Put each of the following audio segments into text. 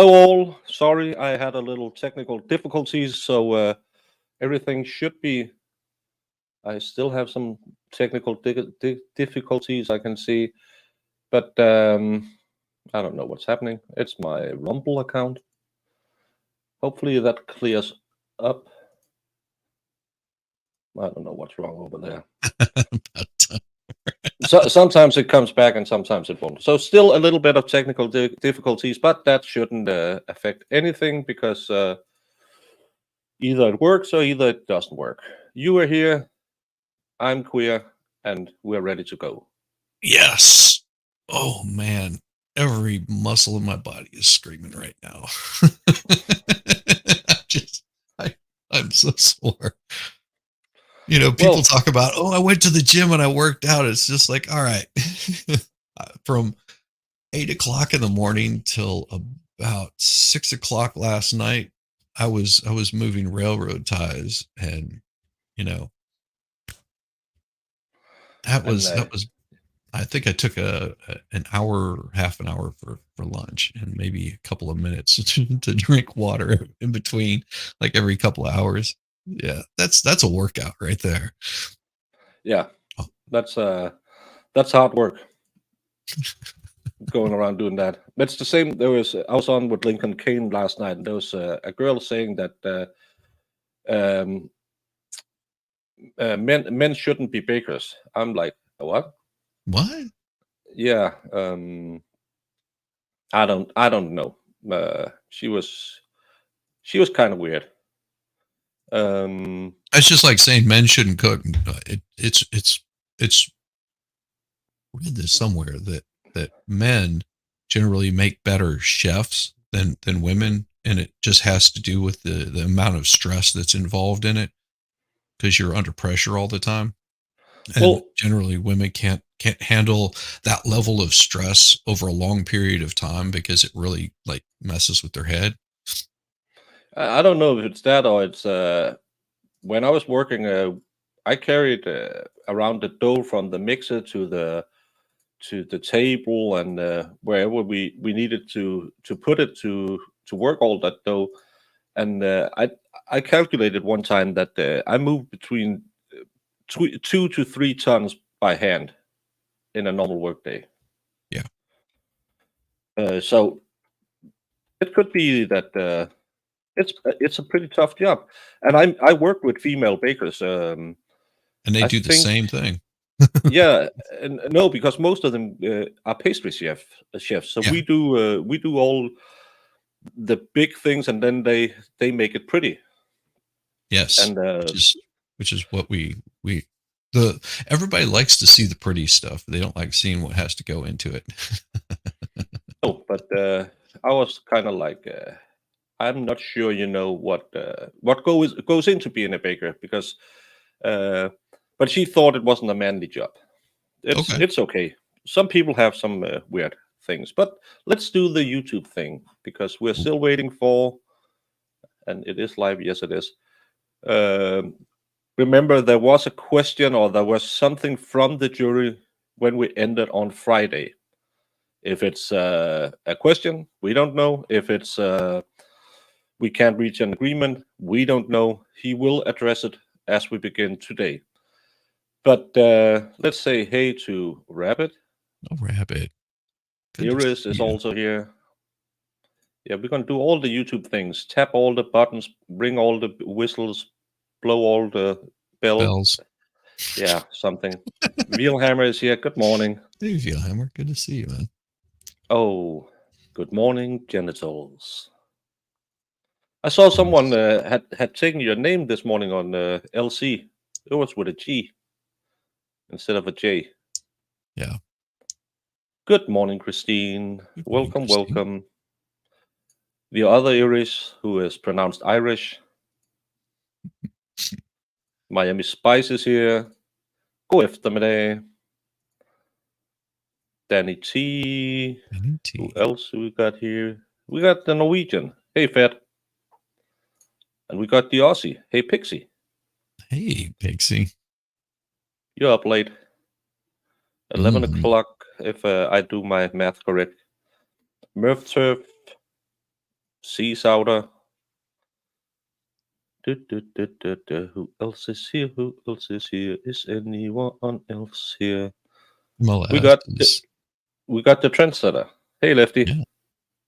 Hello, all. Sorry, I had a little technical difficulties, so everything should be. I still have some technical difficulties I can see, but I don't know what's happening. It's my Rumble account. Hopefully that clears up. I don't know what's wrong over there. About time. So sometimes it comes back and sometimes it won't. So still a little bit of technical difficulties, but that shouldn't affect anything because either it works or either it doesn't work. You are here, I'm queer, and we're ready to go. Yes. Oh man, every muscle in my body is screaming right now. I just, I, I'm so sore. You know, people Well, talk about, oh, I went to the gym and I worked out. It's just like, all right, from 8 o'clock in the morning till about 6 o'clock last night, I was moving railroad ties, and you know that and was that was I think I took an hour, half an hour for lunch, and maybe a couple of minutes to drink water in between, like every couple of hours. Yeah, that's a workout right there. yeah, Oh, that's uh, that's hard work going around doing that. But it's the same. I was on with Lincoln Kane last night, and there was a girl saying that um, men shouldn't be bakers. I'm like, what? what? Yeah, I don't know. She was kind of weird. Um, It's just like saying men shouldn't cook. It's read this somewhere that men generally make better chefs than women, and it just has to do with the amount of stress that's involved in it, because you're under pressure all the time, and well, generally women can't handle that level of stress over a long period of time because it really like messes with their head. I don't know if it's that or it's when I was working. I carried around the dough from the mixer to the table and wherever we needed to put it to work all that dough. And I calculated one time that I moved between 2 to 3 tons by hand in a normal workday. Yeah. So it could be that it's a pretty tough job. And I worked with female bakers. And they I do the think same thing. yeah, and no, because most of them are pastry chefs. So Yeah. we do all the big things, and then they make it pretty. Yes. And Which is what we the everybody likes to see the pretty stuff. They don't like seeing what has to go into it. no, but I was kind of like, I'm not sure, what goes into being a baker because, uh, but she thought it wasn't a manly job. It's Okay. it's okay. Some people have some weird things, but let's do the YouTube thing because we're still waiting for, and it is live. Yes, it is. Um, Remember, there was a question or there was something from the jury when we ended on Friday. If it's a question, we don't know. If it's we can't reach an agreement, we don't know. He will address it as we begin today. But let's say hey to Rabbit. Oh, rabbit. Good to Iris see is you. also here. Yeah, we're gonna do all the YouTube things. Tap all the buttons, ring all the whistles, blow all the bell. Bells. Yeah, something. Wheelhammer is here. Good morning. Hey, Vielheimer. Good to see you, man. Oh, good morning, genitals. I saw someone Yes. had taken your name this morning on LC. It was with a G instead of a J. Yeah. Good morning, Christine. Good morning, Welcome, Christine. welcome. The other Irish, who is pronounced Irish. Miami Spice is here. God eftermiddag. Danny T. Penny Who tea. else we got here? We got the Norwegian. Hey, Fed. And we got the Aussie. Hey, Pixie. Hey, Pixie. You're up late. 11 Mm. o'clock, if I do my math correct. Murph Turf. Sea Souter. Who else is here? Who else is here? Is anyone else here? We got the, Molasses. we got the trendsetter. Hey, Lefty. Yeah,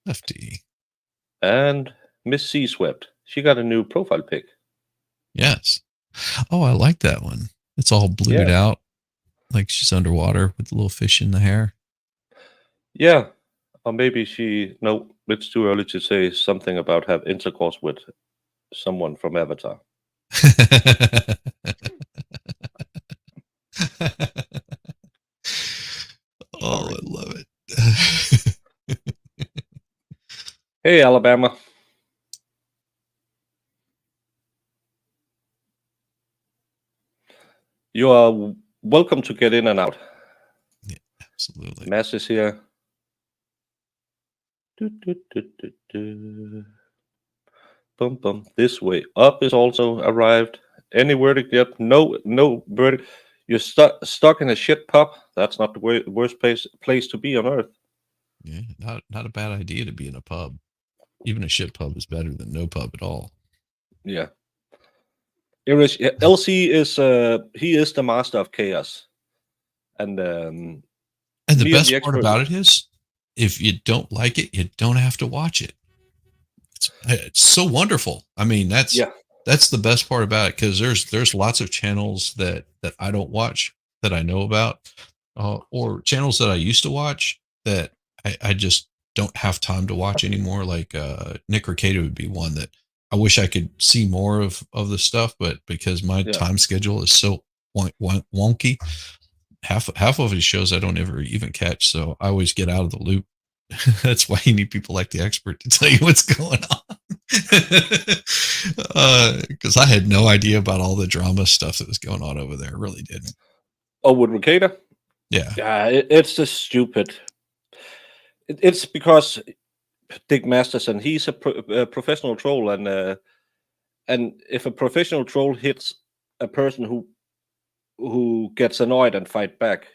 Lefty. And Miss Sea Swept. She got a new profile pic. Yes. Oh, I like that one. It's all blued Yeah. out, like she's underwater with the little fish in the hair. Yeah. Or maybe no, it's too early to say something about have intercourse with someone from Avatar. Oh, Sorry. I love it. Hey, Alabama. You are welcome to get in and out. Yeah, absolutely. Mass is here. Bum bum. This way up is also arrived. Any verdict yet? No verdict. You're stuck in a shit pub. That's not the worst place to be on earth. Yeah, not a bad idea to be in a pub. Even a shit pub is better than no pub at all. Yeah. LC is he is the master of chaos, and And the me and the best part expert. about it is, if you don't like it, you don't have to watch it. It's so wonderful. I mean, Yeah, that's the best part about it, because there's lots of channels that I don't watch that I know about, or channels that I used to watch that I just don't have time to watch anymore. Like Nick Rekieta would be one that I wish I could see more of the stuff, but because my yeah. time schedule is so wonky, half of his shows I don't ever even catch, so I always get out of the loop. That's why you need people like the expert to tell you what's going on. Because I had no idea about all the drama stuff that was going on over there. I really didn't. Oh, with Rekieta? Yeah. Yeah, it's just stupid. It's because Dick Masterson, he's a professional troll, and if a professional troll hits a person who gets annoyed and fight back,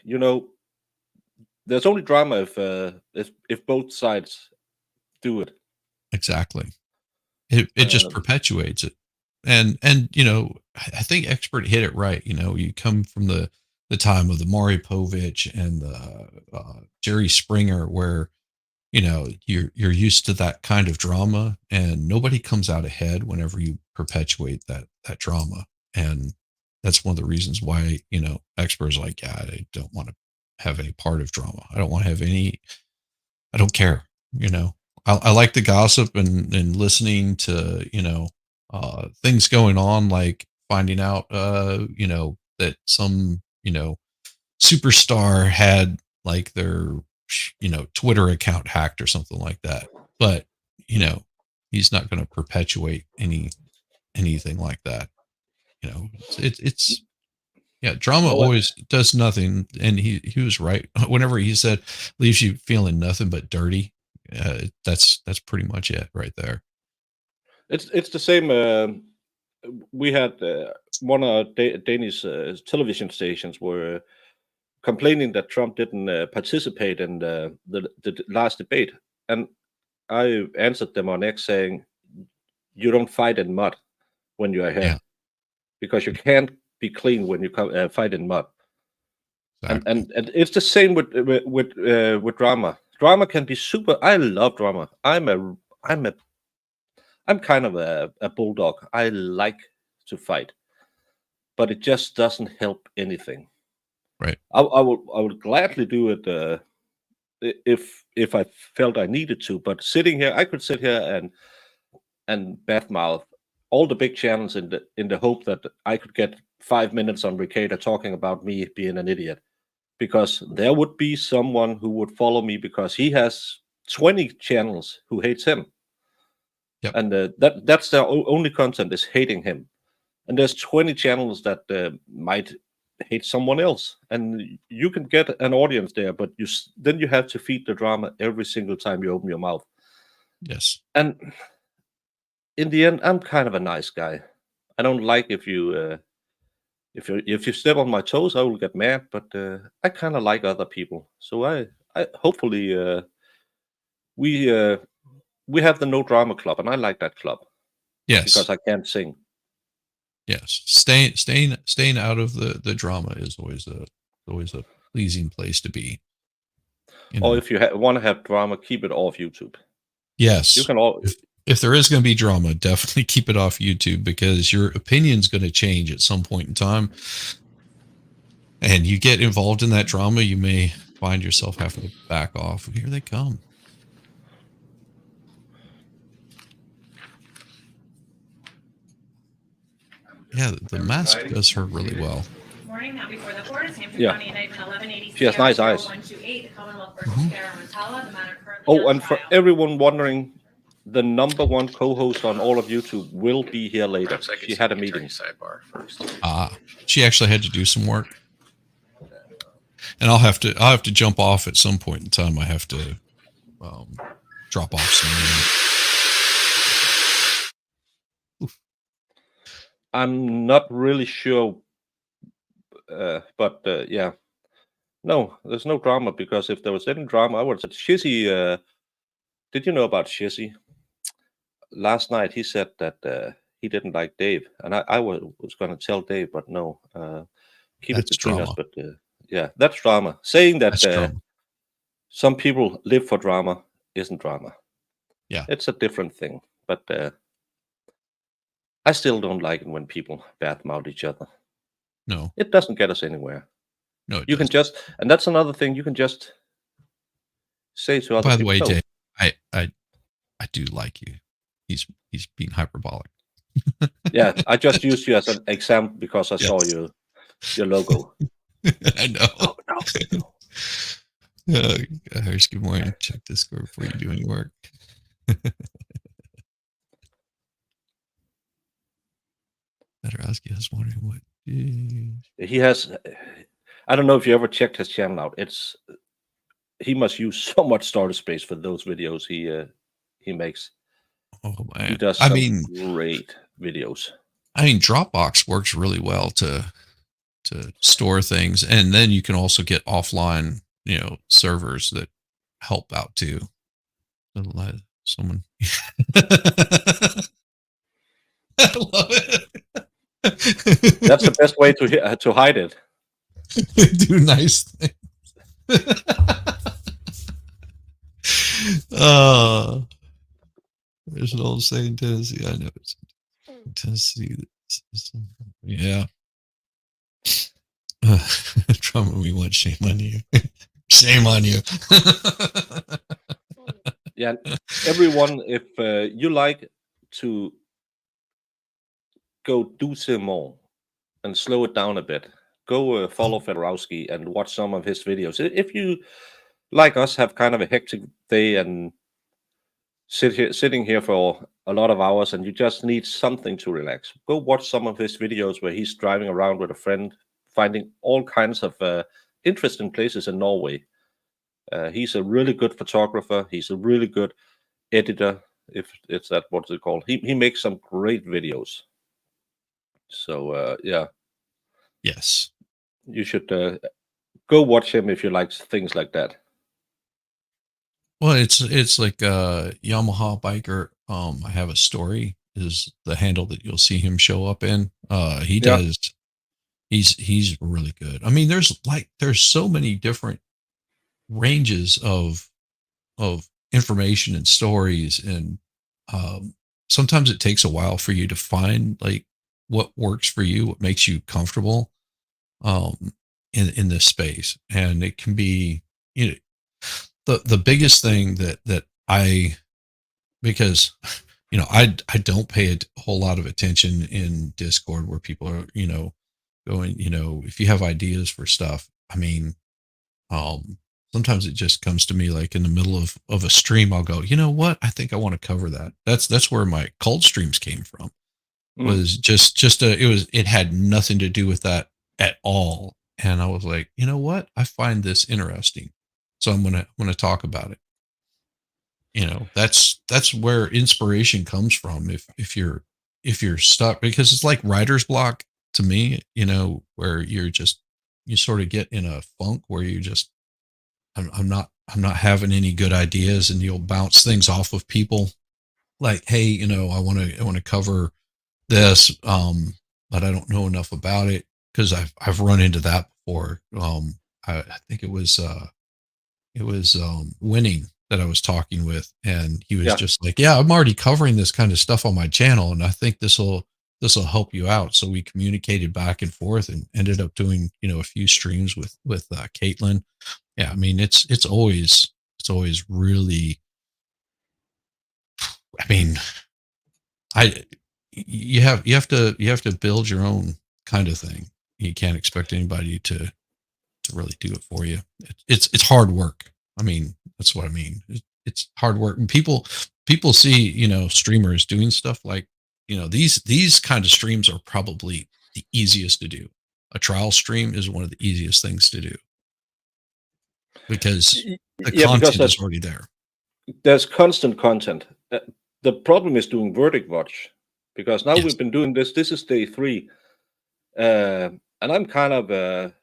there's only drama if both sides do it. Exactly. It just Um, perpetuates it. And I think expert hit it right. You come from the time of the Maury Povich and the Jerry Springer, where you're used to that kind of drama, and nobody comes out ahead whenever you perpetuate that drama. And that's one of the reasons why experts like, yeah, I don't want to have any part of drama. I don't want to have any. I don't care. I like the gossip and listening to things going on, like finding out that some superstar had like their Twitter account hacked or something like that. But you know, he's not going to perpetuate anything like that. It's yeah, drama no, always does nothing, and he was right whenever he said leaves you feeling nothing but dirty. That's pretty much it right there. it's the same. We had one of Danish television stations were complaining that Trump didn't participate in the last debate, and I answered them on X saying, "You don't fight in mud when you are here, Yeah, because you can't be clean when you fight in mud." And, exactly. and and it's the same with drama. Drama can be super. I love drama. I'm kind of a bulldog. I like to fight, but it just doesn't help anything. Right. I would gladly do it if I felt I needed to. But sitting here, I could sit here and badmouth all the big channels in the hope that I could get 5 minutes on Ricada talking about me being an idiot, because there would be someone who would follow me because he has 20 channels who hates him, Yep. and that's their only content is hating him. And there's 20 channels that might hate someone else, and you can get an audience there, but then you have to feed the drama every single time you open your mouth. Yes. And in the end, I'm kind of a nice guy. I don't like if you step on my toes, I will get mad, but I kind of like other people. So I hopefully we we have the No Drama Club, and I like that club Yes. because I can't sing. Yes. Staying out of the drama is always a pleasing place to be. You know? Or if you want to have drama, keep it off YouTube. Yes. You can all. If there is going to be drama, definitely keep it off YouTube, because your opinion's going to change at some point in time. And you get involved in that drama, you may find yourself having to back off. Here they come. Yeah, the mask does her really well. Morning, now before the court is Hampton Yeah. County Indictment 1180. She has nice eyes. 0128, the Commonwealth versus Mhm. Cara Rintala, the matter currently Oh, on and for trial. everyone wondering, the #1 co-host on all of YouTube will be here later. She had a meeting. Sidebar first. She actually had to do some work, and I'll have to jump off at some point in time. I have to drop off some. I'm not really sure, but yeah. No, there's no drama, because if there was any drama, I would have said Shizzy. Did you know about Shizzy? Last night he said that he didn't like Dave, and I was going to tell Dave, but no, keep That's it between us. drama. But yeah, that's drama. Saying that That's drama. some people live for drama isn't drama. Yeah. It's a different thing. But I still don't like it when people badmouth each other. No, It doesn't get us anywhere. no. It You can doesn't. just, and that's another thing, you can just say to other By the people. way, "No, Dave, I do like you. He's being hyperbolic. yeah, I just used you as an example because I saw Yes. your logo." I know. No. Harris, good morning. Check Discord before you do any work. Petrowski is wondering what. He has, I don't know if you ever checked his channel out. He must use so much storage space for those videos he makes. Oh man, He does I some mean, great videos. Dropbox works really well to store things, and then you can also get offline, servers that help out too. Someone, I love it. That's the best way to hide it. Do nice things. There's an old saying in Tennessee. I know it's in Tennessee. Yeah. Trauma, we want shame on you. Shame on you. Yeah, everyone, if you like to go do some more and slow it down a bit, go follow Fedorowski and watch some of his videos. If you, like us, have kind of a hectic day and sitting here for a lot of hours and you just need something to relax, go watch some of his videos where he's driving around with a friend, finding all kinds of interesting places in Norway. He's a really good photographer. He's a really good editor, if it's that what's it called. He makes some great videos. So yeah, Yes. you should go watch him if you like things like that. Well, it's like Yamaha biker. I have a story is the handle that you'll see him show up in. He Yeah. does. He's really good. I mean, there's so many different ranges of information and stories, and sometimes it takes a while for you to find like what works for you, what makes you comfortable in this space. And it can be, the biggest thing that I, because I don't pay a whole lot of attention in Discord where people are going, if you have ideas for stuff, I mean, sometimes it just comes to me like in the middle of a stream. I'll go, you know what, I think I want to cover that. That's where my cold streams came from. Was it had nothing to do with that at all. And I was like, you know what, I find this interesting, so I'm gonna talk about it. That's where inspiration comes from. If you're stuck, because it's like writer's block to me, where you sort of get in a funk where you just, I'm not not having any good ideas, and you'll bounce things off of people like, hey, you know, I want to cover this, but I don't know enough about it, because I've run into that before. I think it was Winning that I was talking with, and he was Yeah. just like, yeah, I'm already covering this kind of stuff on my channel, and I think this will help you out. So we communicated back and forth and ended up doing, you know, a few streams with Caitlin. Yeah, I mean, it's always really, I mean, you have to build your own kind of thing. You can't expect anybody to really do it for you. It's hard work. I mean, that's what I mean. It's hard work. And people see, you know, streamers doing stuff like, you know, these kind of streams are probably the easiest to do. A trial stream is one of the easiest things to do, because the Yeah, because content is already there. there's constant content. The problem is doing verdict watch, because now Yes. we've been doing this. This is day 3, and I'm kind of.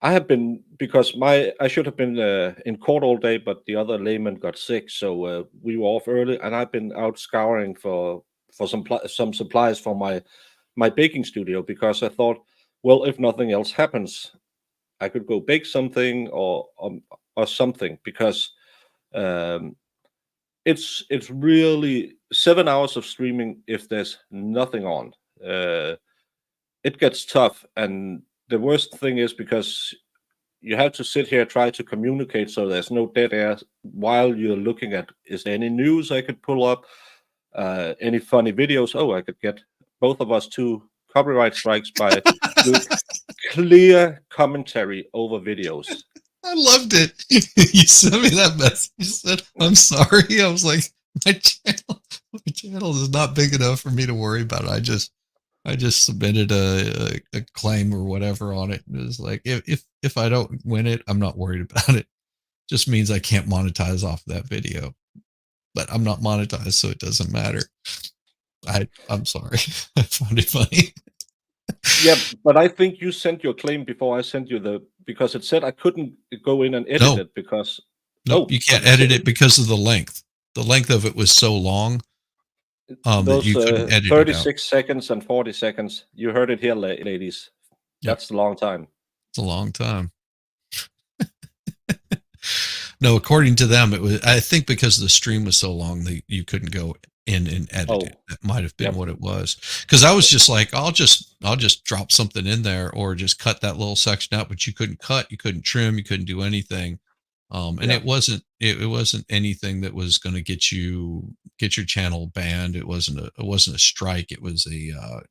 I have been, because I should have been in court all day, but the other layman got sick, so we were off early, and I've been out scouring for some supplies for my baking studio, because I thought, well, if nothing else happens, I could go bake something or something, because um, it's really 7 hours of streaming if there's nothing on. It gets tough, and the worst thing is because you have to sit here, try to communicate, so there's no dead air while you're looking at, is there any news I could pull up, any funny videos? Oh, I could get both of us 2 copyright strikes by doing clear commentary over videos. I loved it. You sent me that message. You said, I'm sorry. I was like, my channel is not big enough for me to worry about it. I just submitted a claim or whatever on it. It was like, if I don't win it, I'm not worried about it. Just means I can't monetize off that video. But I'm not monetized, so it doesn't matter. I'm sorry. I found it funny. Yeah, but I think you sent your claim before I sent you because it said I couldn't go in and edit it because. No, you can't edit it because of the length. The length of it was so long that those you couldn't edit 36 it out. seconds and 40 seconds. You heard it here, ladies. Yep. That's a long time. It's a long time. No, according to them, it was. I think because the stream was so long that you couldn't go in and edit it. That might have been what it was. Because I was just like, I'll just drop something in there, or just cut that little section out. But you couldn't cut, you couldn't trim, you couldn't do anything. And it wasn't anything that was going to get your channel banned. It wasn't a strike. It was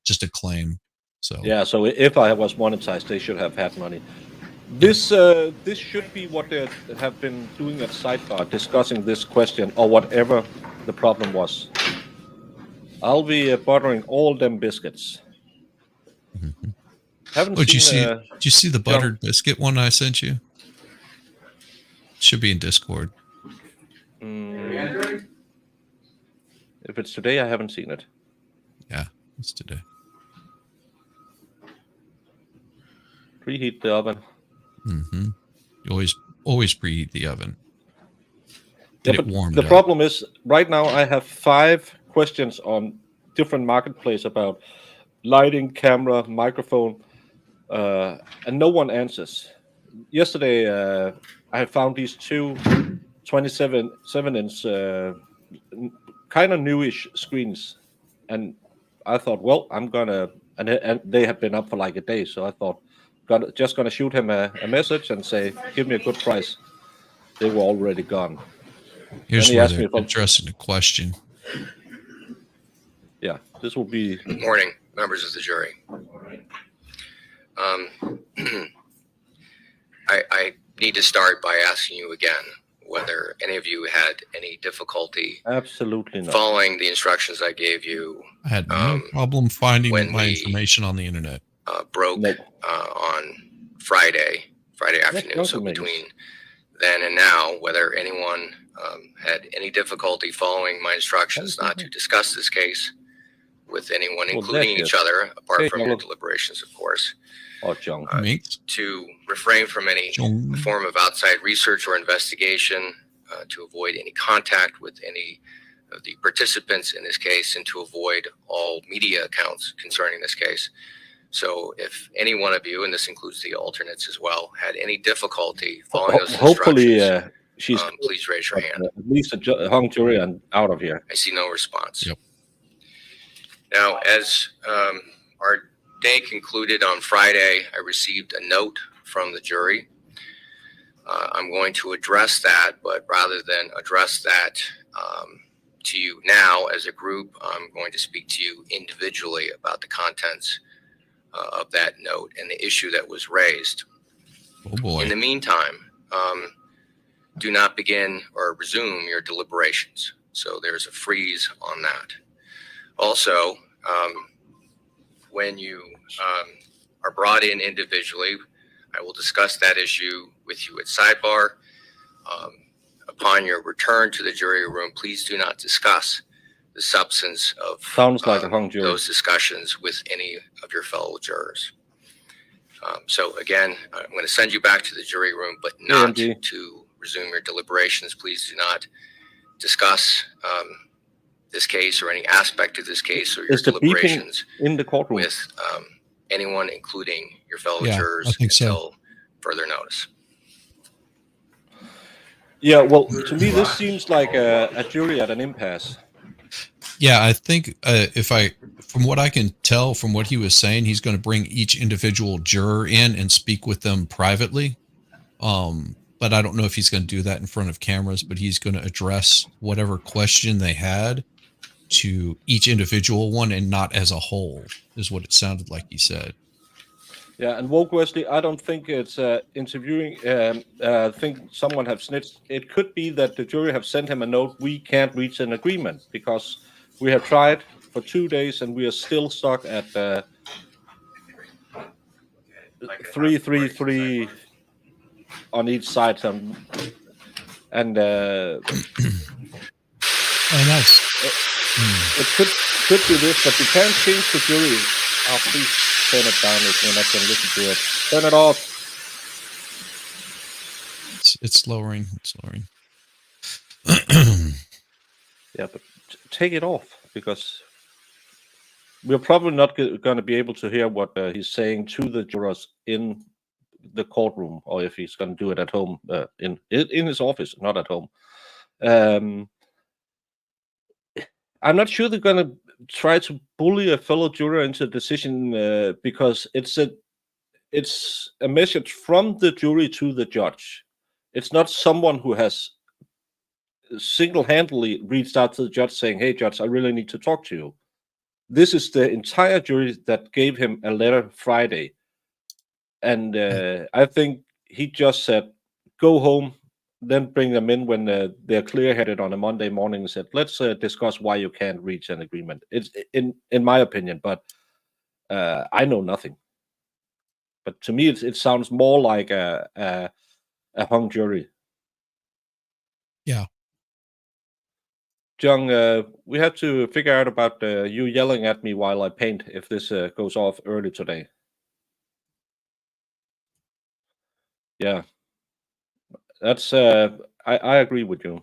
just a claim. So yeah. So if I was monetized, they should have had money. This should be what they have been doing at Sidebar, discussing this question or whatever the problem was. I'll be buttering all them biscuits. Mm-hmm. Haven't did seen. Did you see the buttered biscuit one I sent you? Should be in Discord. If it's today, I haven't seen it. Yeah, it's today. Preheat the oven. Mm-hmm. You always preheat the oven. Yeah, but the problem is, right now I have 5 questions on different marketplace about lighting, camera, microphone, and no one answers. Yesterday, I had found these 2 27-inch kind of newish screens, and I thought, well, I'm gonna, and they had been up for like a day, so I thought, just gonna shoot him a message and say, give me a good price. They were already gone. Here's where they're addressing the question. Yeah, this will be. Good morning, members of the jury. I need to start by asking you again whether any of you had any difficulty Absolutely not. following the instructions I gave you. I had no problem finding my the, information on the internet. Broke on Friday afternoon. So between then and now, whether anyone had any difficulty following my instructions not to discuss this case with anyone, including each other, apart from your deliberations, of course. or Jung. Minx. to refrain from any Jung. form of outside research or investigation, to avoid any contact with any of the participants in this case, and to avoid all media accounts concerning this case. So if any one of you, and this includes the alternates as well, had any difficulty following those Hopefully, instructions, she's please raise your hand. at least a hung jury and out of here. I see no response. Yep. Now, as our day concluded on Friday, I received a note from the jury. I'm going to address that, but rather than address that to you now as a group, I'm going to speak to you individually about the contents of that note and the issue that was raised. Oh boy. In the meantime, do not begin or resume your deliberations. So there's a freeze on that. Also, when you are brought in individually, I will discuss that issue with you at sidebar. Upon your return to the jury room, please do not discuss the substance of Sounds like a hung jury. those discussions with any of your fellow jurors. So again, I'm going to send you back to the jury room, but not AMG. to resume your deliberations. Please do not discuss this case or any aspect of this case or your Is the beeping deliberations in the courtroom? with anyone, including your fellow Yeah, jurors, I think so. until further notice. Yeah, well, to me, this seems like a jury at an impasse. Yeah, I think from what I can tell from what he was saying, he's going to bring each individual juror in and speak with them privately. But I don't know if he's going to do that in front of cameras, but he's going to address whatever question they had to each individual one and not as a whole, is what it sounded like he said. Yeah, and Woke Wesley, I don't think it's interviewing. I think someone have snitched. It could be that the jury have sent him a note. We can't reach an agreement because we have tried for 2 days and we are still stuck at 3-3-3 on each side. And Oh, nice. it could be this, but you can't change the jury. Oh, please turn it down if you're not going to listen to it. Turn it off. It's lowering. It's lowering. Yeah, but take it off because we're probably not going to be able to hear what he's saying to the jurors in the courtroom, or if he's going to do it at home in his office, not at home. I'm not sure they're going to try to bully a fellow juror into a decision because it's a message from the jury to the judge. It's not someone who has single-handedly reached out to the judge saying, "Hey, judge, I really need to talk to you." This is the entire jury that gave him a letter Friday. And I think he just said, go home, then bring them in when they're clear-headed on a Monday morning and said, let's discuss why you can't reach an agreement. It's in my opinion, but I know nothing. But to me, it sounds more like a hung jury. Yeah. Jung, we have to figure out about you yelling at me while I paint if this goes off early today. Yeah. That's I agree with you.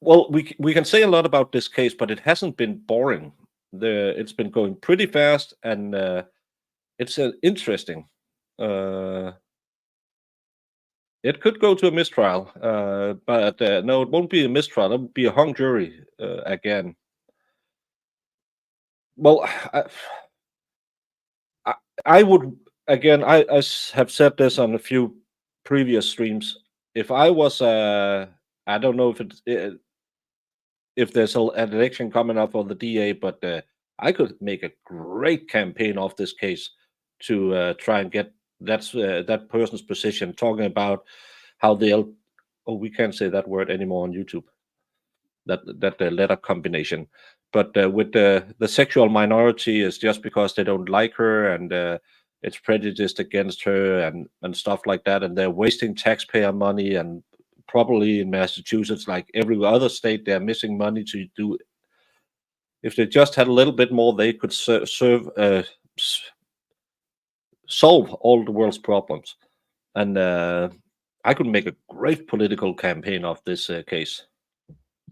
Well, we can say a lot about this case, but it hasn't been boring. It's been going pretty fast, and it's interesting. It could go to a mistrial, but no, it won't be a mistrial. It would be a hung jury again. Well, I would, again, I have said this on a few previous streams. If I was, I don't know if there's an election coming up for the DA, but I could make a great campaign off this case to try and get that person's position, talking about how they'll. Oh, we can't say that word anymore on YouTube. That letter combination, but with the sexual minority is just because they don't like her and it's prejudiced against her and stuff like that, and they're wasting taxpayer money, and probably in Massachusetts, like every other state, they're missing money to do if they just had a little bit more, they could solve all the world's problems. And I could make a great political campaign of this case.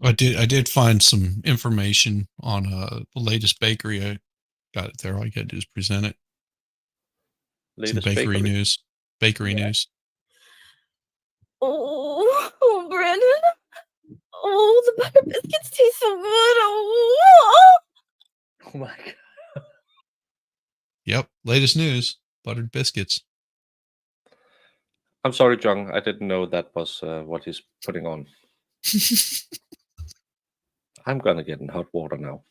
I did find some information on the latest bakery. I got it there. All you got to do is present it. Latest some bakery news. Bakery news. Oh, Brandon. Oh, the butter biscuits taste so good. Oh. Oh my God. Yep. Latest news. Buttered biscuits. I'm sorry, John. I didn't know that was what he's putting on. I'm gonna get in hot water now.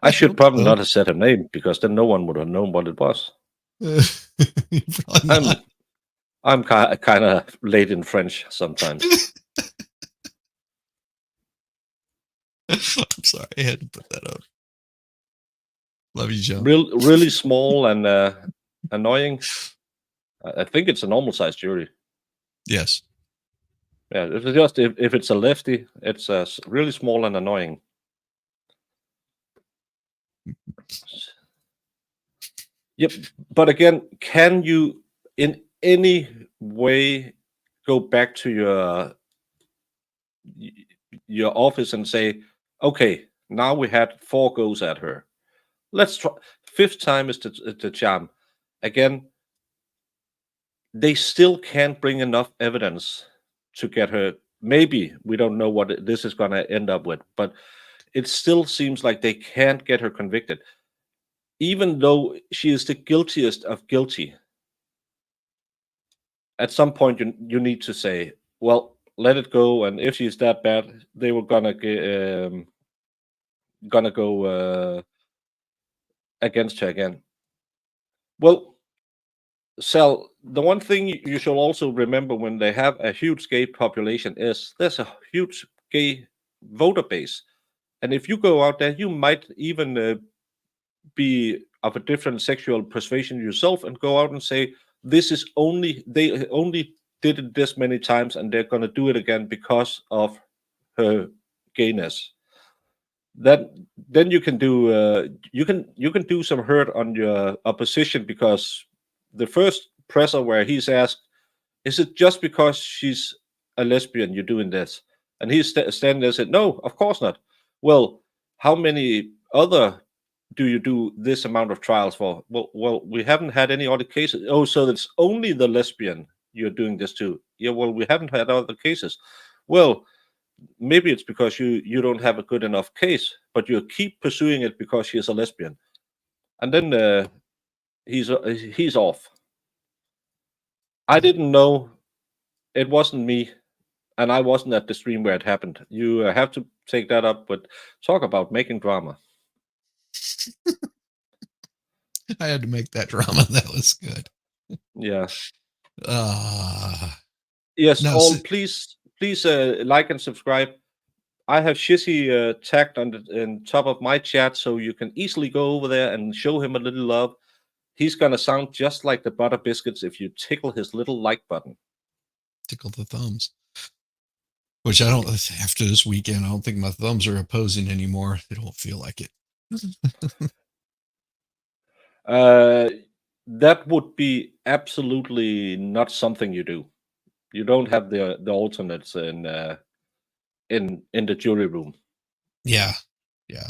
I should probably not have said her name, because then no one would have known what it was. I'm kind of late in French sometimes. I'm sorry, I had to put that up. Love you, Joe. Really small and annoying. I think it's a normal size jury. Yes. Yeah, if it's a lefty, it's really small and annoying. Yep, but again, can you in any way go back to your office and say, okay, now we had 4 goes at her. Let's try. 5th time is the charm. Again, they still can't bring enough evidence to get her. Maybe we don't know what this is going to end up with, but it still seems like they can't get her convicted, even though she is the guiltiest of guilty. At some point, you need to say, well, let it go, and if she's that bad, they were gonna go against her again. Well, Sal, the one thing you should also remember when they have a huge gay population is there's a huge gay voter base. And if you go out there, you might even be of a different sexual persuasion yourself and go out and say, they only did it this many times and they're going to do it again because of her gayness. Then you can do you can do some hurt on your opposition, because the first presser where he's asked, is it just because she's a lesbian you're doing this? And he's standing there and said, no, of course not. Well, how many other do you do this amount of trials for? Well, we haven't had any other cases. Oh, so it's only the lesbian you're doing this to? Yeah, well, we haven't had other cases. Well, maybe it's because you don't have a good enough case, but you keep pursuing it because she is a lesbian. And then he's off. I didn't know. It wasn't me, and I wasn't at the stream where it happened. You have to take that up, but talk about making drama. I had to make that drama. That was good. Yeah. Yes. No, please like and subscribe. I have Shizzy tagged on top of my chat, so you can easily go over there and show him a little love. He's gonna sound just like the butter biscuits if you tickle his little like button. Tickle the thumbs. Which I don't, after this weekend, I don't think my thumbs are opposing anymore. They don't feel like it. That would be absolutely not something you do. You don't have the alternates in the jury room. Yeah.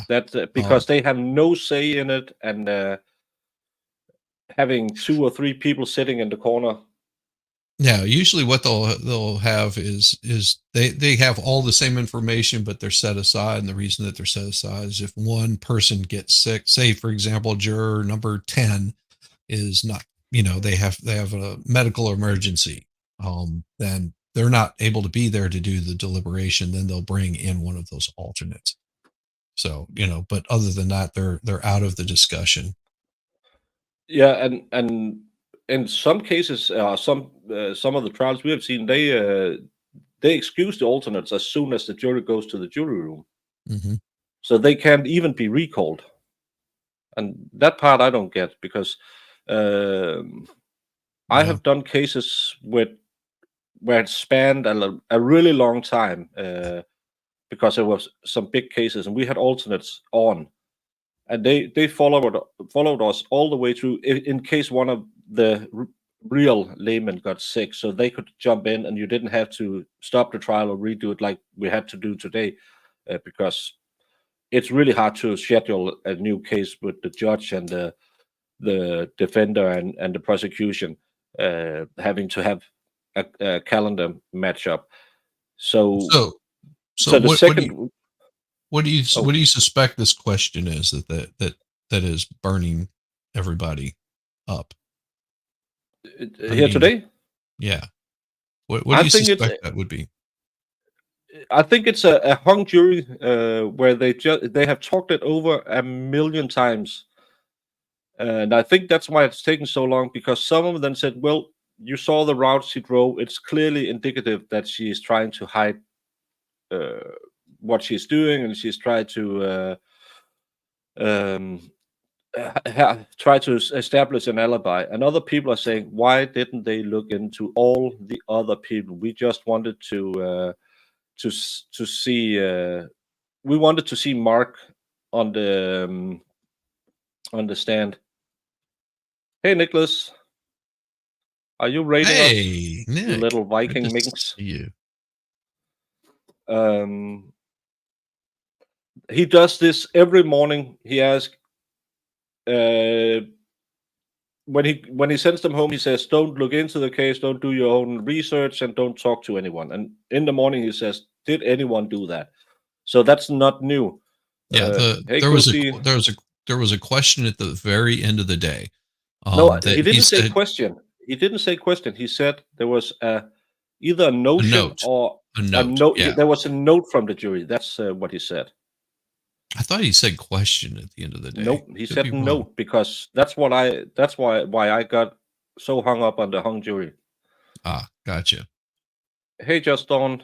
That's because they have no say in it, and having 2 or 3 people sitting in the corner. Yeah, usually what they'll have is they have all the same information, but they're set aside. And the reason that they're set aside is if one person gets sick, say for example, juror number 10 is not, they have a medical emergency, then they're not able to be there to do the deliberation. Then they'll bring in one of those alternates. So, but other than that, they're out of the discussion. Yeah, and in some cases, some of the trials we have seen, they excuse the alternates as soon as the jury goes to the jury room. Mm-hmm. So they can't even be recalled. And that part I don't get, because I have done cases where it spanned a really long time, because there was some big cases and we had alternates on. and they followed us all the way through in case one of the real laymen got sick, so they could jump in, and you didn't have to stop the trial or redo it like we had to do today, because it's really hard to schedule a new case with the judge and the defender and the prosecution having to have a calendar matchup. So So the what second. what do you Oh. what do you suspect this question is that is burning everybody up? Here today, Yeah. What I do you think it's suspect that would be? I think it's a hung jury where they have talked it over a million times, and I think that's why it's taken so long, because some of them said, "Well, you saw the route she drove. It's clearly indicative that she is trying to hide what she's doing, and she's trying to try to establish an alibi." And other people are saying, "Why didn't they look into all the other people? We just wanted to see. We wanted to see Mark on the stand." Hey, Nicholas, are you rating us, Hey, you Nick. little Good Viking to minx? see you. He does this every morning. He asks, when he sends them home, he says, "Don't look into the case, don't do your own research, and don't talk to anyone." And in the morning, he says, "Did anyone do that?" So that's not new. Yeah, Hey, there was Kofi. there was a question at the very end of the day. No, That he didn't say said question. He didn't say question. He said there was either a notion note. or A a note. note. Yeah. There was a note from the jury. That's what he said. I thought he said question at the end of the day. Nope, he Could said be wrong. note, because that's why I got so hung up on the hung jury. Ah, gotcha. Hey, Just Dawn.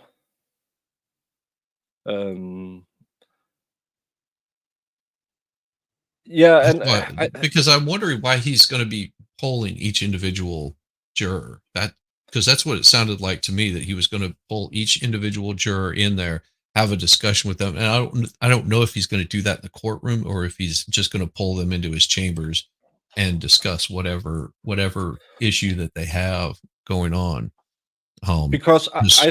Yeah, That's and why, because I'm wondering why he's going to be polling each individual juror. Because that's what it sounded like to me, that he was going to pull each individual juror in there, have a discussion with them, and I don't know if he's going to do that in the courtroom or if he's just going to pull them into his chambers and discuss whatever issue that they have going on. because just-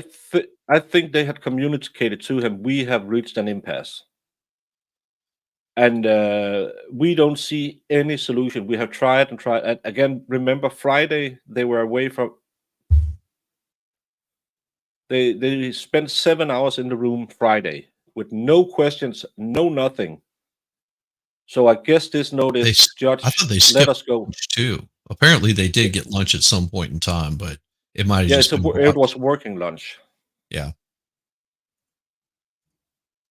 I think they had communicated to him, we have reached an impasse, and we don't see any solution. We have tried and tried. And again, remember Friday they were away from. They spent 7 hours in the room Friday with no questions, no nothing. So I guess this notice, Judge, I thought they let skipped us go. lunch too. Apparently, they did get lunch at some point in time, but it might have Yeah, just been it was working lunch. Yeah,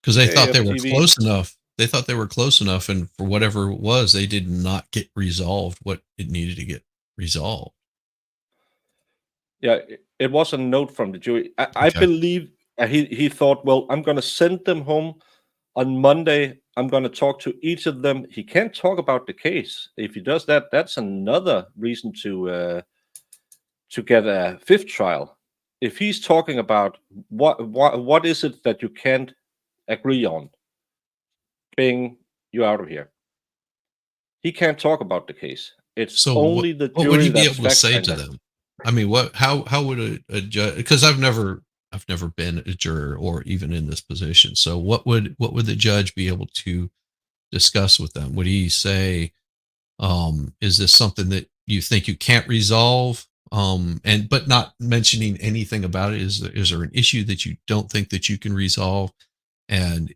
because they thought they were AFTV. close enough. They thought they were close enough, and for whatever it was, they did not get resolved what it needed to get resolved. Yeah, it was a note from the jury. I Okay. believe he thought, well, I'm going to send them home on Monday. I'm going to talk to each of them. He can't talk about the case. If he does that, that's another reason to get a fifth trial. If he's talking about what is it that you can't agree on, bing, you're out of here. He can't talk about the case. It's So only the what would jury he be that's able to say fact to finder. them? I mean, how would a judge? Because I've never been a juror or even in this position. So what would the judge be able to discuss with them? Would he say, is this something that you think you can't resolve? And but not mentioning anything about it. Is there an issue that you don't think that you can resolve? And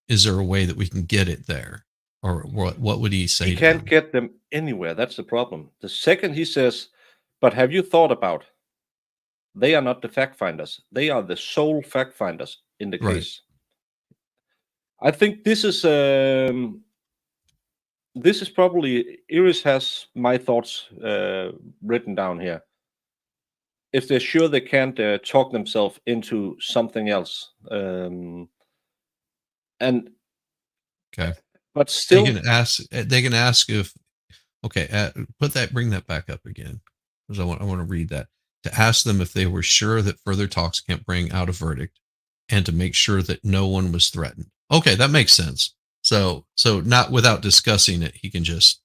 is there a way that we can get it there? Or what would he say He to can't them? get them anywhere. That's the problem. The second he says, but have you thought about, they are not the fact finders. They are the sole fact finders in the Right. case. I think this is probably, Iris has my thoughts written down here. If they're sure they can't talk themselves into something else, and Okay. but still, They can ask if. Okay. Bring that back up again, because I want to read that. To ask them if they were sure that further talks can't bring out a verdict, and to make sure that no one was threatened. Okay, that makes sense. So not without discussing it, he can just,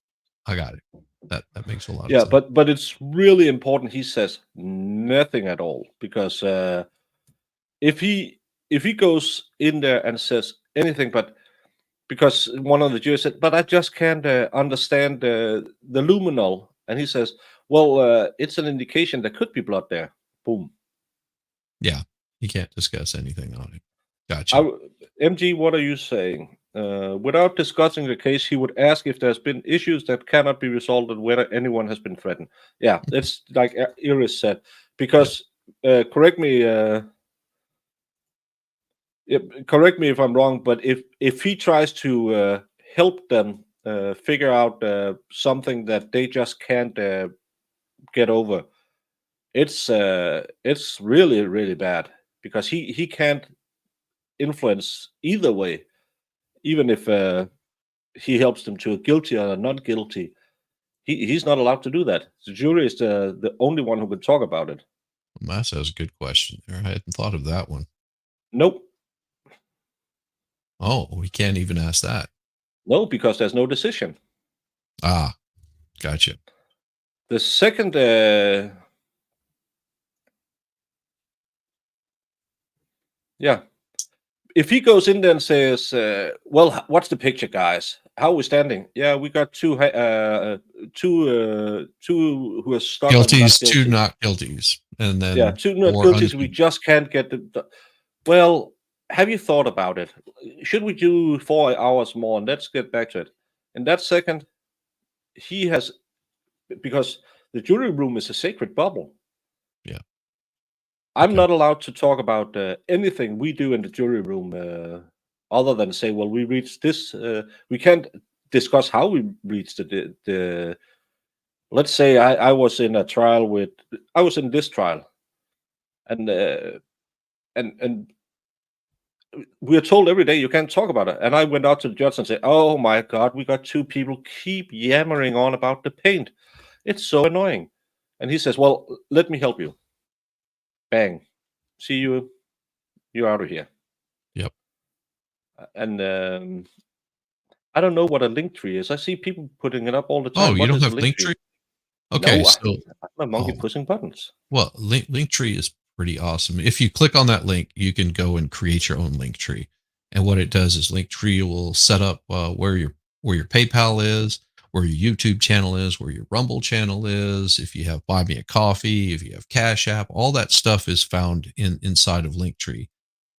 I got it. That makes a lot of Yeah, sense. but it's really important he says nothing at all, because if he goes in there and says anything, but because one of the jurors said, but I just can't understand the luminal, and he says, well, it's an indication there could be blood there. Boom. Yeah, he can't discuss anything on it. Gotcha. MG, what are you saying? Without discussing the case, he would ask if there's been issues that cannot be resolved and whether anyone has been threatened. Yeah, it's like Iris said. Because correct me if I'm wrong, but if he tries to help them figure out something that they just can't get over, it's really, really bad, because he can't influence either way, even if he helps them to guilty or not guilty. He's not allowed to do that. The jury is the only one who can talk about it. Massa has a good question there. I hadn't thought of that one. Nope. Oh, we can't even ask that. No, because there's no decision. Ah, gotcha. The second yeah, if he goes in there and says, well, what's the picture, guys? How are we standing? Yeah, we got two who are stuck on not Guilties, guilty. 2 not guilties, and then Yeah, two not 4 guilties. We just can't get the. Well, have you thought about it? Should we do 4 hours more? And let's get back to it. In that second, he has, because the jury room is a sacred bubble. Yeah. I'm Okay. not allowed to talk about anything we do in the jury room, other than say, well, we reached this. We can't discuss how we reached the. Let's say I was in a trial with. I was in this trial, and we are told every day you can't talk about it. And I went out to the judge and said, "Oh my God, we got 2 people keep yammering on about the paint. It's so annoying." And he says, "Well, let me help you." Bang, see you. You're out of here. Yep. And I don't know what a link tree is. I see people putting it up all the time. Oh, you What don't is a have link tree? Linktree? Okay, No, so I'm a monkey oh, pushing buttons. well, Linktree is pretty awesome. If you click on that link, you can go and create your own Linktree. And what it does is Linktree will set up where your PayPal is, where your YouTube channel is, where your Rumble channel is. If you have Buy Me a Coffee, if you have Cash App, all that stuff is found inside of Linktree.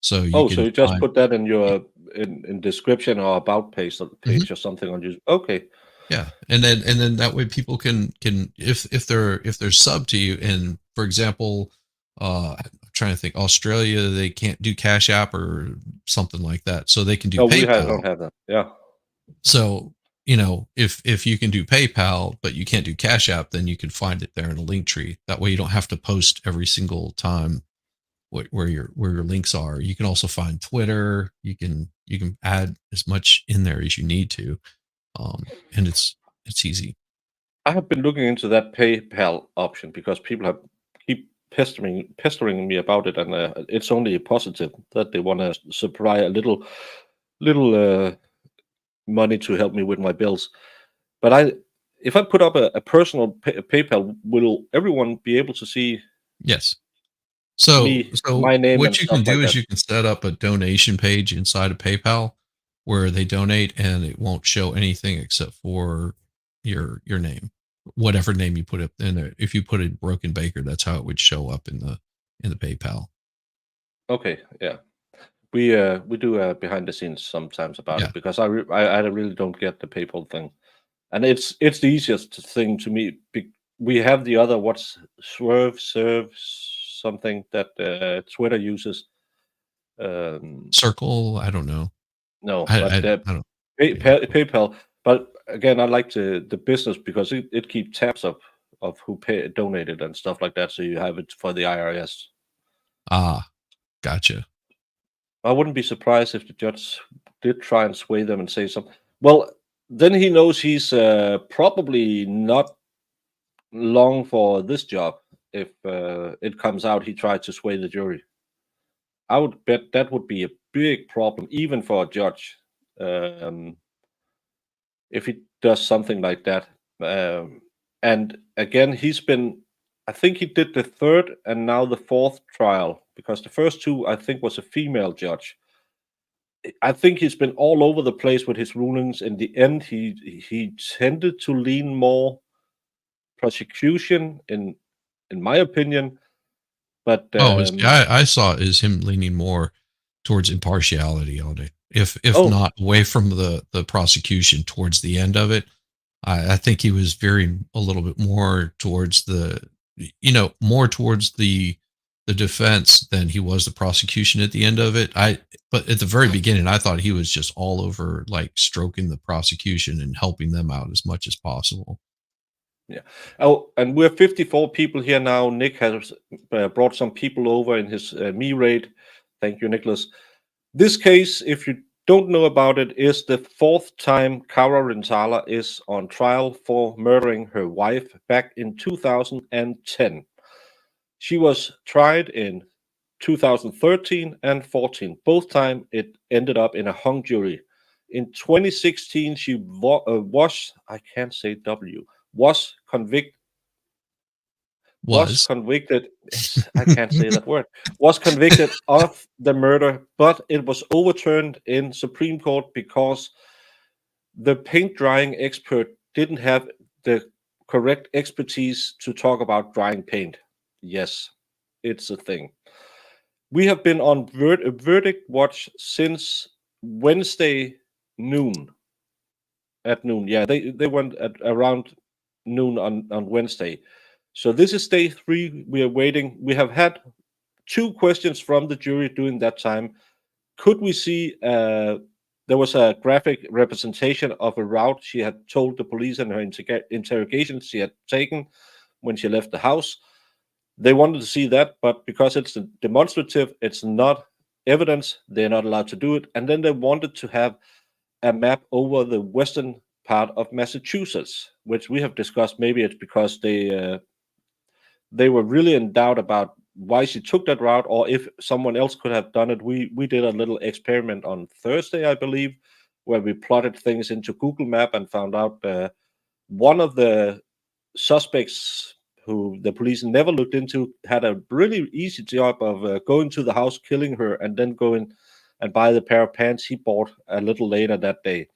So you Oh, so can you just find. put that in your in description or about page Mhm. or something on YouTube. Okay. Yeah, and then that way people can if they're sub to you, and for example, I'm trying to think, Australia, they can't do Cash App or something like that, so they can do No, we PayPal. don't have that. Yeah. So if you can do PayPal but you can't do Cash App, then you can find it there in a link tree. That way you don't have to post every single time where your links are. You can also find Twitter. You can add as much in there as you need to. And it's easy. I have been looking into that PayPal option because people have keep pestering me about it, and it's only positive that they want to supply a little money to help me with my bills. But if I put up a personal PayPal, will everyone be able to see Yes. So my name and what you can stuff do like is that? you can set up a donation page inside of PayPal where they donate, and it won't show anything except for your name, whatever name you put up in there. If you put in Broken Baker, that's how it would show up in the PayPal. Okay, yeah. We do behind the scenes sometimes about Yeah. it, because I really don't get the PayPal thing, and it's the easiest thing to me. We have the other, what's serve something that Twitter uses. Circle, I don't know. No, I but don't. Yeah. PayPal. But again, I like the business because it keeps tabs of who donated and stuff like that, so you have it for the IRS. Ah, gotcha. I wouldn't be surprised if the judge did try and sway them and say something. Well, then he knows he's probably not long for this job if it comes out he tried to sway the jury. I would bet that would be a big problem, even for a judge. if he does something like that. And again, I think he did the third and now the fourth trial, because the first two, I think, was a female judge. I think he's been all over the place with his rulings. In the end, he tended to lean more prosecution, in my opinion. But I saw it as him leaning more towards impartiality on it. If not away from the prosecution towards the end of it, I think he was veering a little bit more towards more towards the defense than he was the prosecution at the end of it. But at the very beginning, I thought he was just all over, like, stroking the prosecution and helping them out as much as possible. Yeah. Oh, and we're 54 people here now. Nick has brought some people over in his me raid. Thank you, Nicholas. This case, if you don't know about it, is the fourth time Cara Rintala is on trial for murdering her wife back in 2010. She was tried in 2013 and 14. Both times it ended up in a hung jury. In 2016, she was convicted. Was convicted. I can't say that word. Was convicted of the murder, but it was overturned in Supreme Court because the paint drying expert didn't have the correct expertise to talk about drying paint. Yes, it's a thing. We have been on verdict watch since Wednesday noon. At noon, yeah, they went at around noon on Wednesday. So this is day 3. We are waiting. We have had 2 questions from the jury during that time. Could we see there was a graphic representation of a route she had told the police in her interrogation she had taken when she left the house. They wanted to see that, but because it's demonstrative, it's not evidence, they're not allowed to do it. And then they wanted to have a map over the western part of Massachusetts, which we have discussed. Maybe it's because they were really in doubt about why she took that route, or if someone else could have done it. We did a little experiment on Thursday, I believe, where we plotted things into Google Map and found out one of the suspects who the police never looked into had a really easy job of going to the house, killing her, and then going and buy the pair of pants he bought a little later that day.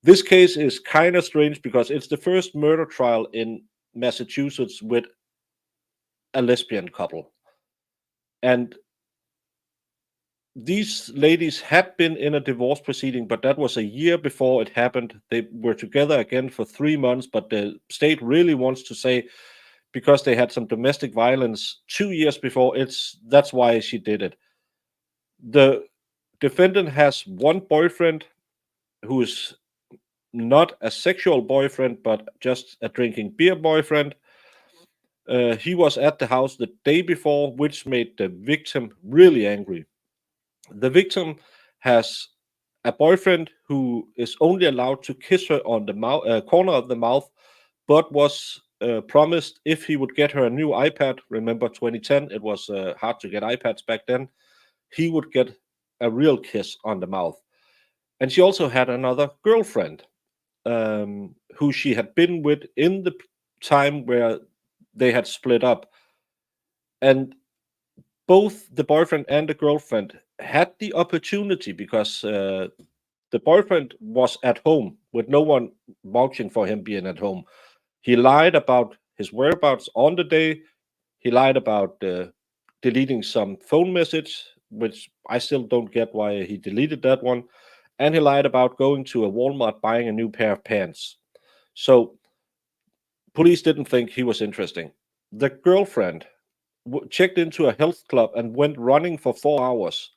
This case is kind of strange because it's the first murder trial in Massachusetts with a lesbian couple. And these ladies had been in a divorce proceeding, but that was a year before it happened. They were together again for 3 months, but the state really wants to say, because they had some domestic violence 2 years before, that's why she did it. The defendant has one boyfriend who is not a sexual boyfriend, but just a drinking beer boyfriend. He was at the house the day before, which made the victim really angry. The victim has a boyfriend who is only allowed to kiss her on the corner of the mouth, but was promised if he would get her a new iPad. Remember 2010, it was hard to get iPads back then. He would get a real kiss on the mouth. And she also had another girlfriend who she had been with in the time where they had split up. And both the boyfriend and the girlfriend had the opportunity, because the boyfriend was at home with no one vouching for him being at home. He lied about his whereabouts on the day. He lied about deleting some phone message, which I still don't get why he deleted that one. And he lied about going to a Walmart buying a new pair of pants. So police didn't think he was interesting. The girlfriend checked into a health club and went running for 4 hours.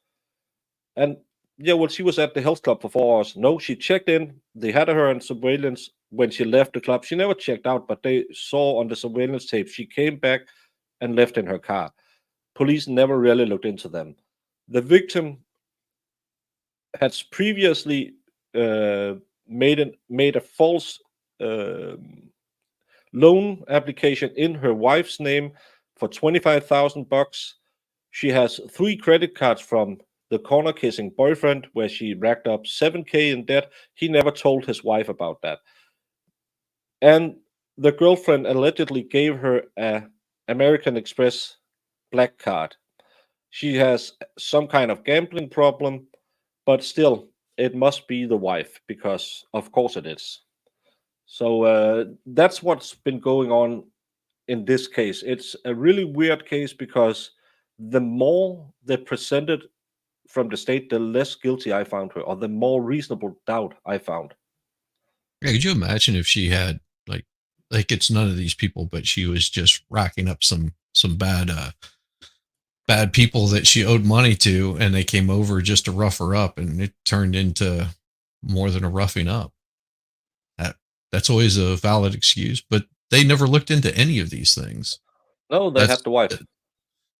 And yeah, well, she was at the health club for 4 hours. No, she checked in. They had her on surveillance when she left the club. She never checked out, but they saw on the surveillance tape she came back and left in her car. Police never really looked into them. The victim had previously made a false loan application in her wife's name for $25,000. She has 3 credit cards from the corner kissing boyfriend, where she racked up $7,000 in debt. He never told his wife about that. And the girlfriend allegedly gave her a American Express black card. She has some kind of gambling problem, but still, it must be the wife, because of course it is. So that's what's been going on in this case. It's a really weird case because the more they presented from the state, the less guilty I found her, or the more reasonable doubt I found. Yeah, could you imagine if she had like it's none of these people, but she was just racking up some bad people that she owed money to, and they came over just to rough her up, and it turned into more than a roughing up. That's always a valid excuse, but they never looked into any of these things. No, they That's had the wife.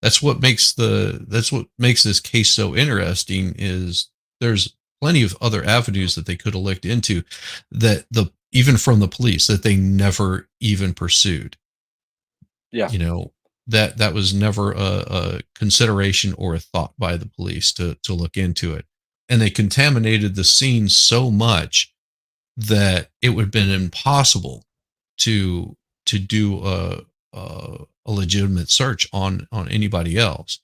that's what makes this case so interesting. Is there's plenty of other avenues that they could have looked into, that even from the police, that they never even pursued. Yeah. You know, that was never a consideration or a thought by the police to look into it, and they contaminated the scene so much that it would have been impossible to do a legitimate search on anybody else.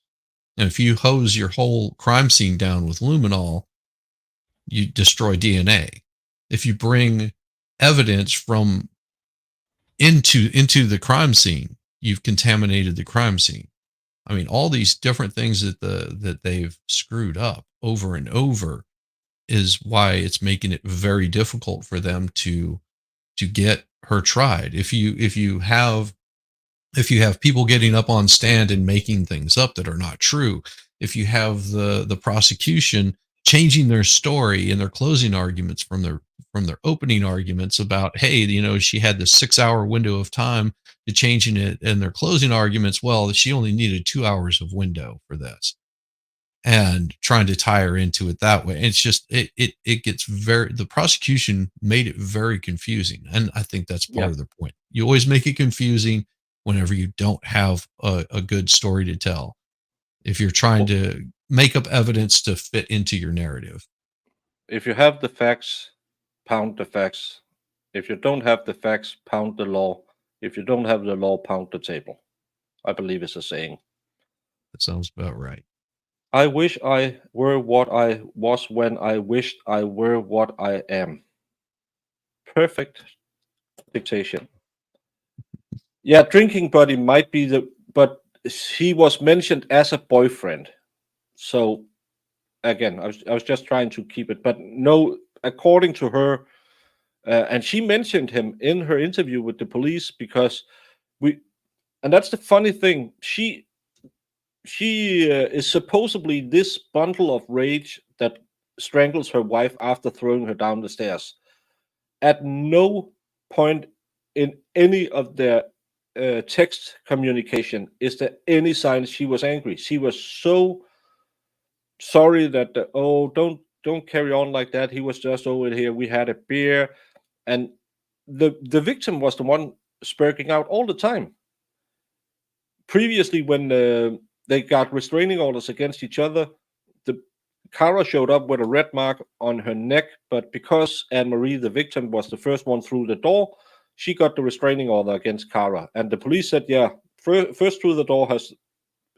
And if you hose your whole crime scene down with luminol, you destroy DNA. If you bring evidence from into the crime scene, you've contaminated the crime scene. I mean, all these different things that they've screwed up over and over is why it's making it very difficult for them to get her tried. If you have people getting up on stand and making things up that are not true, if you have the prosecution changing their story and their closing arguments from their opening arguments about, hey, she had this 6-hour window of time, to changing it in their closing arguments, well, she only needed 2 hours of window for this, and trying to tie her into it that way. It's just it gets the prosecution made it very confusing, and I think that's part of the point. You always make it confusing whenever you don't have a good story to tell, if you're trying to make up evidence to fit into your narrative. If you have the facts, pound the facts. If you don't have the facts, pound the law. If you don't have the law, pound the table, I believe is a saying. That sounds about right. I wish I were what I was when I wished I were what I am. Perfect dictation. Yeah, drinking buddy might be but he was mentioned as a boyfriend. So again, I was just trying to keep it, but no, according to her, and she mentioned him in her interview with the police, because and that's the funny thing. She is supposedly this bundle of rage that strangles her wife after throwing her down the stairs. At no point in any of their text communication is there any sign she was angry. She was so sorry that don't carry on like that. He was just over here. We had a beer, and the victim was the one spurting out all the time. Previously, when they got restraining orders against each other, the Cara showed up with a red mark on her neck, but because Anne-Marie, the victim, was the first one through the door, she got the restraining order against Cara. And the police said, yeah, first through the door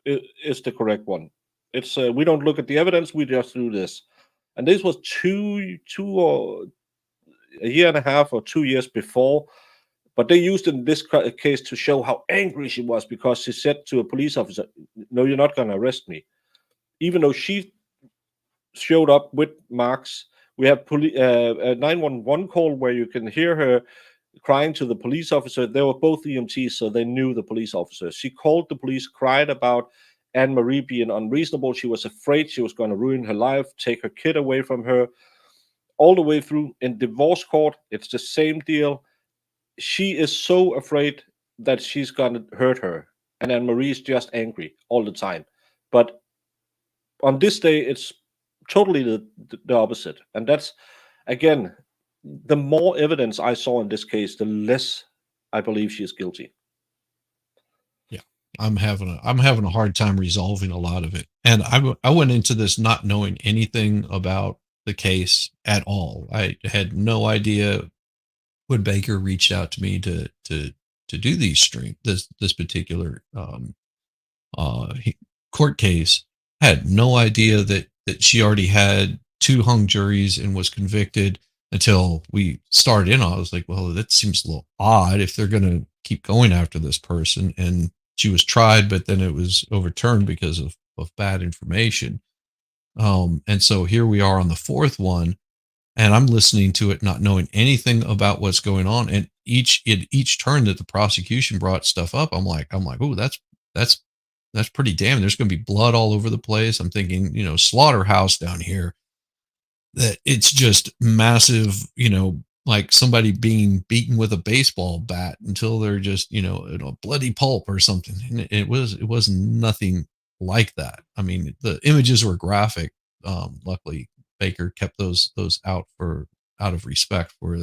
is the correct one. It's we don't look at the evidence, we just do this. And this was two or a year and a half or 2 years before. But they used in this case to show how angry she was, because she said to a police officer, no, you're not going to arrest me. Even though she showed up with marks. We have a 911 call where you can hear her crying to the police officer. They were both EMTs, so they knew the police officer. She called the police, cried about Anne-Marie being unreasonable. She was afraid she was going to ruin her life, take her kid away from her. All the way through in divorce court, it's the same deal. She is so afraid that she's going to hurt her. And Anne-Marie is just angry all the time. But on this day, it's totally the opposite. And that's, again, the more evidence I saw in this case, the less I believe she is guilty. Yeah. I'm having a hard time resolving a lot of it. And I went into this not knowing anything about the case at all. I had no idea when Baker reached out to me to do this particular court case. I had no idea that she already had 2 hung juries and was convicted until we started in on it. I was like, well, that seems a little odd if they're going to keep going after this person. And she was tried, but then it was overturned because of bad information. And so here we are on the 4th one, and I'm listening to it, not knowing anything about what's going on. And each turn that the prosecution brought stuff up, I'm like, oh, that's pretty damn. There's going to be blood all over the place. I'm thinking, slaughterhouse down here. That it's just massive, like somebody being beaten with a baseball bat until they're just, bloody pulp or something. And it was nothing like that. I mean, the images were graphic. Luckily, Baker kept those out of respect for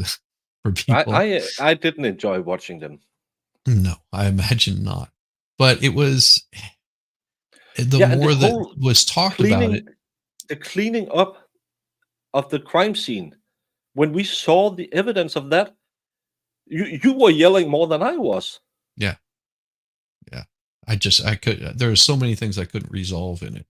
people. I didn't enjoy watching them. No, I imagine not. But it was the more that was talked about it. The cleaning up of the crime scene. When we saw the evidence of that, you were yelling more than I was. Yeah. I could. There are so many things I couldn't resolve in it.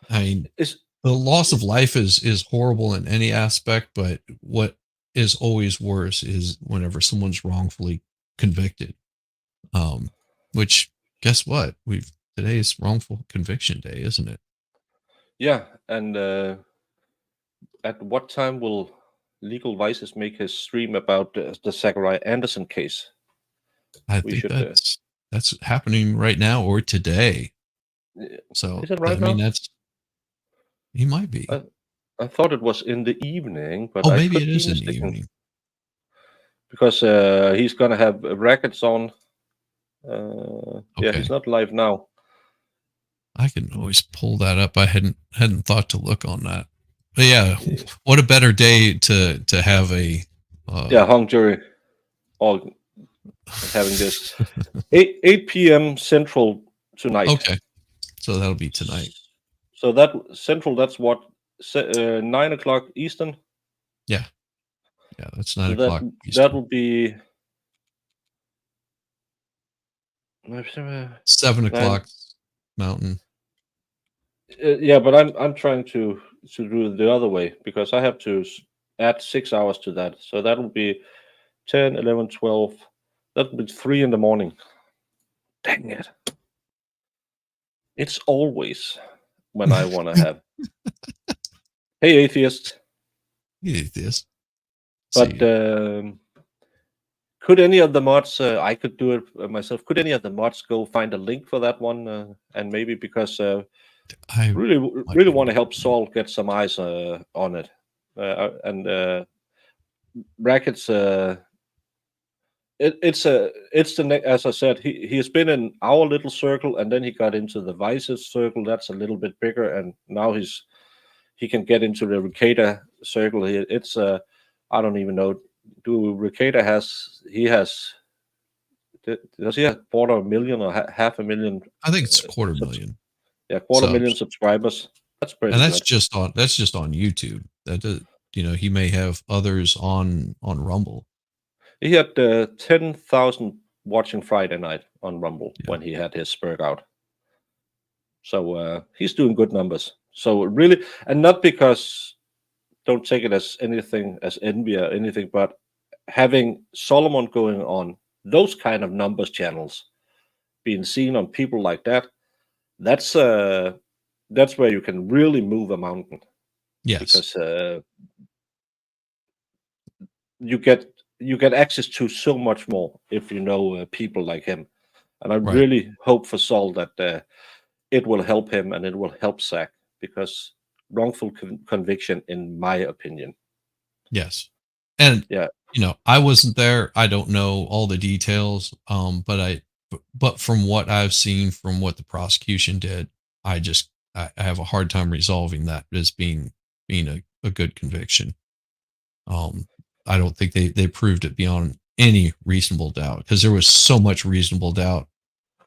I mean, the loss of life is horrible in any aspect, but what is always worse is whenever someone's wrongfully convicted. Which, guess what? Today is wrongful conviction day, isn't it? Yeah, and at what time will Legal Vices make his stream about the Zachariah Anderson case? I think that's happening right now or today. So is it right now? He might be. I thought it was in the evening, but maybe it is in the evening. Because he's gonna have rackets on. Yeah, he's not live now. I can always pull that up. I hadn't thought to look on that. But yeah, what a better day to have a hung jury all having this 8 p.m. Central tonight. Okay, so that'll be tonight. So that Central, that's what 9 o'clock Eastern. Yeah, that's 9 o'clock. That will be 7 o'clock Mountain. Yeah, but I'm trying to do it the other way because I have to add 6 hours to that. So that will be 10, 11, 12. That will be 3 in the morning. Dang it. It's always when I want to have. Hey, atheist. Hey, atheist. But could any of the mods, I could do it myself, could any of the mods go find a link for that one? And maybe because I really want to help Saul get some eyes on it. And Brackets, it's as I said, he has been in our little circle, and then he got into the Vices circle. That's a little bit bigger, and now he can get into the Ricada circle. It's I don't even know. Does he have 250,000 or 500,000? I think it's 250,000. Yeah, 250,000 subscribers. That's pretty. And that's just on YouTube. That does, he may have others on Rumble. He had 10,000 watching Friday night on Rumble when he had his spurt out. So he's doing good numbers. So really, and not because, don't take it as anything as envy or anything, but having Solomon going on those kind of numbers channels, being seen on people like that, that's where you can really move a mountain. Yes, because you get access to so much more if you know people like him, and I really hope for Saul that it will help him and it will help Zach, because wrongful conviction, in my opinion. Yes, and I wasn't there. I don't know all the details. But from what I've seen, from what the prosecution did, I have a hard time resolving that as being a good conviction. I don't think they proved it beyond any reasonable doubt, because there was so much reasonable doubt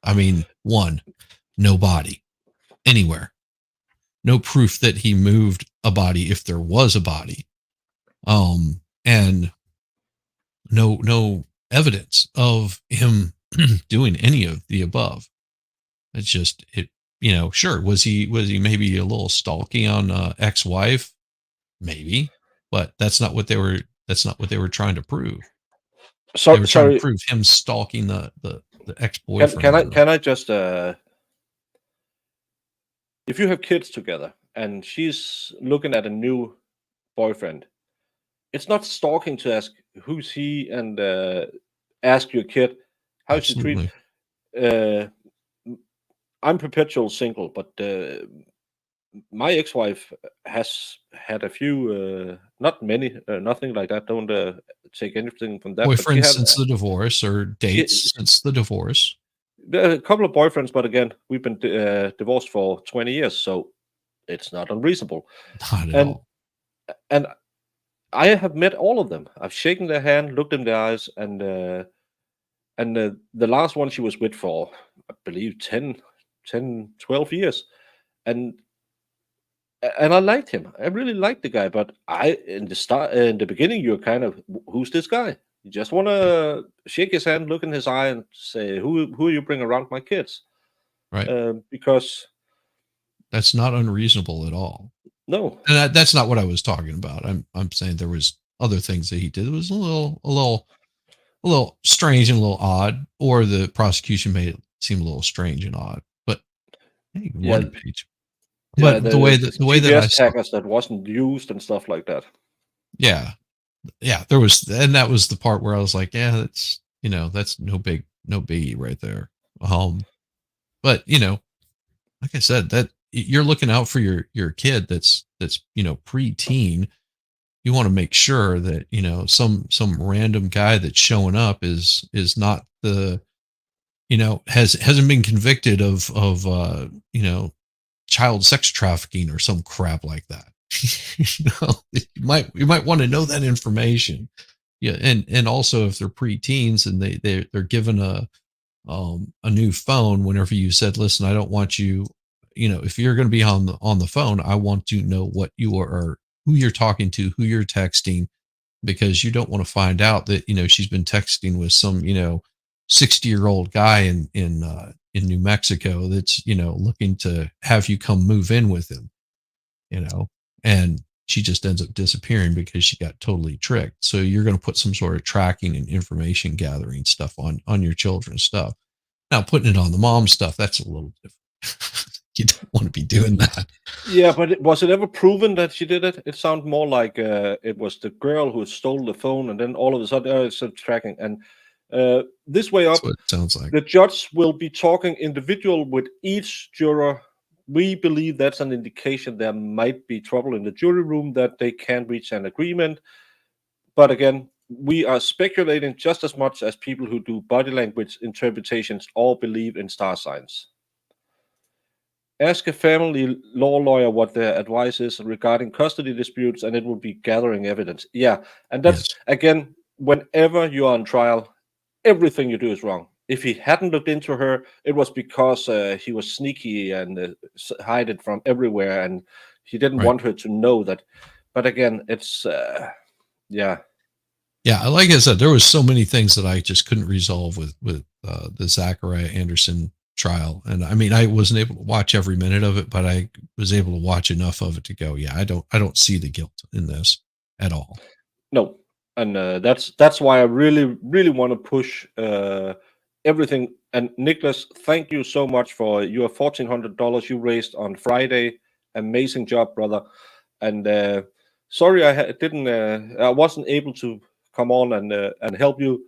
I mean, one, no body anywhere. No proof that he moved a body if there was a body. And no evidence of him doing any of the above. It's just it, sure, was he maybe a little stalky on ex-wife? Maybe, but that's not what they were trying to prove. They were trying to Sorry, prove him stalking the ex-boyfriend. can I just if you have kids together and she's looking at a new boyfriend, it's not stalking to ask who's he and ask your kid how's he treat. Absolutely. I'm perpetual single, but my ex-wife has had a few, not many, nothing like that. Don't take anything from that. But she Boyfriend had since the divorce, or dates since the divorce. a couple of boyfriends, but again, we've been divorced for 20 years, so it's not unreasonable. Not at And all. and I have met all of them. I've shaken their hand, looked in their eyes, and the last one she was with for, I believe, 12 years. And I liked him. I really liked the guy, but in the beginning, you're kind of, who's this guy? You just want to shake his hand, look in his eye, and say, who you bring around my kids? Right. Because That's not unreasonable at all. no, And that's not what I was talking about. I'm saying there was other things that he did. It was a little strange and a little odd, or the prosecution made it seem a little strange and odd. But hey, yeah, one page. yeah, But the way that I GPS saw, taggers that wasn't used and stuff like that. yeah, there was, and that was the part where I was like, yeah, that's no biggie right there. But like I said, that you're looking out for your kid that's preteen. You want to make sure that some random guy that's showing up is not the hasn't been convicted of child sex trafficking or some crap like that. You might want to know that information. Yeah, and also if they're preteens and they're given a new phone, whenever you said, listen, I don't want you, if you're going to be on the phone, I want to know what you are, who you're talking to, who you're texting, because you don't want to find out that she's been texting with some 60-year-old guy in New Mexico that's looking to have you come move in with him, and she just ends up disappearing because she got totally tricked. So you're going to put some sort of tracking and information gathering stuff on your children's stuff. Now putting it on the mom stuff, that's a little different. You don't want to be doing that. Yeah, but was it ever proven that she did it? It sounded more like it was the girl who stole the phone, and then all of a sudden, it's tracking. And this way up, That's what it sounds like. the judge will be talking individual with each juror. We believe that's an indication there might be trouble in the jury room, that they can't reach an agreement. But again, we are speculating just as much as people who do body language interpretations all believe in star signs. Ask a family law lawyer what their advice is regarding custody disputes, and it will be gathering evidence. Yeah, and that's, Yes. again, whenever you're on trial, everything you do is wrong. If he hadn't looked into her, it was because he was sneaky and hide it from everywhere, and he didn't Right. want her to know that. But again, it's yeah. Yeah, like I said, there was so many things that I just couldn't resolve with the Zachariah Anderson trial, and I mean, I wasn't able to watch every minute of it, but I was able to watch enough of it to go, yeah, I don't see the guilt in this at all. No, and that's why I really want to push everything. And Nicholas, thank you so much for your $1,400 you raised on Friday. Amazing job, brother. And sorry didn't I wasn't able to come on and help you.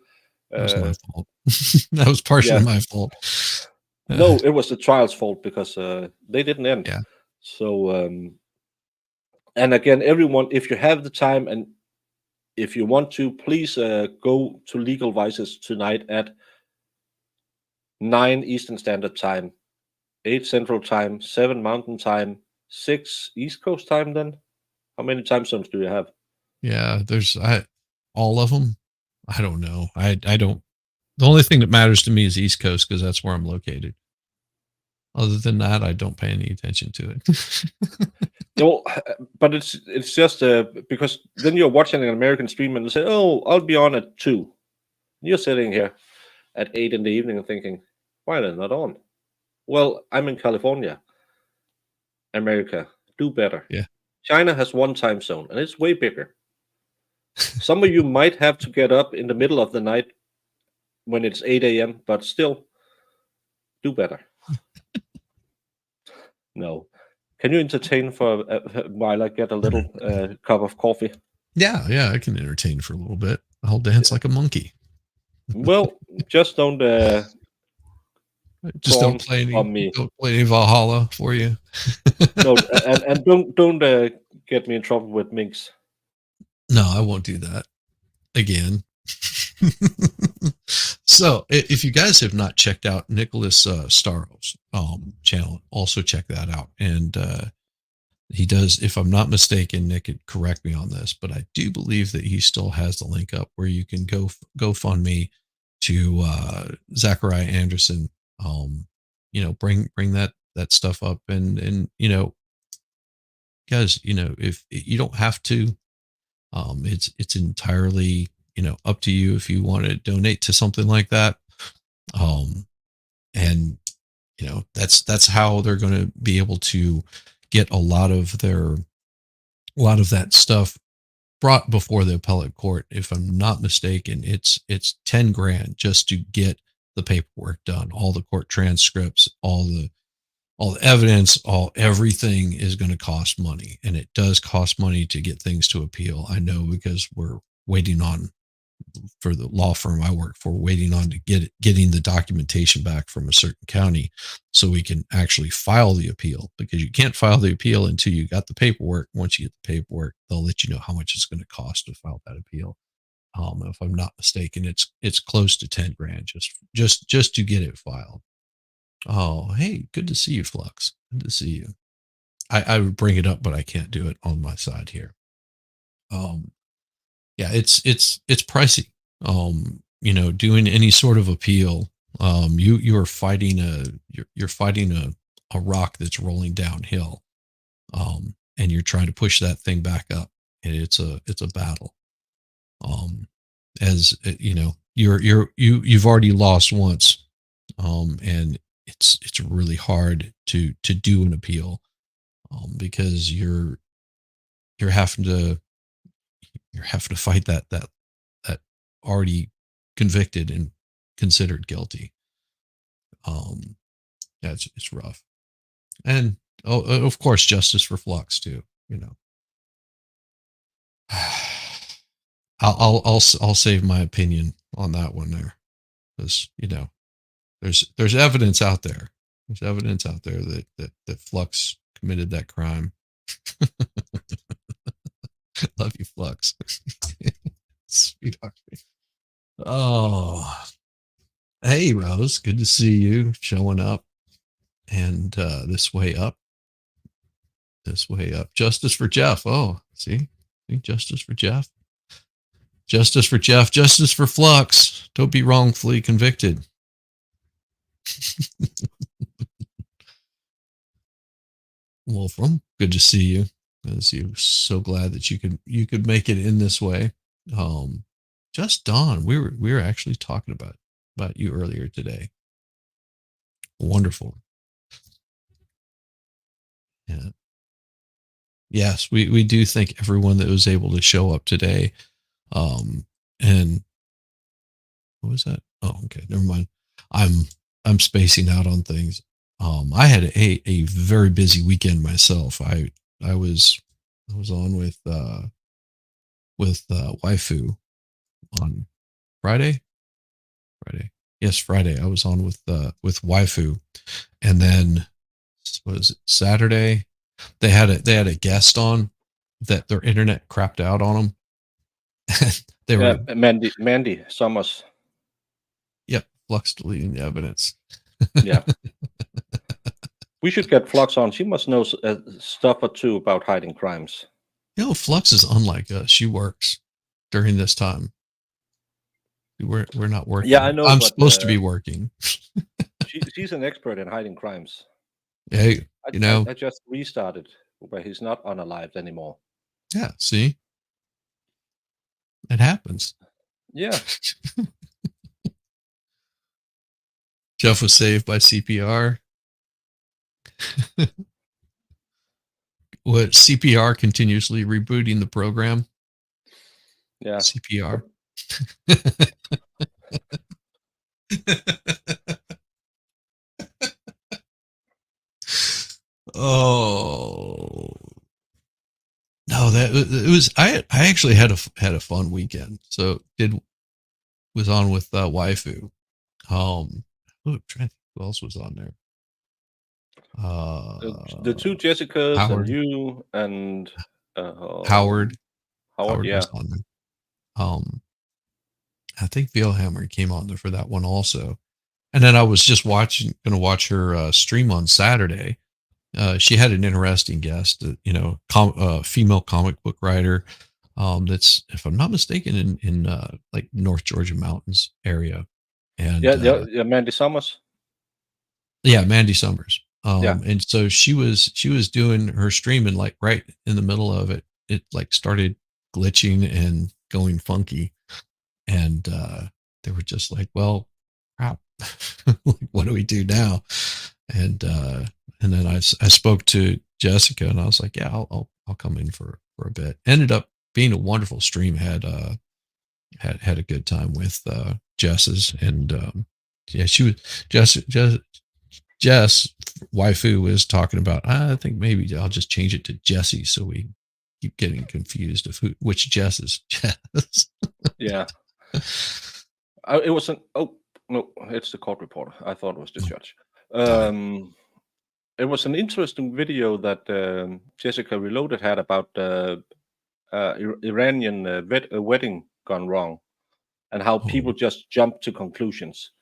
That was my fault. That was partially my fault. No, it was the trial's fault because they didn't end. Yeah. So and again, everyone, if you have the time and if you want to, please go to Legal Vices tonight at 9 Eastern Standard Time, 8 Central Time, 7 Mountain Time, 6 East Coast Time. Then, how many time zones do you have? Yeah, there's all of them. I don't know. I don't. The only thing that matters to me is East Coast because that's where I'm located. Other than that, I don't pay any attention to it. No, but it's just because then you're watching an American stream and you say, "Oh, I'll be on at 2." You're sitting here at 8 in the evening and thinking, "Why they're not on?" Well, I'm in California. America, do better. Yeah. China has one time zone and it's way bigger. Some of you might have to get up in the middle of the night when it's 8 a.m., but still, do better. No. Can you entertain for while I get a little cup of coffee? Yeah, I can entertain for a little bit. I'll dance like a monkey. Well, just don't Just don't play any Valhalla for you. No, and don't get me in trouble with minks. No, I won't do that again. So, if you guys have not checked out Nicholas Staro's channel, also check that out. And he does, if I'm not mistaken, Nick could correct me on this, but I do believe that he still has the link up where you can go fund me to Zachariah Anderson. Bring that stuff up, and guys, if you don't have to, it's entirely up to you if you want to donate to something like that. And that's how they're going to be able to get a lot of that stuff brought before the appellate court. If I'm not mistaken, it's $10,000 just to get the paperwork done, all the court transcripts, all the evidence, everything is going to cost money, and it does cost money to get things to appeal. I know because we're waiting on, for the law firm I work for, waiting on to getting the documentation back from a certain county so we can actually file the appeal, because you can't file the appeal until you got the paperwork. Once you get the paperwork, they'll let you know how much it's going to cost to file that appeal. If I'm not mistaken, it's close to $10,000 just to get it filed. Oh, hey, good to see you, Flux. Good to see you. I would bring it up, but I can't do it on my side here. Yeah, it's pricey. Doing any sort of appeal, you're fighting a rock that's rolling downhill, and you're trying to push that thing back up, and it's a battle. As you've already lost once, and it's really hard to do an appeal, because you're having to fight that already convicted and considered guilty. Yeah, it's rough. And of course, justice for Flux too. I'll save my opinion on that one there, because there's evidence out there. There's evidence out there that Flux committed that crime. Love you, Flux. Sweetheart. Oh, hey, Rose. Good to see you showing up. And this way up. Justice for Jeff. Oh, see, justice for Jeff. Justice for Jeff. Justice for Flux. Don't be wrongfully convicted. Wolfram, good to see you. Good to see you. So glad that you could make it in this way. Just Dawn, we were actually talking about you earlier today. Wonderful. Yeah. Yes, we do thank everyone that was able to show up today. And what was that? Oh, okay, never mind. I'm spacing out on things. I had a very busy weekend myself. I was on with Waifu on Friday. Yes, Friday. I was on with Waifu, and then what was it, Saturday? They had a guest on that their internet crapped out on them. They were Mandy Summers. Yep, Flux deleting the evidence. Yeah. We should get Flux on. She must know stuff or two about hiding crimes. Flux is unlike us. She works during this time. We're not working. Yeah, I know, I'm but, supposed to be working. she's an expert in hiding crimes. Hey, I just restarted where he's not unalived anymore. yeah. See, it happens. Yeah. Jeff was saved by CPR. What CPR continuously rebooting the program? Yeah. CPR. Oh no, it was. I actually had a fun weekend. So was on with waifu. I'm trying to think who else was on there. The two Jessicas Howard. and you and Howard yeah. was on there. I think Hammer came on there for that one also. And then I was just going to watch her stream on Saturday. She had an interesting guest, female comic book writer. That's, if I'm not mistaken, in like North Georgia mountains area. And yeah, Mandy Summers. Yeah, Mandy Summers. Yeah. And so she was doing her stream, and like right in the middle of it, it like started glitching and going funky. And they were just like, well, crap, like, what do we do now? And then I spoke to Jessica, and I was like, yeah, I'll come in for a bit. Ended up being a wonderful stream. Had a good time with Jess's, and yeah, she was Jess waifu was talking about, I think maybe I'll just change it to Jessie, so we keep getting confused of which Jess is Jess. Yeah. It was no, it's the court reporter. I thought it was the judge. It was an interesting video that Jessica Reloaded had about Iranian wedding gone wrong, and how people just jumped to conclusions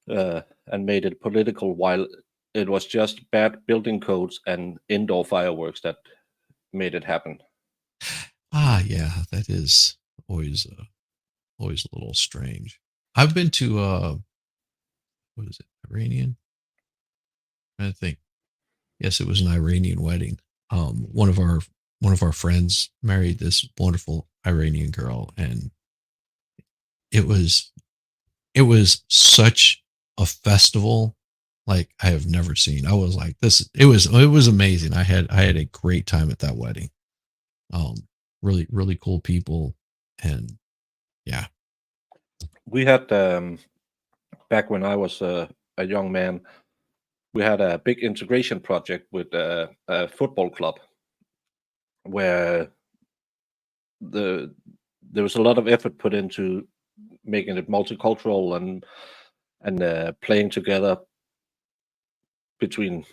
and made it political, while it was just bad building codes and indoor fireworks that made it happen. Yeah, that is always a little strange. I've been to what is it, Iranian? I think, yes, it was an Iranian wedding. One of our friends married this wonderful Iranian girl, and it was such a festival like I have never seen. I was like, it was amazing. I had a great time at that wedding. Really, really cool people. And yeah, we had back when I was a young man, we had a big integration project with a football club where there was a lot of effort put into making it multicultural and playing together between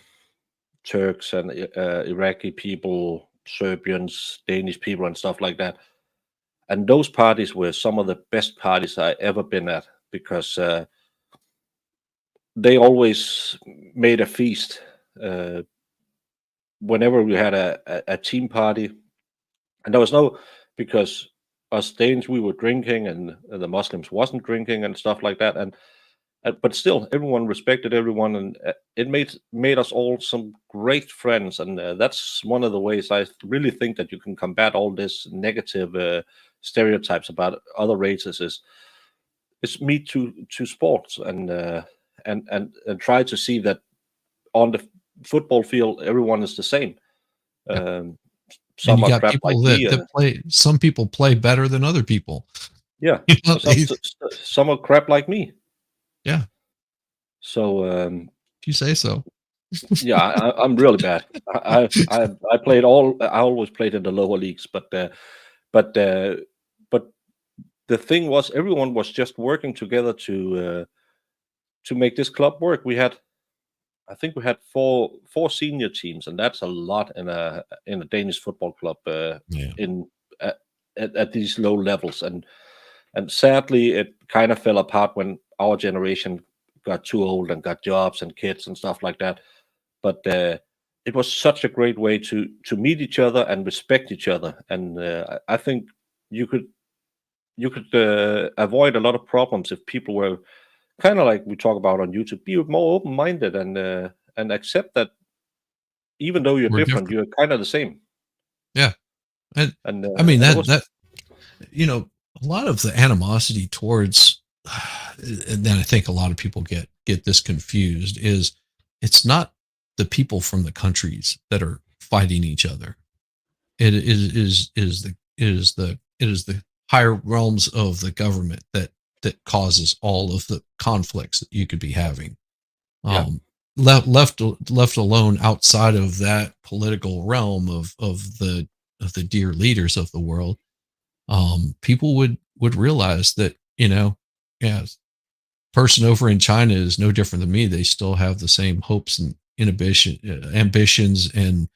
Turks and Iraqi people, Serbians, Danish people, and stuff like that. And those parties were some of the best parties I ever been at, because they always made a feast. Whenever we had a team party, and there was no, because us Danes, we were drinking and the Muslims wasn't drinking and stuff like that, and but still everyone respected everyone, and it made us all some great friends. And that's one of the ways I really think that you can combat all this negative stereotypes about other races is meet to sports and try to see that on the football field everyone is the same. Some and you are got crap people like me, that play. Some people play better than other people. yeah. You know, Some are crap like me. Yeah. So if you say so. yeah, I'm really bad. I played I always played in the lower leagues, but the thing was, everyone was just working together to make this club work. I think we had four senior teams, and that's a lot in a Danish football club at these low levels. And sadly, it kind of fell apart when our generation got too old and got jobs and kids and stuff like that. But it was such a great way to meet each other and respect each other. And I think you could you could avoid a lot of problems if people were kind of like we talk about on YouTube, be more open-minded and accept that even though you're We're different, different. you're kind of the same. Yeah. And I mean, that, you know, a lot of the animosity towards, and then I think a lot of people get this confused, is it's not the people from the countries that are fighting each other. It is the higher realms of the government that causes all of the conflicts that you could be having. Yeah. Left alone outside of that political realm of the dear leaders of the world, people would realize that, you know, yeah, person over in China is no different than me. They still have the same hopes and ambitions and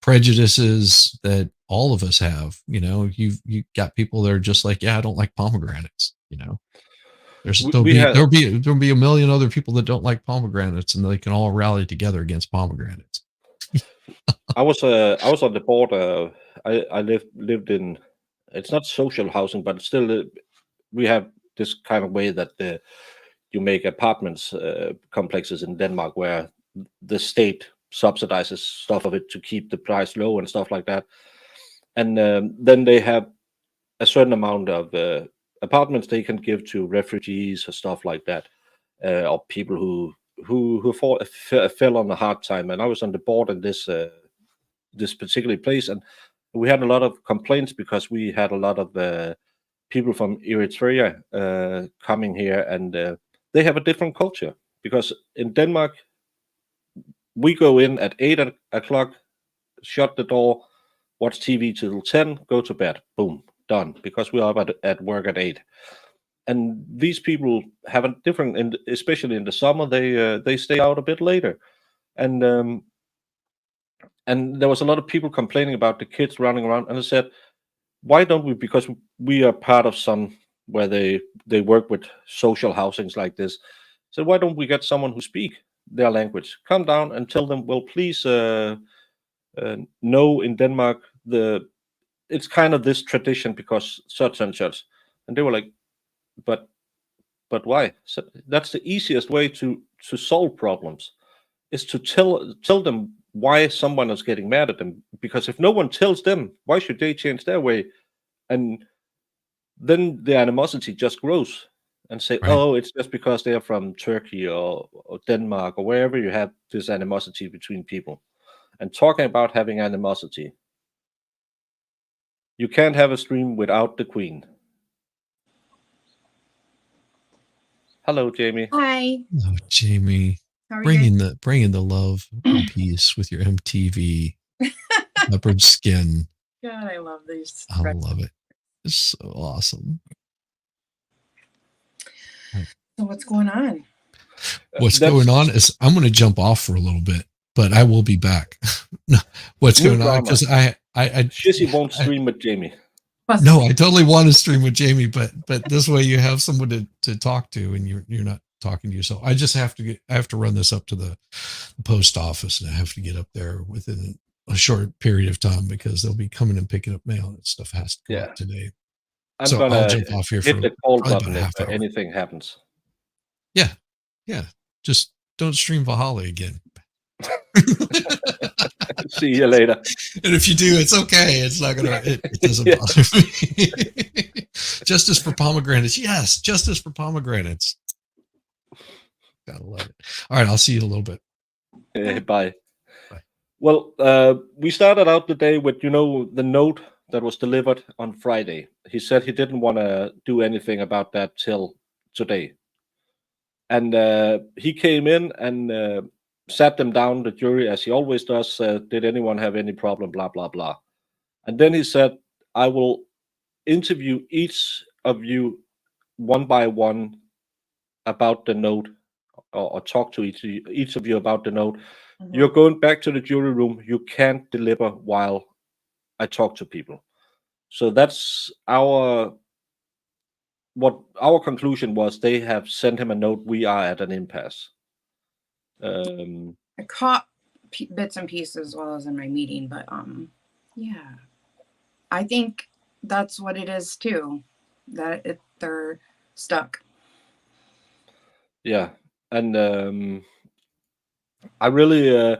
prejudices that all of us have. You know, you got people that are just like, yeah, I don't like pomegranates. You know, there'll be a million other people that don't like pomegranates, and they can all rally together against pomegranates. I was on the board. I lived in. It's not social housing, but it's still we have this kind of way that you make apartments complexes in Denmark where the state subsidizes stuff of it to keep the price low and stuff like that. And then they have a certain amount of apartments they can give to refugees or stuff like that, or people who fell on a hard time. And I was on the board in this particular place, and we had a lot of complaints because we had a lot of people from Eritrea coming here, and they have a different culture. Because in Denmark, we go in at 8 o'clock, shut the door, watch TV till 10, go to bed, boom, done. Because we are at work at 8. And these people have a different, especially in the summer, they stay out a bit later, and there was a lot of people complaining about the kids running around, and I said, why don't we? Because we are part of some where they work with social housings like this. So why don't we get someone who speak their language, come down and tell them, well, please, no, in Denmark it's kind of this tradition because such and such, and they were like, but why? So that's the easiest way to solve problems, is to tell them why someone is getting mad at them. Because if no one tells them, why should they change their way? And then the animosity just grows, and say, Right. oh, it's just because they're from Turkey or Denmark or wherever you have this animosity between people. And talking about having animosity, you can't have a stream without the queen. Hello, Jamie. Hi. Oh, Jamie, How are you? bringing the love and peace with your MTV leopard skin. God, I love these. I love it. It's so awesome. So what's going on? What's going on is I'm going to jump off for a little bit, but I will be back. What's going on? Because Shizzy won't stream with Jamie. No, I totally want to stream with Jamie, but this way you have someone to talk to, and you're not talking to yourself. I just have to run this up to the post office, and I have to get up there within a short period of time because they'll be coming and picking up mail, and stuff has to go up today. I'm so gonna I'll jump off here hit for the call probably button about a half if hour. anything happens. Yeah. Just don't stream Valhalla again. See you later. And if you do, it's okay. It's not gonna. It doesn't bother me. Justice for pomegranates. Yes, justice for pomegranates. Gotta love it. All right, I'll see you in a little bit. Bye. Bye. Well, we started out the day with the note that was delivered on Friday. He said he didn't want to do anything about that till today, and he came in and sat them down, the jury, as he always does. Did anyone have any problem? Blah blah blah. And then he said, I will interview each of you one by one about the note, or talk to each of you about the note. Mm-hmm. You're going back to the jury room. You can't deliver while I talk to people. So that's our conclusion was. They have sent him a note. We are at an impasse. I caught bits and pieces as well as in my meeting, but yeah, I think that's what it is too. They're stuck. Yeah, and I really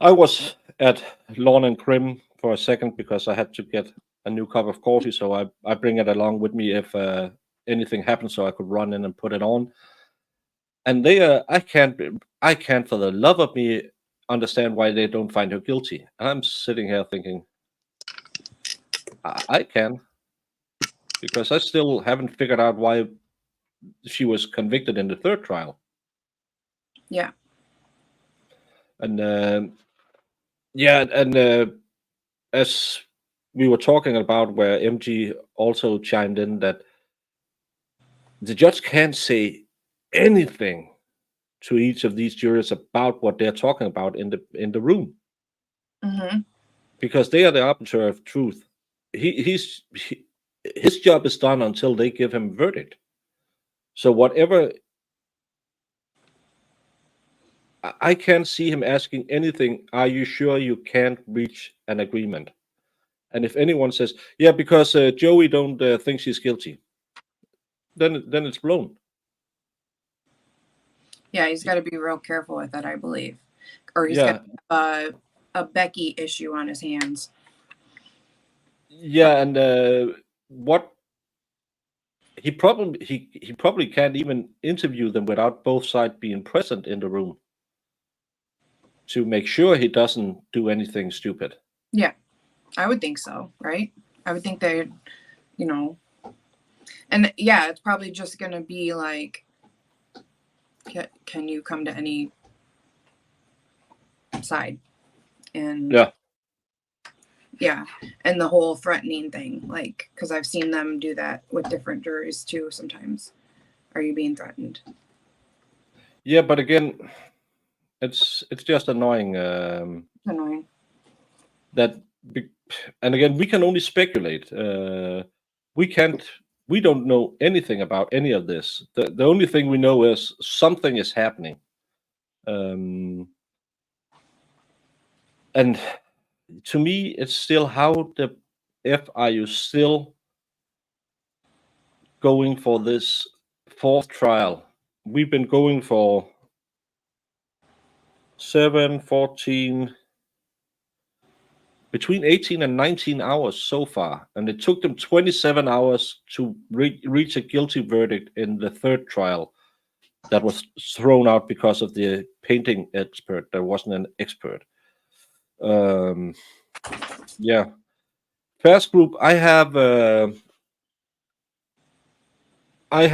I was at Lawn and Crim for a second because I had to get a new cup of coffee, so I bring it along with me if anything happens, so I could run in and put it on. And they I can't for the love of me understand why they don't find her guilty. And I'm sitting here thinking, I can, because I still haven't figured out why she was convicted in the third trial. Yeah. And yeah, and as we were talking about, where MG also chimed in that the judge can't say anything to each of these jurors about what they're talking about in the room, Mm-hmm. because they are the arbiter of truth. His job is done until they give him verdict. So whatever, I can't see him asking anything. Are you sure you can't reach an agreement? And if anyone says, yeah, because Joey don't think she's guilty, then it's blown. Yeah, he's got to be real careful with it, I believe, or he's Yeah, got a Becky issue on his hands. yeah, and what he probably can't even interview them without both sides being present in the room to make sure he doesn't do anything stupid. Yeah, I would think so, right? I would think they, you know, and yeah, it's probably just gonna be like, can you come to any side? And Yeah, yeah, and the whole threatening thing, like, because I've seen them do that with different juries too. Sometimes, are you being threatened? yeah, but again, it's just annoying Annoying. that. And again, we can only speculate. We don't know anything about any of this. The only thing we know is something is happening. And to me, it's still, how the F are you still going for this fourth trial? We've been going for 7, 14, between 18 and 19 hours so far. And it took them 27 hours to reach a guilty verdict in the third trial that was thrown out because of the painting expert. There wasn't an expert. Yeah. Fast group, I have I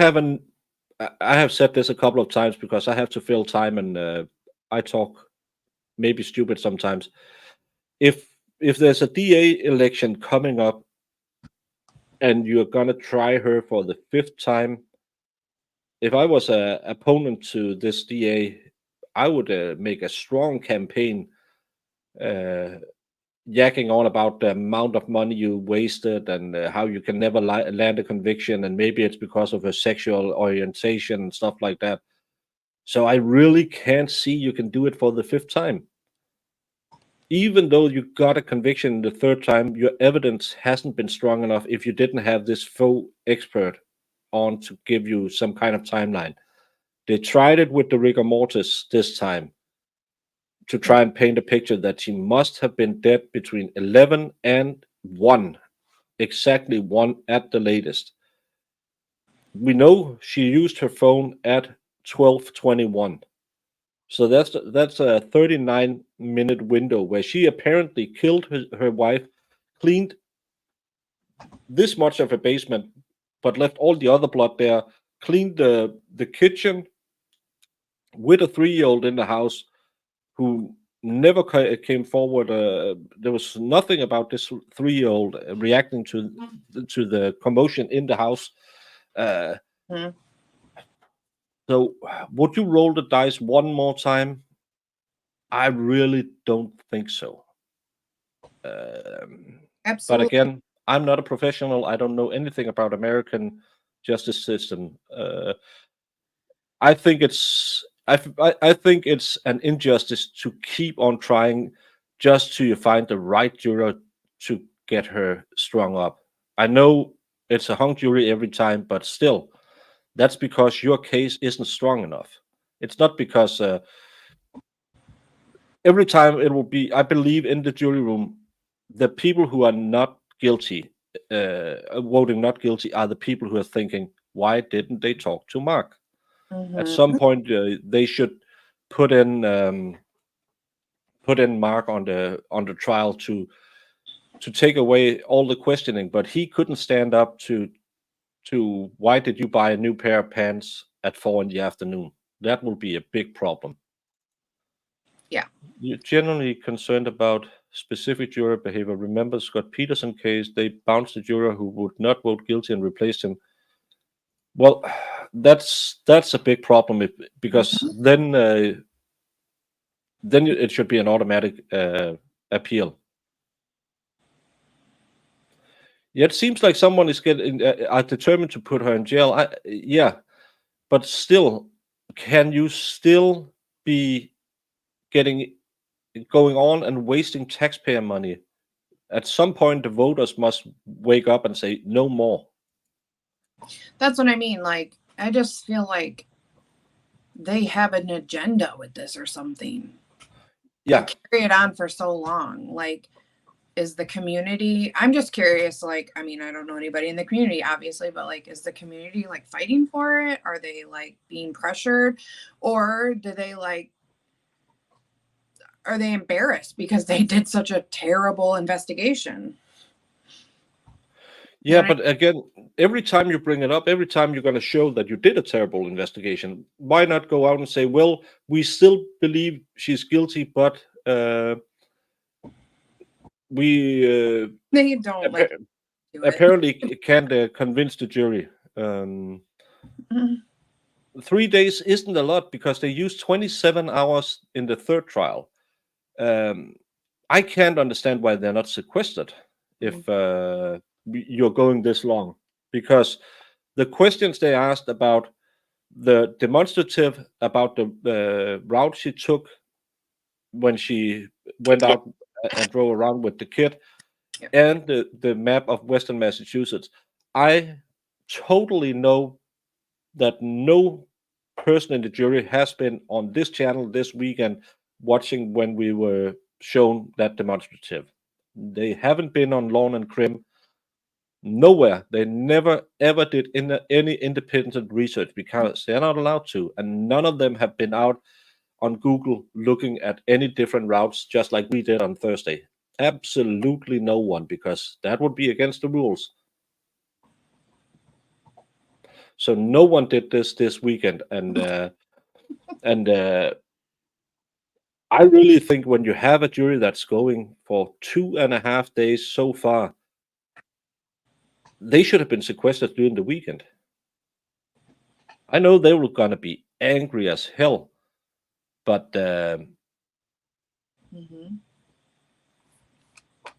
have said this a couple of times because I have to fill time, and I talk maybe stupid sometimes. If there's a DA election coming up and you're gonna try her for the fifth time, if I was a opponent to this DA, I would make a strong campaign, uh, yakking on about the amount of money you wasted, and how you can never land a conviction, and maybe it's because of her sexual orientation and stuff like that. So I really can't see you can do it for the fifth time. Even though you got a conviction the third time, your evidence hasn't been strong enough if you didn't have this faux expert on to give you some kind of timeline. They tried it with the rigor mortis this time to try and paint a picture that she must have been dead between 11 and 1, exactly 1 at the latest. We know she used her phone at 12:21. So that's a 39-minute window where she apparently killed her wife, cleaned this much of a basement, but left all the other blood there, cleaned the kitchen with a 3-year-old in the house who never came forward. There was nothing about this 3-year-old reacting to the commotion in the house. Mhm. So would you roll the dice one more time? I really don't think so. But Absolutely. again, I'm not a professional. I don't know anything about American justice system. I think I think it's an injustice to keep on trying just till you find the right juror to get her strung up. I know it's a hung jury every time, but still, that's because your case isn't strong enough. It's not because every time it will be, I believe, in the jury room, the people who are not guilty, voting not guilty, are the people who are thinking, why didn't they talk to Mark? At some point, they should put in Mark on the trial to take away all the questioning, but he couldn't stand up to why did you buy a new pair of pants at 4 p.m? That will be a big problem. Yeah. You're generally concerned about specific juror behavior. Remember Scott Peterson case, they bounced a juror who would not vote guilty and replaced him. Well, that's a big problem because then it should be an automatic appeal. Yeah, it seems like someone is getting are determined to put her in jail. Yeah, but still, can you still be going on and wasting taxpayer money? At some point, the voters must wake up and say no more. That's what I mean. Like, I just feel like they have an agenda with this or something. Yeah. To carry it on for so long. Like, is the community, I'm just curious, like, I mean, I don't know anybody in the community, obviously, but like, is the community like fighting for it? Are they like being pressured? Or do they like, are they embarrassed because they did such a terrible investigation? Yeah, but again, every time you bring it up, every time you're going to show that you did a terrible investigation, why not go out and say, well, we still believe she's guilty, but we they don't like do it. apparently can't convince the jury. 3 days isn't a lot because they used 27 hours in the third trial. I can't understand why they're not sequestered if you're going this long, because the questions they asked about the demonstrative, about the route she took when she went out and drove around with the kid, and the map of Western Massachusetts, I totally know that no person in the jury has been on this channel this weekend watching when we were shown that demonstrative. They haven't been on Lawn and Crim. Nowhere. They never ever did any independent research because they're not allowed to, and none of them have been out on Google looking at any different routes, just like we did on Thursday. Absolutely no one, because that would be against the rules. So no one did this weekend, and I really think when you have a jury that's going for 2.5 days so far, they should have been sequestered during the weekend. I know they were gonna be angry as hell, but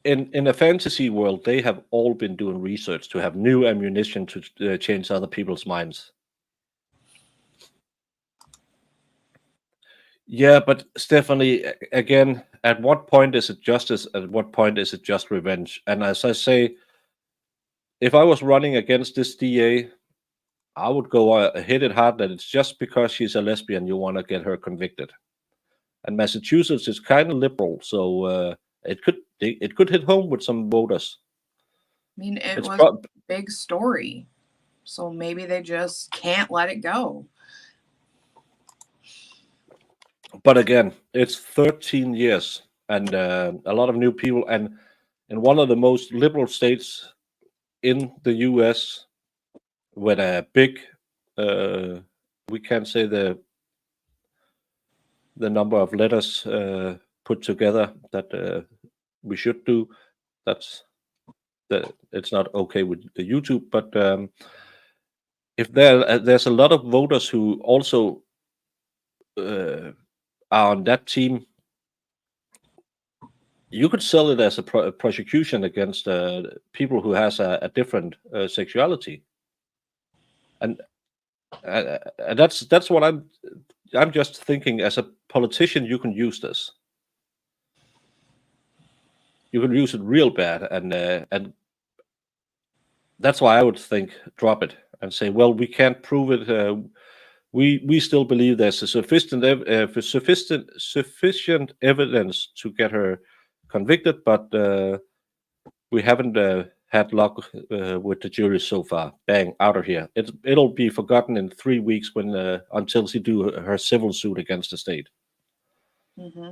in a fantasy world, they have all been doing research to have new ammunition to change other people's minds. Yeah, but Stephanie, again, at what point is it justice? At what point is it just revenge? And as I say, if I was running against this DA, I would go hit it hard that it's just because she's a lesbian you want to get her convicted. And Massachusetts is kind of liberal, so it could hit home with some voters. I mean, it was a big story, so maybe they just can't let it go. But again, it's 13 years and a lot of new people, and in one of the most liberal states in the US, with a big, we can't say the number of letters put together that we should do. It's not okay with the YouTube, but if there's a lot of voters who also are on that team, you could sell it as a prosecution against people who has a different sexuality, and that's what I'm just thinking. As a politician, you can use this. you can use it real bad, and that's why I would think drop it and say, well, we can't prove it. We still believe there's a sufficient evidence to get her convicted, but we haven't had luck with the jury so far. Bang, out of here. It'll be forgotten in 3 weeks when until she do her civil suit against the state. Mm-hmm.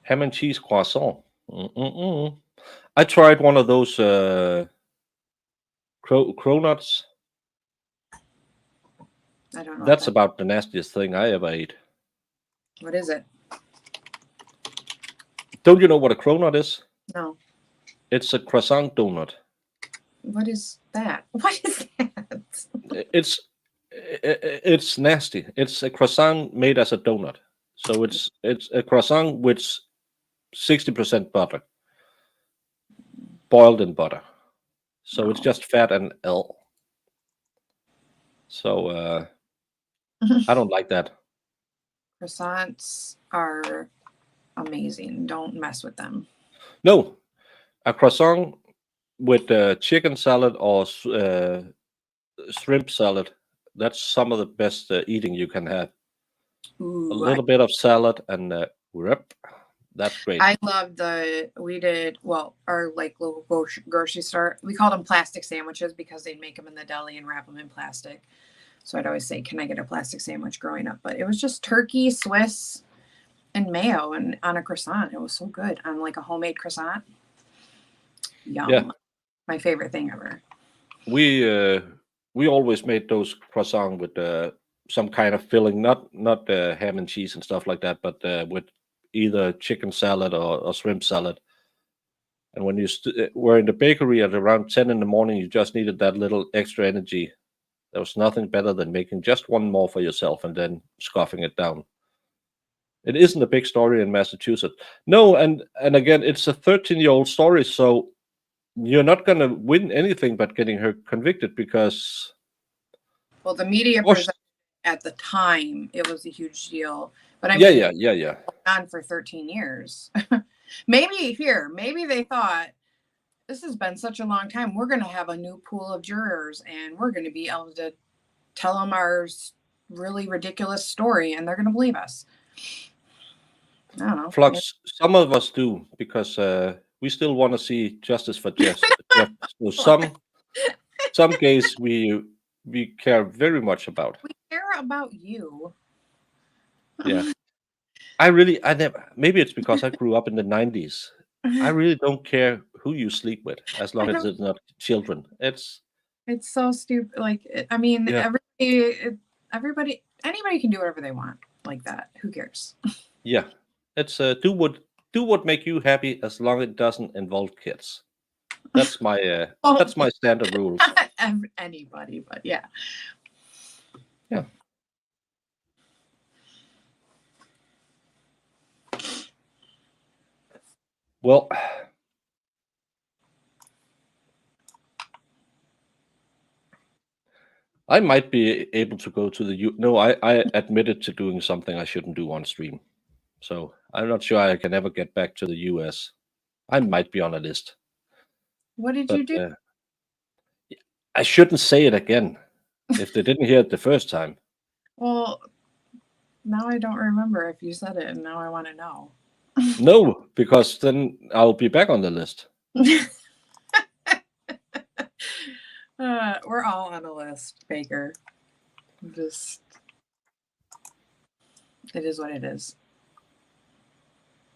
Ham and cheese croissant. Mm-mm-mm. I tried one of those cronuts. I don't know. That's about the nastiest thing I ever ate. What is it? Don't you know what a cronut is? No. It's a croissant donut. What is that? What is that? It's nasty. It's a croissant made as a donut. So it's a croissant with 60% butter, boiled in butter. So it's just fat and L. So I don't like that. Croissants are amazing. Don't mess with them. No, a croissant with chicken salad or shrimp salad. That's some of the best eating you can have. Ooh, A little bit of salad and rip. That's great. I love our like local grocery store. We called them plastic sandwiches because they'd make them in the deli and wrap them in plastic. So I'd always say, "Can I get a plastic sandwich?" Growing up, but it was just turkey, Swiss, and mayo, and on a croissant. It was so good on like a homemade croissant. Yum! Yeah. My favorite thing ever. We always made those croissant with some kind of filling, not ham and cheese and stuff like that, but with either chicken salad or shrimp salad. And when you were in the bakery at around 10 in the morning, you just needed that little extra energy. There was nothing better than making just one more for yourself and then scoffing it down. It isn't a big story in Massachusetts. No, and again, it's a 13-year-old story, so you're not going to win anything but getting her convicted because... Well, the media at the time, it was a huge deal. But I mean, yeah. On for 13 years. maybe they thought, this has been such a long time. We're going to have a new pool of jurors and we're going to be able to tell them our really ridiculous story and they're going to believe us. I don't know. Flux, some of us do because we still want to see justice for Jeff. So some gays we care very much about. We care about you. Yeah. I never, maybe it's because I grew up in the 90s. I really don't care who you sleep with as long as it's not children. It's so stupid. Like, I mean, yeah. anybody can do whatever they want like that. Who cares? Yeah. It's do what make you happy as long as it doesn't involve kids. That's my that's my standard rules. Anybody, but yeah. Yeah. Well, I might be able to go to the No, I admitted to doing something I shouldn't do on stream. So I'm not sure I can ever get back to the US. I might be on a list. What did you do? I shouldn't say it again if they didn't hear it the first time. Well, now I don't remember if you said it, and now I want to know. No, because then I'll be back on the list. We're all on a list, Baker. It is what it is.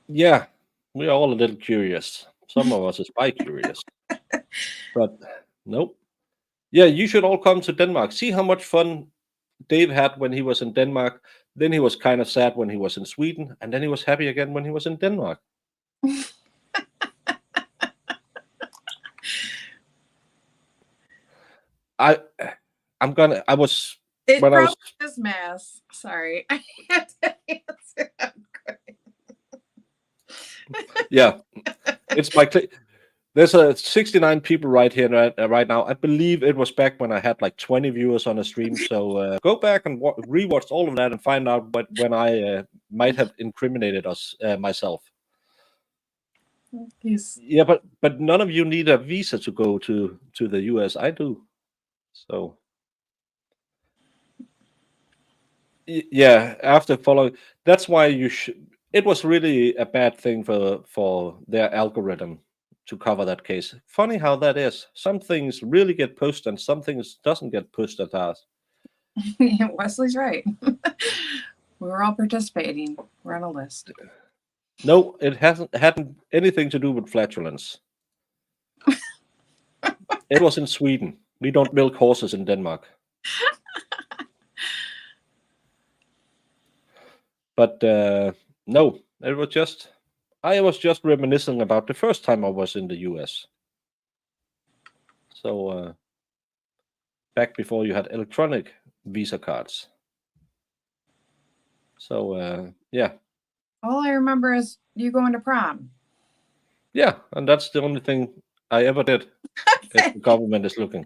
Yeah, we're all a little curious. Some of us is bi-curious. But nope. Yeah, you should all come to Denmark. See how much fun Dave had when he was in Denmark. Then he was kind of sad when he was in Sweden. And then he was happy again when he was in Denmark. I was... It probably is mass. Sorry. I had to answer. Yeah. It's my... There's a 69 people right here right now. I believe it was back when I had like 20 viewers on a stream. So go back and rewatch all of that and find out when I might have incriminated myself. Yes. Yeah, but none of you need a visa to go to the US. I do. So yeah, after following, that's why you should. It was really a bad thing for their algorithm to cover that case. Funny how that is. Some things really get pushed and some things doesn't get pushed at us. Wesley's right. We were all participating. We're on a list. No, it hadn't anything to do with flatulence. It was in Sweden. We don't milk horses in Denmark. But no, it was just I was just reminiscing about the first time I was in the US. So back before you had electronic visa cards. So yeah. All I remember is you going to prom. Yeah, and that's the only thing I ever did if the government is looking.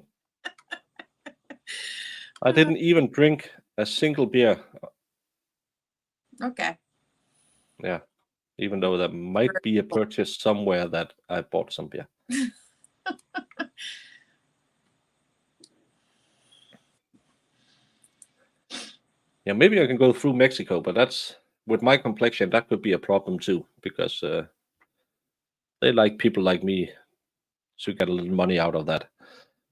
I didn't even drink a single beer. Okay. Yeah, even though there might be a purchase somewhere that I bought some beer. Yeah, maybe I can go through Mexico, but that's with my complexion, that could be a problem too, because they like people like me to get a little money out of that.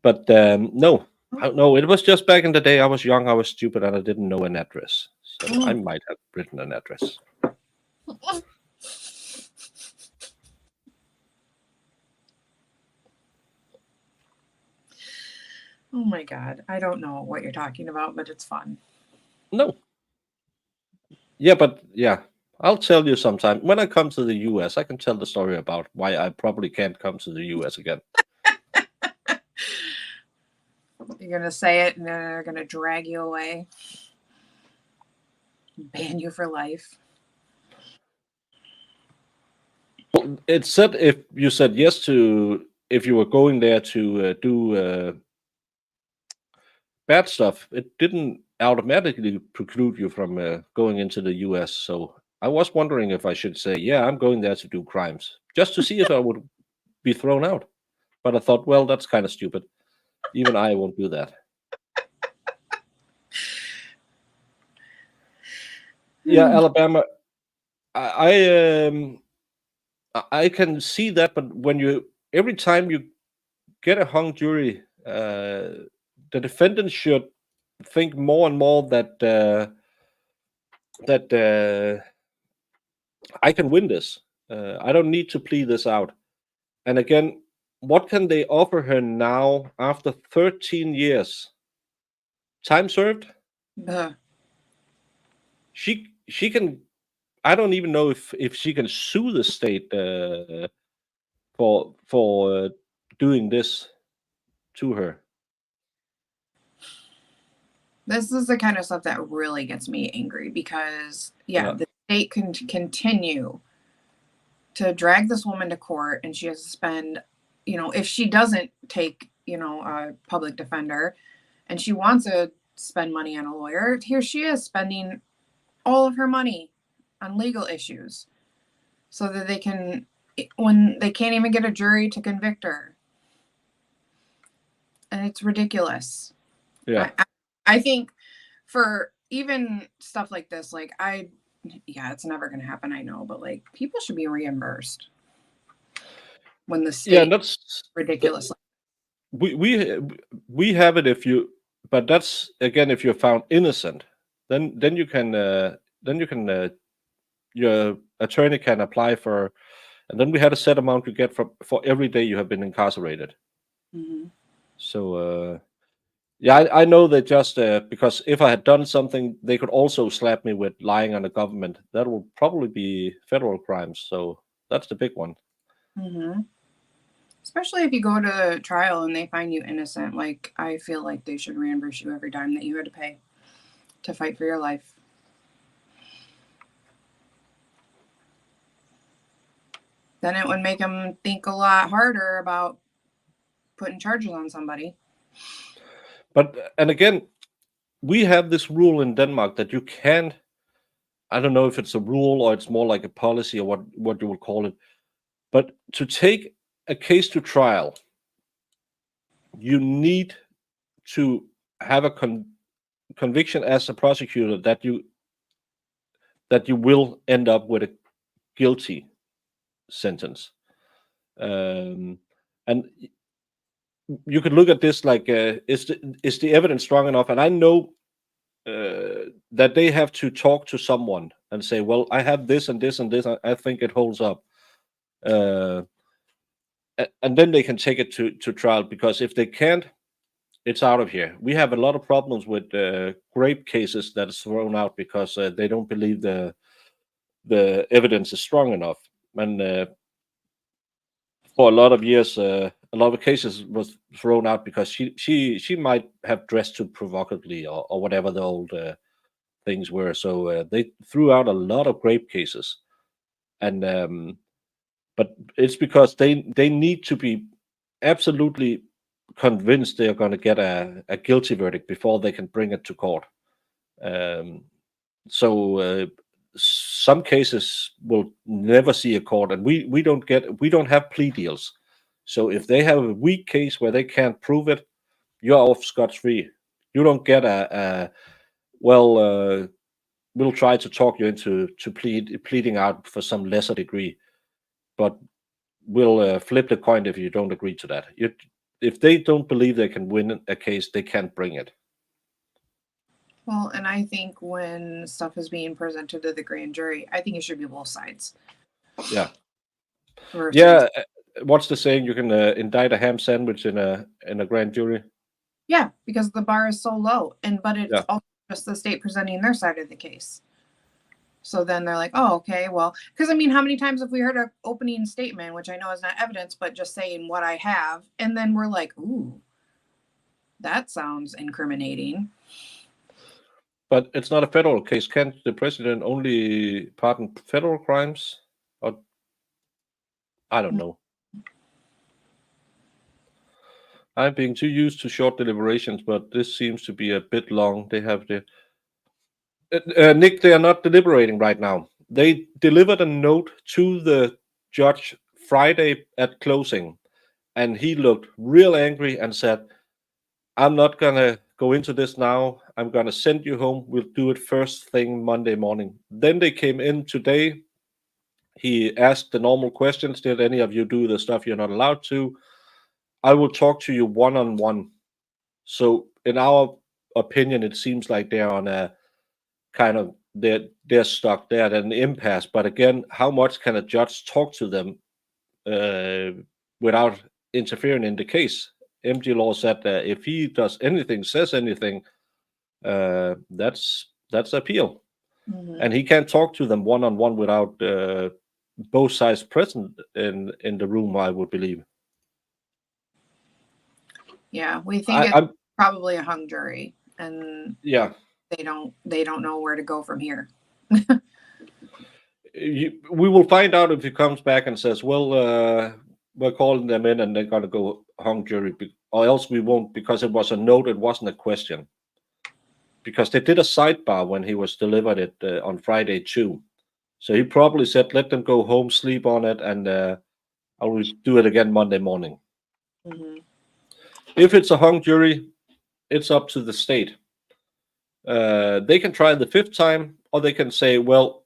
But no, it was just back in the day. I was young, I was stupid, and I didn't know an address. So I might have written an address. Oh my God. I don't know what you're talking about, but it's fun. No. Yeah, but yeah, I'll tell you sometime. When I come to the US, I can tell the story about why I probably can't come to the US again. You're going to say it and then they're going to drag you away, ban you for life. Well, it said if you said yes to, if you were going there to do bad stuff, it didn't automatically preclude you from going into the US. So I was wondering if I should say, yeah, I'm going there to do crimes, just to see if I would be thrown out. But I thought, well, that's kind of stupid. Even I won't do that. Yeah, Alabama. I can see that, but every time you get a hung jury, the defendant should think more and more that I can win this. I don't need to plead this out. And again, what can they offer her now after 13 years? Time served? She can. I don't even know if she can sue the state for doing this to her. This is the kind of stuff that really gets me angry because, the state can continue to drag this woman to court and she has to spend, if she doesn't take, a public defender and she wants to spend money on a lawyer, here she is spending all of her money on legal issues so that they can, when they can't even get a jury to convict her. And it's ridiculous. Yeah. I think for even stuff like this, it's never going to happen. I know, but people should be reimbursed when the state that's ridiculous. We have it but that's again if you're found innocent, then you can your attorney can apply for, and then we had a set amount you get for every day you have been incarcerated. Mm-hmm. So yeah, I know that just because if I had done something, they could also slap me with lying on the government. That will probably be federal crimes. So that's the big one. Mm-hmm. Especially if you go to trial and they find you innocent. I feel like they should reimburse you every dime that you had to pay to fight for your life. then it would make them think a lot harder about putting charges on somebody. But and again, we have this rule in Denmark that you can't. I don't know if it's a rule or it's more like a policy or what you would call it. But to take a case to trial, you need to have a conviction as a prosecutor that you will end up with a guilty sentence. And you could look at this like, is the evidence strong enough? And I know that they have to talk to someone and say, well, I have this and this and this. I think it holds up. And then they can take it to trial, because if they can't, it's out of here. We have a lot of problems with rape cases that is thrown out because they don't believe the evidence is strong enough. And for a lot of years, a lot of cases was thrown out because she might have dressed too provocatively or whatever the old things were. So they threw out a lot of rape cases, and but it's because they need to be absolutely convinced they are going to get a guilty verdict before they can bring it to court. So some cases will never see a court, and we don't have plea deals. So if they have a weak case where they can't prove it, you're off scot-free. You don't get we'll try to talk you into pleading out for some lesser degree, but we'll flip the coin if you don't agree to that. If they don't believe they can win a case, they can't bring it. Well, and I think when stuff is being presented to the grand jury, I think it should be both sides. Yeah. Versus, Yeah. What's the saying? You can indict a ham sandwich in a grand jury. Yeah, because the bar is so low, but it's Yeah. also just the state presenting their side of the case. So then they're like, oh, okay, well, because I mean, how many times have we heard an opening statement, which I know is not evidence, but just saying what I have, and then we're like, ooh, that sounds incriminating. But it's not a federal case. Can't the president only pardon federal crimes? Or I don't know. I'm being too used to short deliberations, but this seems to be a bit long. They have the Nick. They are not deliberating right now. They delivered a note to the judge Friday at closing, and he looked real angry and said, I'm not gonna go into this now. I'm gonna send you home. We'll do it first thing Monday morning. Then they came in today. He asked the normal questions. Did any of you do the stuff you're not allowed to? I will talk to you one-on-one. So in our opinion, it seems like they're on a kind of they're stuck. They're at an impasse. But again, how much can a judge talk to them without interfering in the case? MG Law said that if he does anything, says anything, that's appeal. Mm-hmm. And he can't talk to them one-on-one without both sides present in the room, I would believe. Yeah, we think it's probably a hung jury, and yeah, they don't know where to go from here. We will find out if he comes back and says, well, we're calling them in and they're going to go hung jury, or else we won't, because it was a note, it wasn't a question. Because they did a sidebar when he was delivered it on Friday too. So he probably said, let them go home, sleep on it, and I will do it again Monday morning. Mm-hmm. If it's a hung jury, it's up to the state. They can try the 5th time, or they can say, well,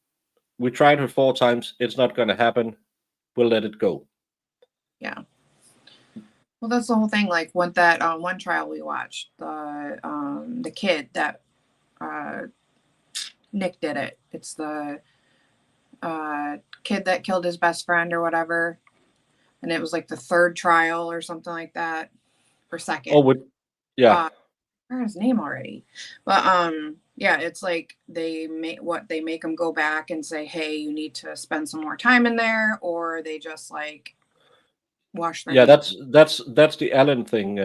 we tried it 4 times. It's not going to happen. We'll let it go. Yeah. Well, that's the whole thing. Like when that one trial we watched, the kid that Nick did it. It's the kid that killed his best friend or whatever, and it was like the 3rd trial or something like that, or 2nd. Oh, yeah. I forgot his name already, but yeah, it's like they make them go back and say, hey, you need to spend some more time in there, or they just like wash their hands. That's the Allen thing.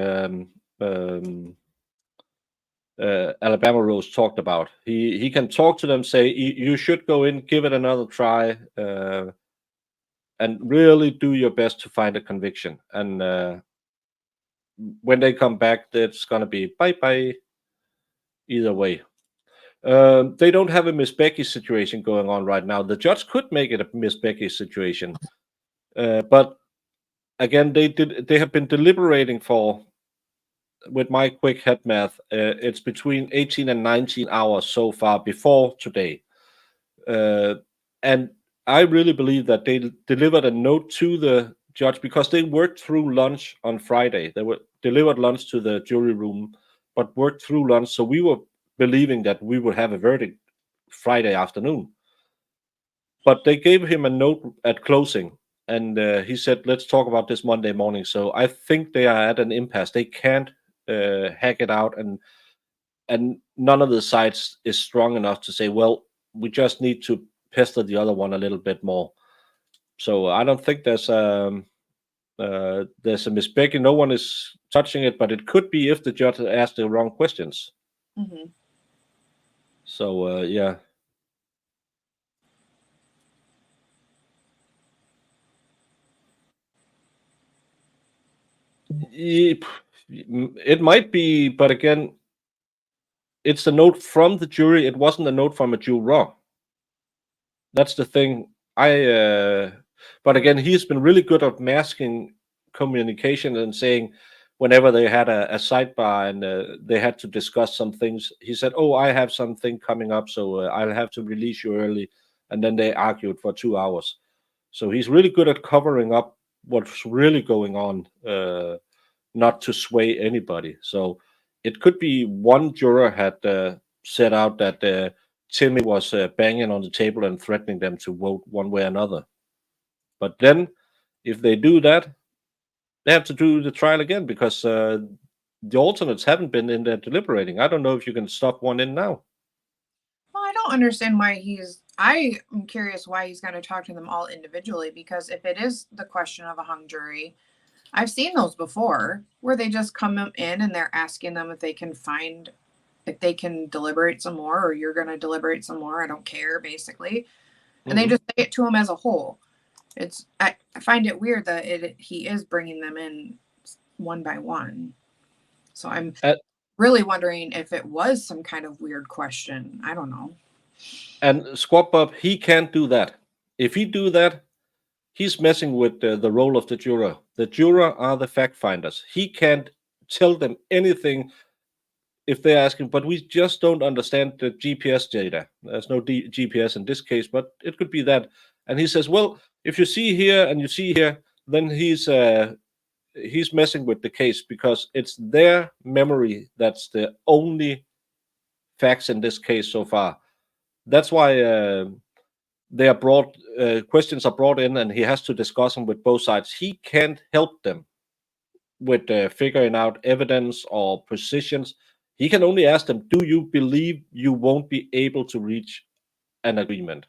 Alabama Rose talked about. He can talk to them, say you should go in, give it another try, and really do your best to find a conviction. And when they come back, it's gonna be bye bye either way. They don't have a Miss Becky situation going on right now. The judge could make it a Miss Becky situation, but again, they have been deliberating for, with my quick head math, it's between 18 and 19 hours so far before today. And I really believe that they delivered a note to the judge because they worked through lunch on Friday. They were delivered lunch to the jury room, but worked through lunch. So we were believing that we would have a verdict Friday afternoon. But they gave him a note at closing, and he said, "Let's talk about this Monday morning." So I think they are at an impasse. They can't hack it out, and none of the sides is strong enough to say, "Well, we just need to pester the other one a little bit more." So I don't think there's a Miss Becky. No one is touching it, but it could be if the judge asked the wrong questions. Mm-hmm. So yeah. It might be, but again, it's a note from the jury. It wasn't a note from a juror. That's the thing. But again, he's been really good at masking communication and saying, whenever they had a sidebar and they had to discuss some things, he said, "Oh, I have something coming up, so I'll have to release you early." And then they argued for 2 hours. So he's really good at covering up what's really going on, not to sway anybody. So it could be one juror had set out that Timmy was banging on the table and threatening them to vote one way or another. But then, if they do that, they have to do the trial again because the alternates haven't been in there deliberating. I don't know if you can stop one in now. Well, I don't understand why I am curious why he's going to talk to them all individually, because if it is the question of a hung jury, I've seen those before where they just come in and they're asking them if they can deliberate some more, or you're going to deliberate some more. I don't care, basically. And they just say it to them as a whole. I find it weird that he is bringing them in one by one. So I'm really wondering if it was some kind of weird question. I don't know. And Squat Bob, he can't do that. If he do that, he's messing with the role of the juror. The juror are the fact finders. He can't tell them anything if they're asking, but we just don't understand the GPS data. There's no GPS in this case, but it could be that. And he says, well, if you see here and you see here, then he's messing with the case because it's their memory that's the only facts in this case so far. That's why they are brought questions are brought in, and he has to discuss them with both sides. He can't help them with figuring out evidence or positions. He can only ask them, do you believe you won't be able to reach an agreement?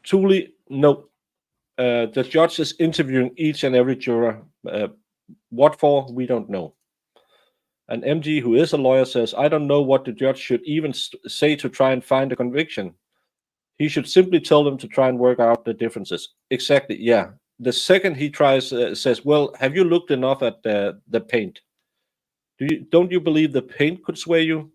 Truly, no. The judge is interviewing each and every juror. What for? We don't know. And MG, who is a lawyer, says, I don't know what the judge should even say to try and find a conviction. He should simply tell them to try and work out the differences. Exactly, yeah. The second he tries, says, well, have you looked enough at the paint? Don't you believe the paint could sway you?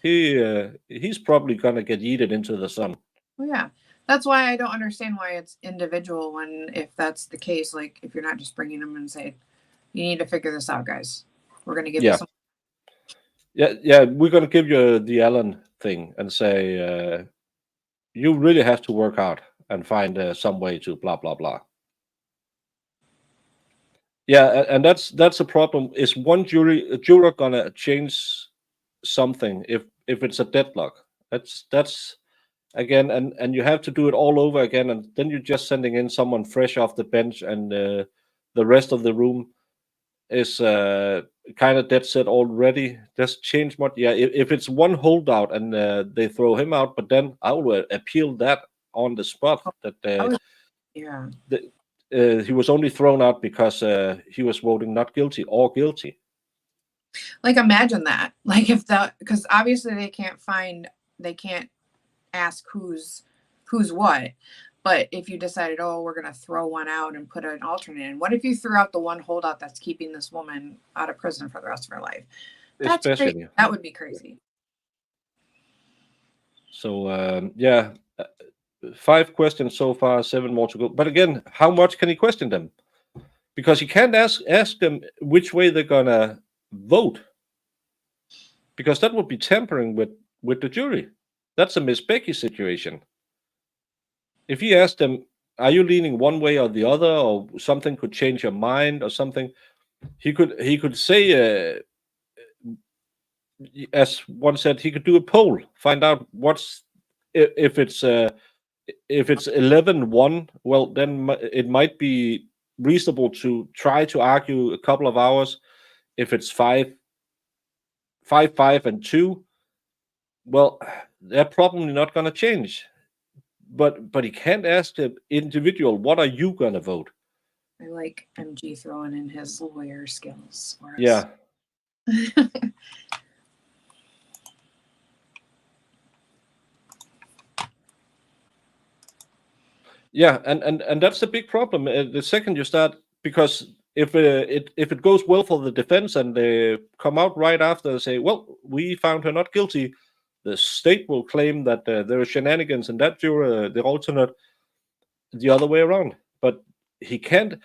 He's probably going to get yeeted into the sun. Well, yeah. That's why I don't understand why it's individual when, if that's the case, like if you're not just bringing them and say, you need to figure this out, guys. We're going to give you some. Yeah, we're going to give you the Allen thing and say, you really have to work out and find some way to blah, blah, blah. Yeah, and that's a problem. Is one juror going to change something if it's a deadlock? That's again, and you have to do it all over again, and then you're just sending in someone fresh off the bench, and the rest of the room is kind of dead set already. Just change what? Yeah, if it's one holdout and they throw him out, but then I will appeal that on the spot. That he was only thrown out because he was voting not guilty or guilty. Like, imagine that. Like, if because obviously they can't ask who's what, But if you decided, oh, we're going to throw one out and put an alternate in, what if you threw out the one holdout that's keeping this woman out of prison for the rest of her life? That's crazy. Especially. That would be crazy. So, 5 questions so far, 7 more to go. But again, how much can he question them? Because he can't ask them which way they're gonna vote, because that would be tampering with the jury. That's a Miss Becky situation. If he asked them, "Are you leaning one way or the other, or something could change your mind, or something," he could say, as one said, he could do a poll, find out if it's 11-1. Well, then it might be reasonable to try to argue a couple of hours. If it's 5-5 and 2, well, they're probably not going to change. But he can't ask the individual, "What are you going to vote?" I like MG throwing in his lawyer skills for us. Yeah. Yeah, and that's the big problem. The second you start, because if it goes well for the defense and they come out right after and say, "Well, we found her not guilty," the state will claim that there are shenanigans and that juror, the alternate, the other way around. But he can't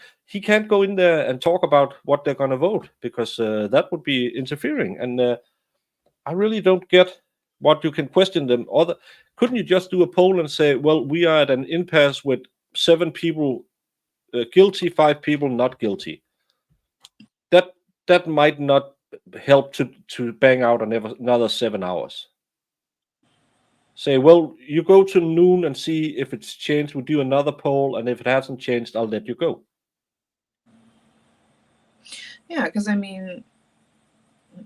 go in there and talk about what they're going to vote, because that would be interfering. And I really don't get what you can question them. Couldn't you just do a poll and say, "Well, we are at an impasse with 7 people guilty, 5 people not guilty"? That might not help to bang out another 7 hours. Say, "Well, you go to noon and see if it's changed. We'll do another poll, and if it hasn't changed, I'll let you go." Yeah, because I mean,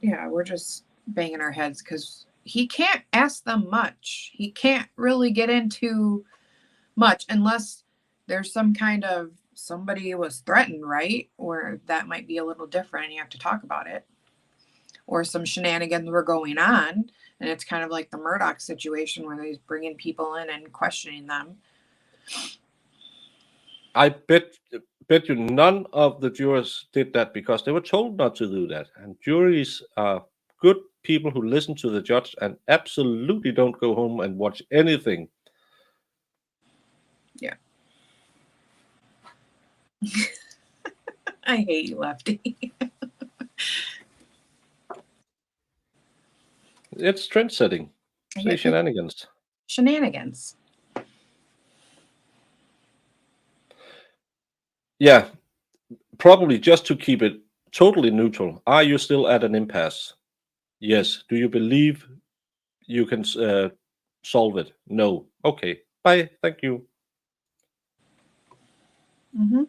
yeah, we're just banging our heads because he can't ask them much. He can't really get into much unless there's some kind of somebody was threatened, right? Or that might be a little different. You have to talk about it. Or some shenanigans were going on, and it's kind of like the Murdoch situation where he's bringing people in and questioning them. I bet you none of the jurors did that because they were told not to do that. And juries are good people who listen to the judge and absolutely don't go home and watch anything. Yeah. I hate you, Lefty. It's trend setting. Say shenanigans. Shenanigans. Yeah, probably just to keep it totally neutral. Are you still at an impasse? Yes. Do you believe you can solve it? No. Okay. Bye. Thank you. Mm-hmm.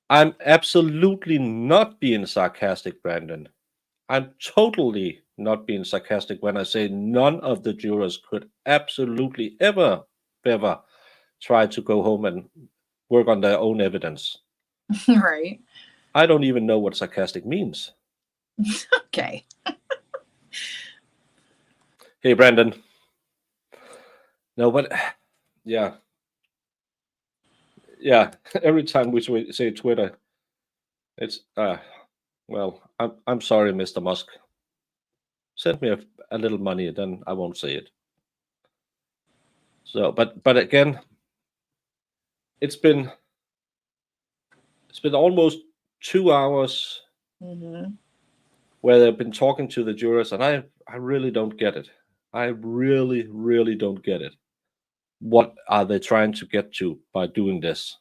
I'm absolutely not being sarcastic, Brandon. I'm totally not being sarcastic when I say none of the jurors could absolutely ever try to go home and work on their own evidence. Right. I don't even know what sarcastic means. Okay. Hey, Brandon. No, but yeah. Every time we say Twitter, it's well, I'm sorry, Mr. Musk. Send me a little money, then I won't say it. So, but again, it's been almost 2 hours Mm-hmm. where they've been talking to the jurors, and I really don't get it. I really don't get it. What are they trying to get to by doing this?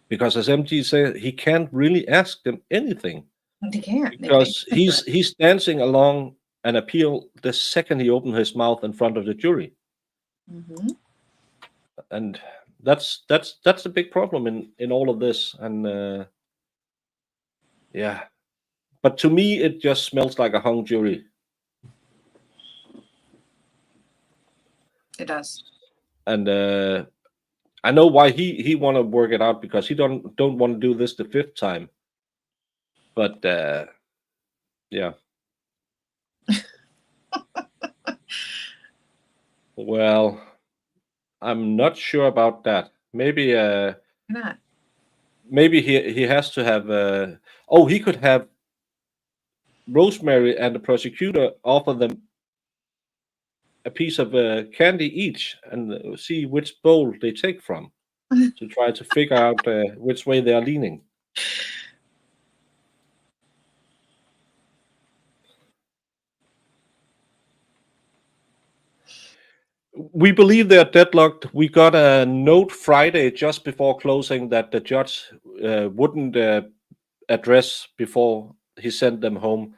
Because as MG said, he can't really ask them anything. They can't. Because he's dancing along an appeal the second he opened his mouth in front of the jury. Mm-hmm. And that's a big problem in all of this. And yeah, but to me it just smells like a hung jury. It does. And I know why he want to work it out, because he don't want to do this the 5th time. But yeah. Well, I'm not sure about that. Maybe Why not? maybe he has to have. Oh, he could have Rosemary and the prosecutor offer them a piece of candy each and see which bowl they take from to try to figure out which way they are leaning. We believe they are deadlocked. We got a note Friday just before closing that the judge wouldn't address before he sent them home.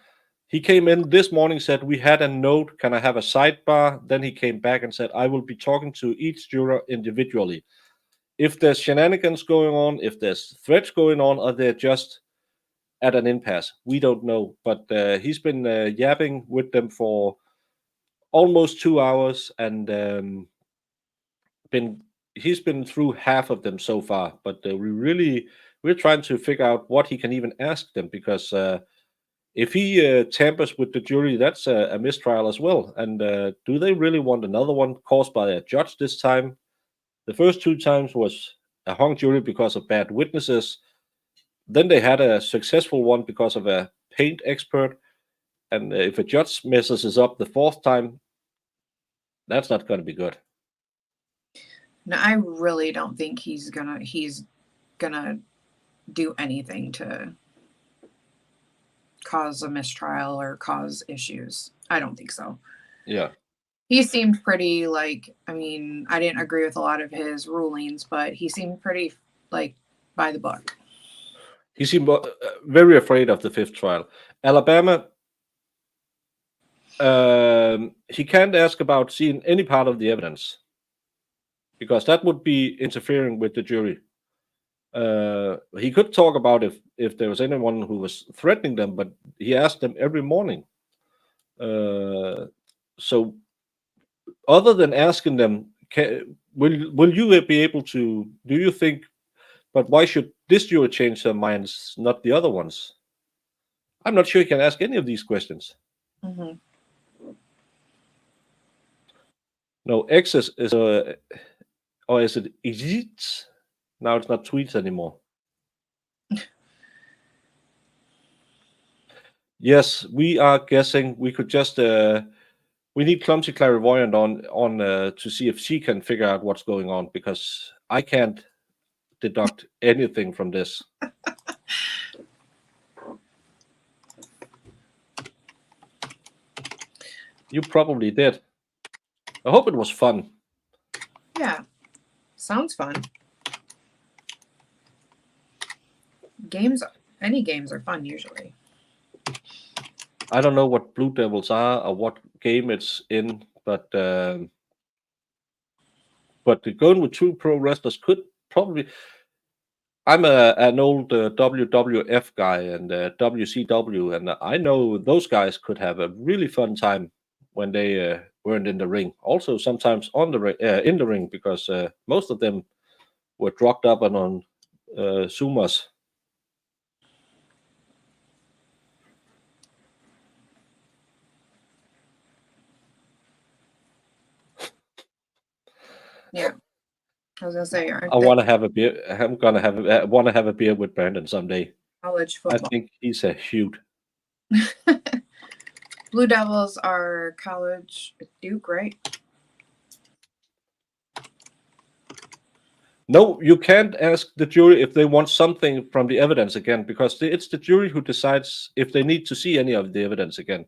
He came in this morning, said, "We had a note. Can I have a sidebar?" Then he came back and said, "I will be talking to each juror individually. If there's shenanigans going on, if there's threats going on, or they're just at an impasse, we don't know." But he's been yapping with them for almost 2 hours, and he's been through half of them so far. But we're trying to figure out what he can even ask them, because if he tampers with the jury, that's a mistrial as well. And do they really want another one caused by a judge this time? The first 2 times was a hung jury because of bad witnesses. Then they had a successful one because of a paint expert. And if a judge messes us up the 4th time, that's not going to be good. No, I really don't think he's gonna do anything to cause a mistrial or cause issues. I don't think so. Yeah. He seemed pretty like, I mean, I didn't agree with a lot of his rulings, but he seemed pretty like by the book. He seemed very afraid of the 5th trial. Alabama, he can't ask about seeing any part of the evidence, because that would be interfering with the jury. He could talk about if there was anyone who was threatening them, but he asked them every morning. So other than asking them, will you be able to, do you think, but why should this jury change their minds, not the other ones? I'm not sure he can ask any of these questions. Mm-hmm. No, X is or is it tweets? Now it's not tweets anymore. Yes, we are guessing. We could just we need Clumsy Clairvoyant on to see if she can figure out what's going on, because I can't deduct anything from this. You probably did. I hope it was fun. Yeah, sounds fun. Any games are fun usually. I don't know what Blue Devils are or what game it's in, but going with 2 pro wrestlers could probably. I'm an old WWF guy and WCW, and I know those guys could have a really fun time when they weren't in the ring. Also, sometimes in the ring, because most of them were drugged up and on Sumas. Yeah, I was gonna say, I want to have a beer. Want to have a beer with Brandon someday. college I football. think he's a huge. Blue Devils are college Duke, right? No, you can't ask the jury if they want something from the evidence again, because it's the jury who decides if they need to see any of the evidence again.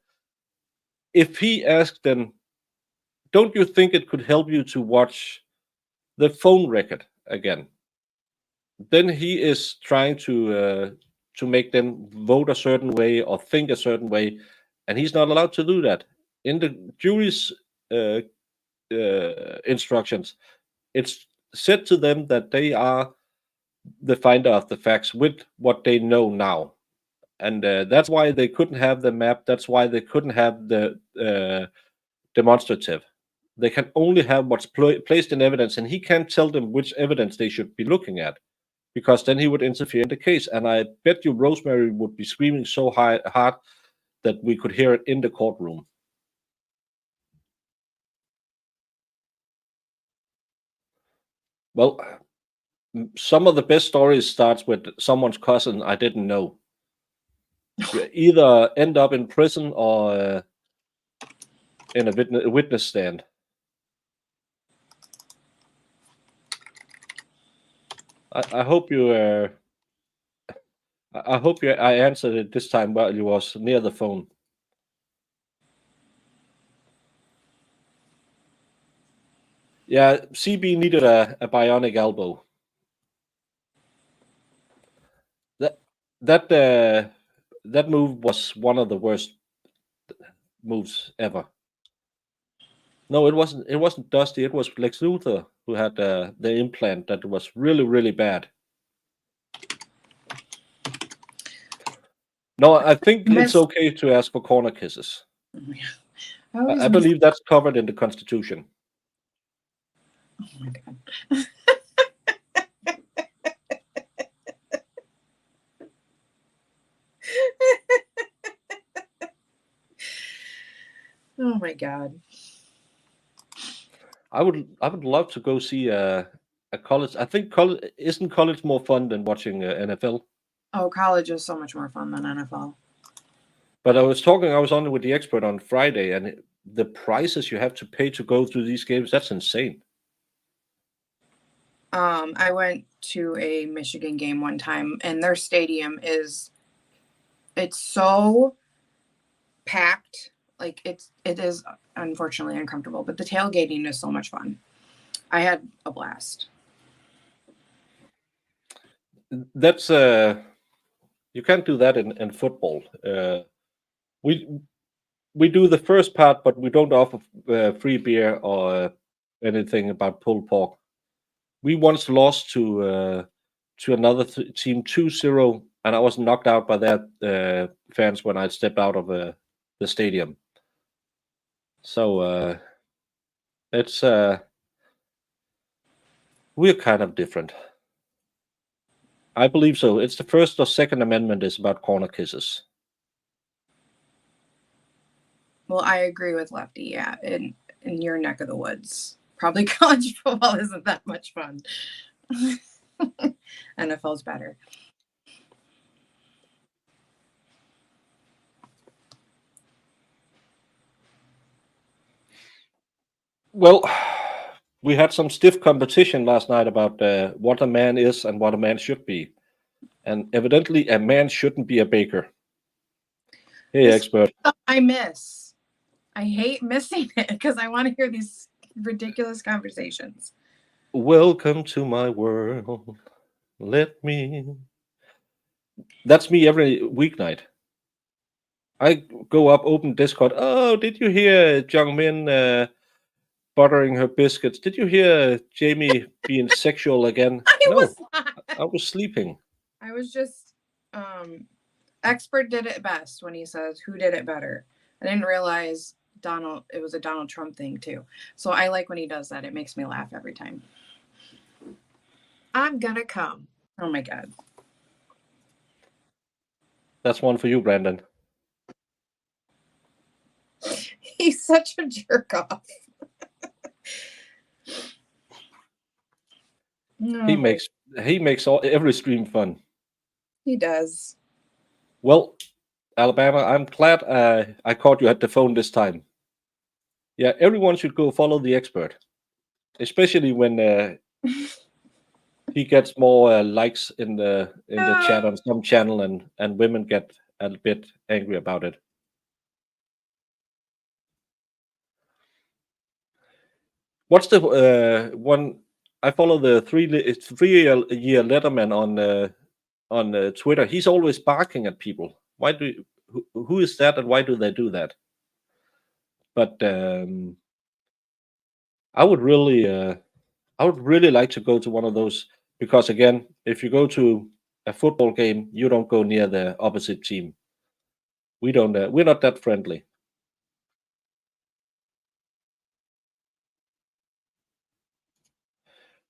If he asked them, don't you think it could help you to watch the phone record again? Then he is trying to make them vote a certain way or think a certain way, and he's not allowed to do that. In the jury's instructions, it's said to them that they are the finder of the facts with what they know now, and that's why they couldn't have the map. That's why they couldn't have the demonstrative. They can only have what's placed in evidence, and he can't tell them which evidence they should be looking at, because then he would interfere in the case. And I bet you Rosemary would be screaming so hard that we could hear it in the courtroom. Well, some of the best stories starts with someone's cousin I didn't know. You either end up in prison or in a witness stand. I hope you. I hope I answered it this time while you was near the phone. Yeah, CB needed a bionic elbow. That move was one of the worst moves ever. No, it wasn't. It wasn't Dusty. It was Lex Luthor who had the implant that was really, really bad. No, I think it's okay to ask for corner kisses. I believe that's covered in the Constitution. Oh my god. Oh my god. I would love to go see a college. I think isn't college more fun than watching NFL? Oh, college is so much more fun than NFL. But I was on with the expert on Friday, and the prices you have to pay to go to these games, that's insane. I went to a Michigan game one time, and their stadium it's so packed. Like it is unfortunately uncomfortable, but the tailgating is so much fun. I had a blast. That's you can't do that in football. We do the first part, but we don't offer free beer or anything about pulled pork. We once lost to another team 2-0, and I was knocked out by their fans when I stepped out of the stadium. So it's we're kind of different. I believe so. It's the First or Second Amendment is about corner kisses. Well, I agree with Lefty. Yeah, in your neck of the woods, probably college football isn't that much fun. NFL's better. Well, we had some stiff competition last night about what a man is and what a man should be. And evidently, a man shouldn't be a baker. Hey, expert. I hate missing it because I want to hear these ridiculous conversations. Welcome to my world. Let me. That's me every weeknight. I go up, open Discord. Oh, did you hear Jung Min buttering her biscuits? Did you hear Jamie being sexual again? No, I was sleeping. I was just expert did it best when he says who did it better. I didn't realize it was a Donald Trump thing too. So I like when he does that. It makes me laugh every time. I'm gonna come. Oh my god. That's one for you, Brandon. He's such a jerk off. No. He makes every stream fun. He does. Well, Alabama, I'm glad I caught you at the phone this time. Yeah, everyone should go follow the expert, especially when he gets more likes in the chat on some channel, and women get a bit angry about it. What's the one? I follow the 3-year Letterman on Twitter. He's always barking at people. Who is that, and why do they do that? But I would really like to go to one of those, because again, if you go to a football game, you don't go near the opposite team. We don't. We're not that friendly.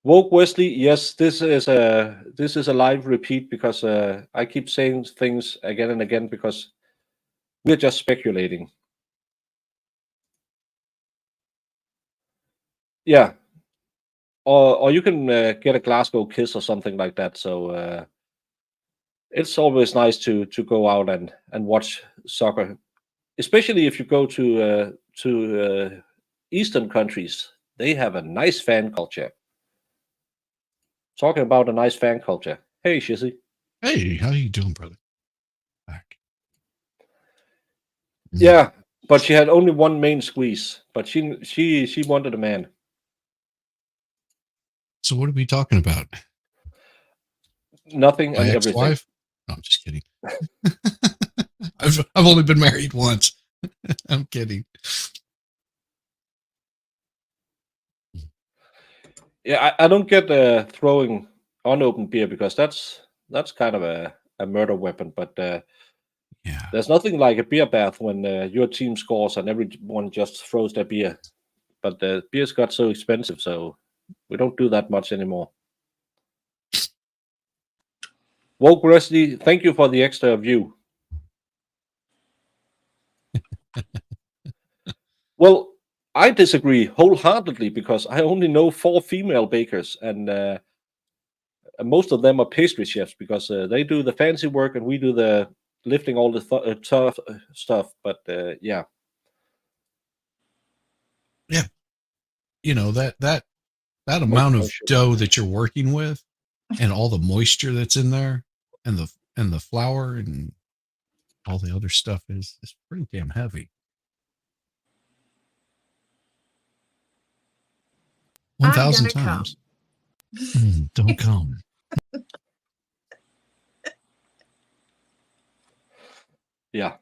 Woke Wesley, yes, this is a live repeat because I keep saying things again and again because we're just speculating. Yeah, or you can get a Glasgow kiss or something like that. So it's always nice to go out and watch soccer, especially if you go to Eastern countries. They have a nice fan culture. Talking about a nice fan culture. Hey, Shizzy. Hey, how you doing, brother? Back. Yeah, but she had only one main squeeze, but she wanted a man. So what are we talking about? Nothing My and everything. ex-wife? No, I'm just kidding. I've only been married once. I'm kidding. Yeah, I don't get throwing unopened beer because that's kind of a murder weapon. But Yeah. there's nothing like a beer bath when your team scores and everyone just throws their beer. But the beers got so expensive, so we don't do that much anymore. Woke Rusty, thank you for the extra view. Well, I disagree wholeheartedly because I only know 4 female bakers, and most of them are pastry chefs because they do the fancy work and we do the lifting all the tough stuff. But yeah, You know, that amount of moisture. dough that you're working with and all the moisture that's in there and the flour and all the other stuff is pretty damn heavy. 1,000 I'm gonna times. Don't come. Yeah.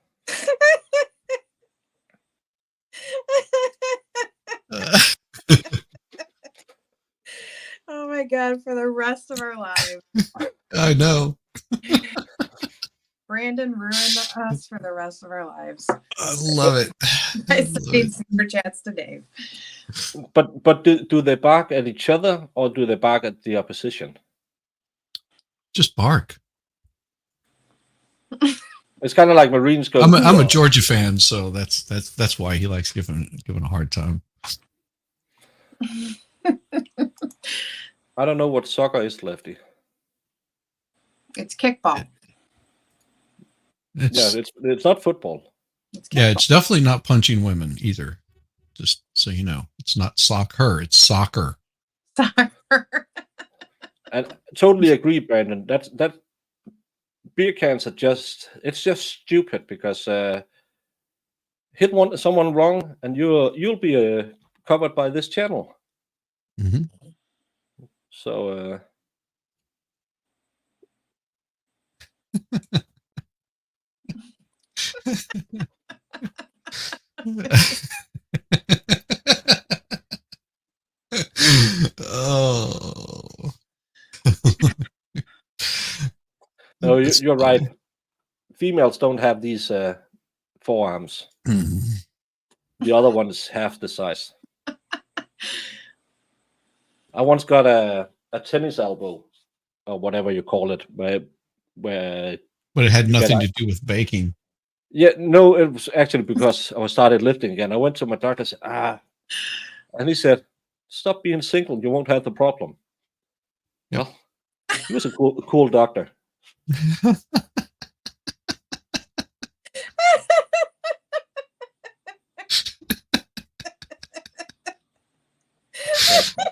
Oh my god, for the rest of our lives. I know. Brandon ruined us for the rest of our lives. I love it. I sent super chats to Dave. But do they bark at each other or do they bark at the opposition? Just bark. It's kind of like Marines go. I'm a Georgia fan, so that's why he likes giving a hard time. I don't know what soccer is, Lefty. It's kickball. It's not football. It's yeah, it's definitely not punching women either. Just so you know, it's not soccer, it's soccer. Soccer. And totally agree, Brandon. That beer cans are just stupid because hit someone wrong and you'll be covered by this channel. Mm-hmm. So oh. no, you're right. Females don't have these forearms. Mm-hmm. The other one is half the size. I once got a tennis elbow, or whatever you call it, where but it had nothing to do with baking. Yeah, no, it was actually because I started lifting again. I went to my doctor and said, and he said, stop being single, you won't have the problem. Yep. Well, he was a cool doctor.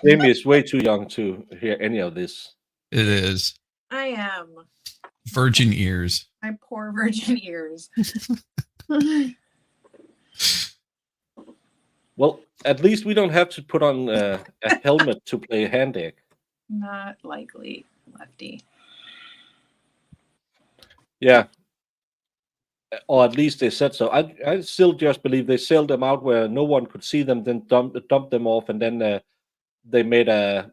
Jamie is way too young to hear any of this. It is. I am. Virgin ears. My poor virgin ears. Well, at least we don't have to put on a helmet to play hand egg. Not likely, Lefty. Yeah. Or at least they said so. I still just believe they sailed them out where no one could see them, then dump them off, and then they made a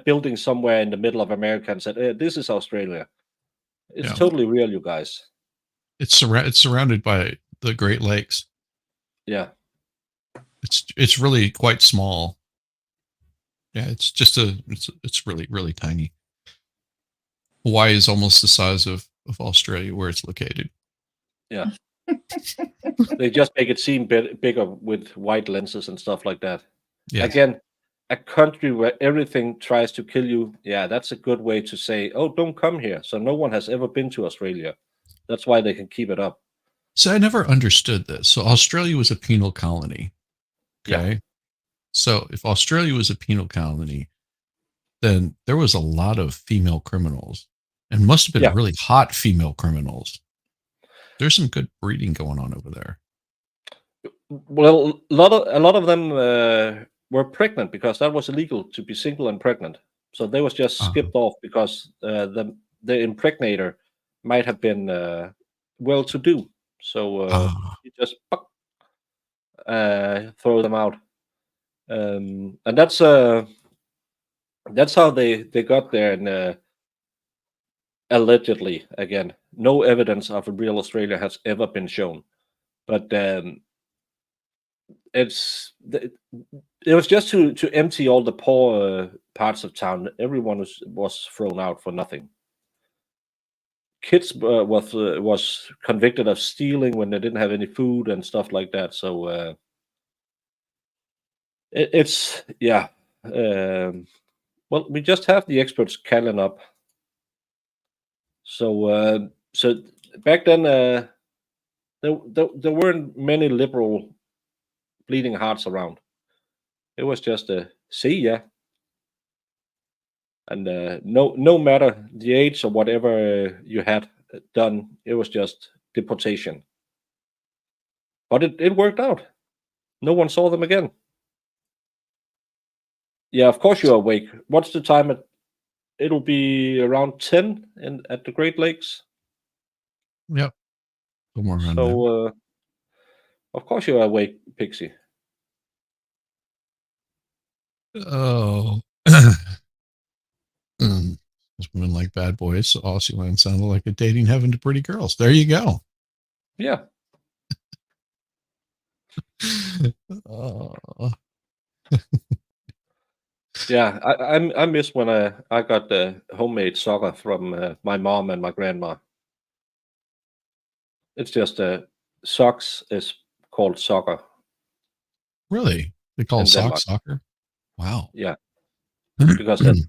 building somewhere in the middle of America and said, this is Australia. It's totally real, you guys. It's surrounded by the Great Lakes. Yeah. It's really quite small. Yeah, it's just it's really, really tiny. Hawaii is almost the size of Australia where it's located. Yeah. They just make it seem bigger with wide lenses and stuff like that. Yes. Again, a country where everything tries to kill you, yeah, that's a good way to say, oh, don't come here. So no one has ever been to Australia. That's why they can keep it up. So I never understood this. So Australia was a penal colony. Yeah. Okay. So if Australia was a penal colony, then there was a lot of female criminals and must have been Yeah. really hot female criminals. There's some good breeding going on over there. Well, a lot of them were pregnant because that was illegal to be single and pregnant. So they was just skipped off because the impregnator might have been well-to-do. So you just throw them out, and that's how they got there. And allegedly, again, no evidence of a real Australia has ever been shown, but it was just to empty all the poor parts of town. Everyone was thrown out for nothing. Kids was convicted of stealing when they didn't have any food and stuff like that. So it's yeah. Well, we just have the experts calling up. So so back then there weren't many liberal bleeding hearts around. It was just a see ya. And no matter the age or whatever you had done, it was just deportation. But it worked out. No one saw them again. Yeah, of course you're awake. What's the time? It'll be around 10 at the Great Lakes. Yep. Somewhere around there. So of course you're awake, Pixie. Oh. Those women like bad boys. So Aussie sounded like a dating heaven to pretty girls. There you go. Yeah. Yeah, I miss when I got the homemade soccer from my mom and my grandma. It's just socks is called soccer. Really? They call In socks Denmark. soccer? Wow. Yeah, because there's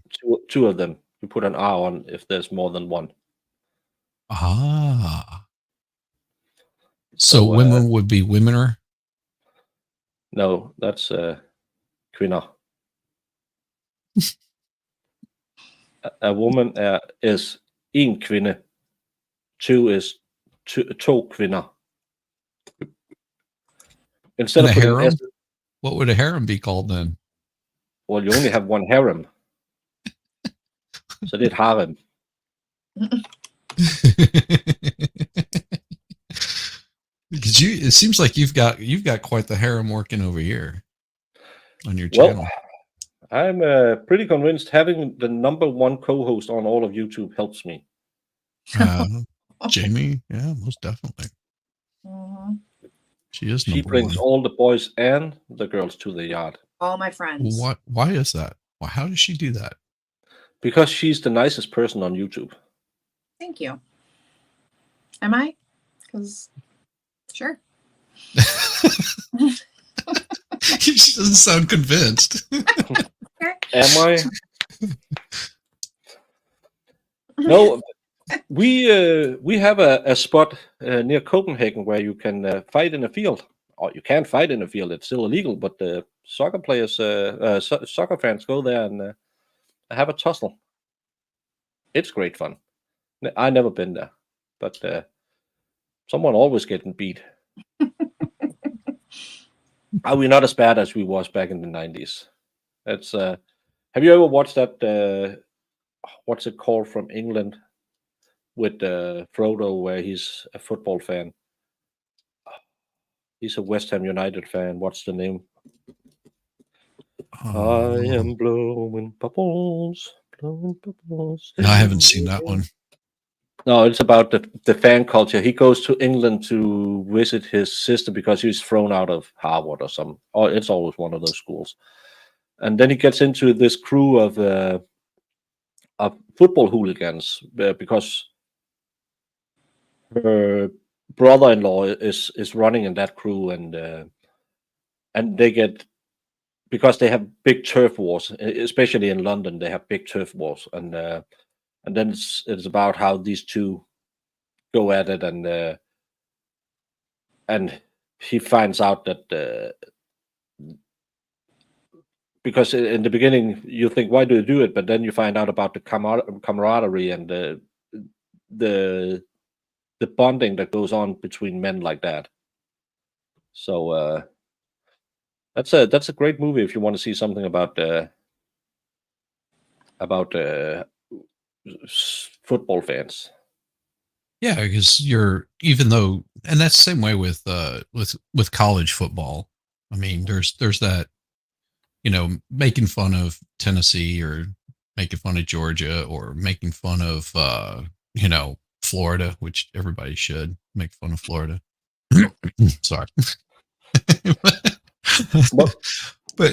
two of them. You put an R on if there's more than one. Ah. So, So women would be womener? No, that's kvinder. A woman is en kvinde. Two is to kvinder. Instead And of a putting harem? S, What would a harem be called then? well, you only have one harem. So det harem. Because it seems like you've got quite the harem working over here on your channel. Well, I'm pretty convinced having the #1 co-host on all of YouTube helps me. Jamie, yeah, most definitely. Mhm. She is She number brings one. all the boys and the girls to the yard All my friends. What? Why is that? How does she do that? because she's the nicest person on YouTube. Thank you. Am I? Because sure. She doesn't sound convinced. Am I? No, we have a spot near Copenhagen where you can fight in a field. Or you can't fight in a field; it's still illegal. But soccer players, soccer fans, go there and have a tussle. It's great fun. I never been there, but someone always getting beat. Are we not as bad as we was back in the 90s? It's have you ever watched that what's it called from England with Frodo where he's a football fan? He's a West Ham United fan. What's the name? I am blowing bubbles, blowing bubbles. No, I haven't seen that one. No, it's about the fan culture. He goes to England to visit his sister because he's thrown out of Harvard or some. Or it's always one of those schools. And then he gets into this crew of football hooligans because her brother-in-law is running in that crew, and they get because they have big turf wars, especially in London. They have big turf wars, and then it's about how these two go at it, and he finds out that because in the beginning you think, why do you do it, but then you find out about the camaraderie and the bonding that goes on between men like that. So that's a great movie if you want to see something about football fans. Yeah, because even though, and that's the same way with college football. I mean, there's that, making fun of Tennessee or making fun of Georgia or making fun of Florida, which everybody should make fun of Florida. Sorry. But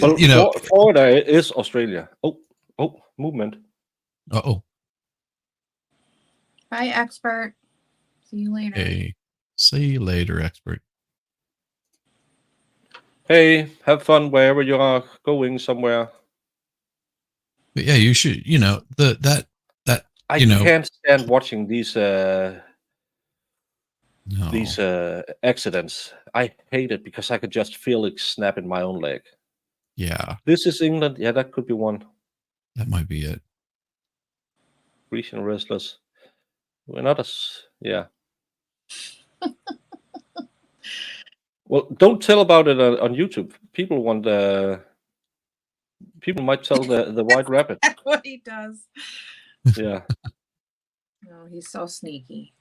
Florida is Australia. Oh, movement. Oh. Bye, expert. See you later. Hey, see you later, expert. Hey, have fun wherever you are going somewhere. But yeah, you should. That I can't stand watching these no. accidents. I hate it because I could just feel it snap in my own leg. Yeah, This is England. Yeah, that could be one. that might be it. Grecian wrestlers. We're not as yeah. Well, don't tell about it on YouTube. People want people might tell the White Rabbit. That's what he does. Yeah. Oh, he's so sneaky.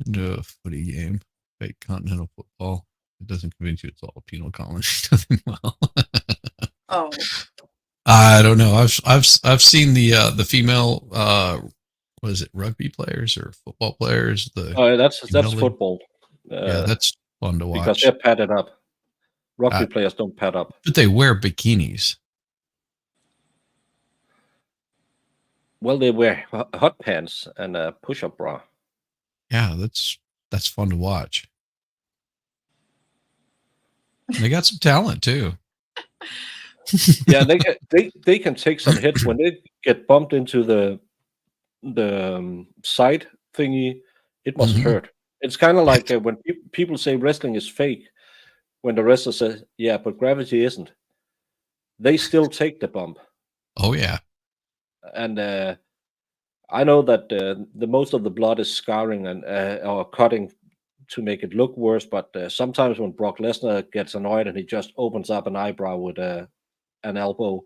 No footy game, fake continental football. It doesn't convince you it's all penal colony. Doesn't well. Oh, I don't know. I've seen the female what is it, rugby players or football players? That's league. football. Yeah, that's fun to watch. Because they're padded up. Rugby players don't pad up. But they wear bikinis. Well, they wear hot pants and a push-up bra. Yeah, that's fun to watch. And they got some talent too. Yeah, they can take some hits when they get bumped into the side thingy. It must hurt. It's kind of like when people say wrestling is fake. When the wrestler says, "Yeah, but gravity isn't," they still take the bump. Oh yeah. And I know that the most of the blood is scarring and or cutting to make it look worse. But sometimes when Brock Lesnar gets annoyed and he just opens up an eyebrow with an elbow,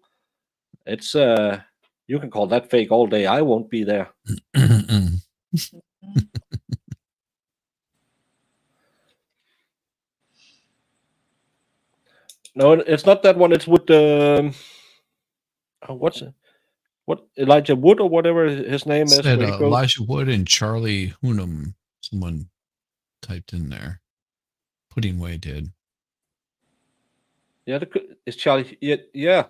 it's you can call that fake all day. I won't be there. No, it's not that one. It's with what's it? What Elijah Wood or whatever his name is. Said Elijah Wood and Charlie Hunnam. Someone typed in there. Puddingway did. Yeah, it's Charlie. Yeah.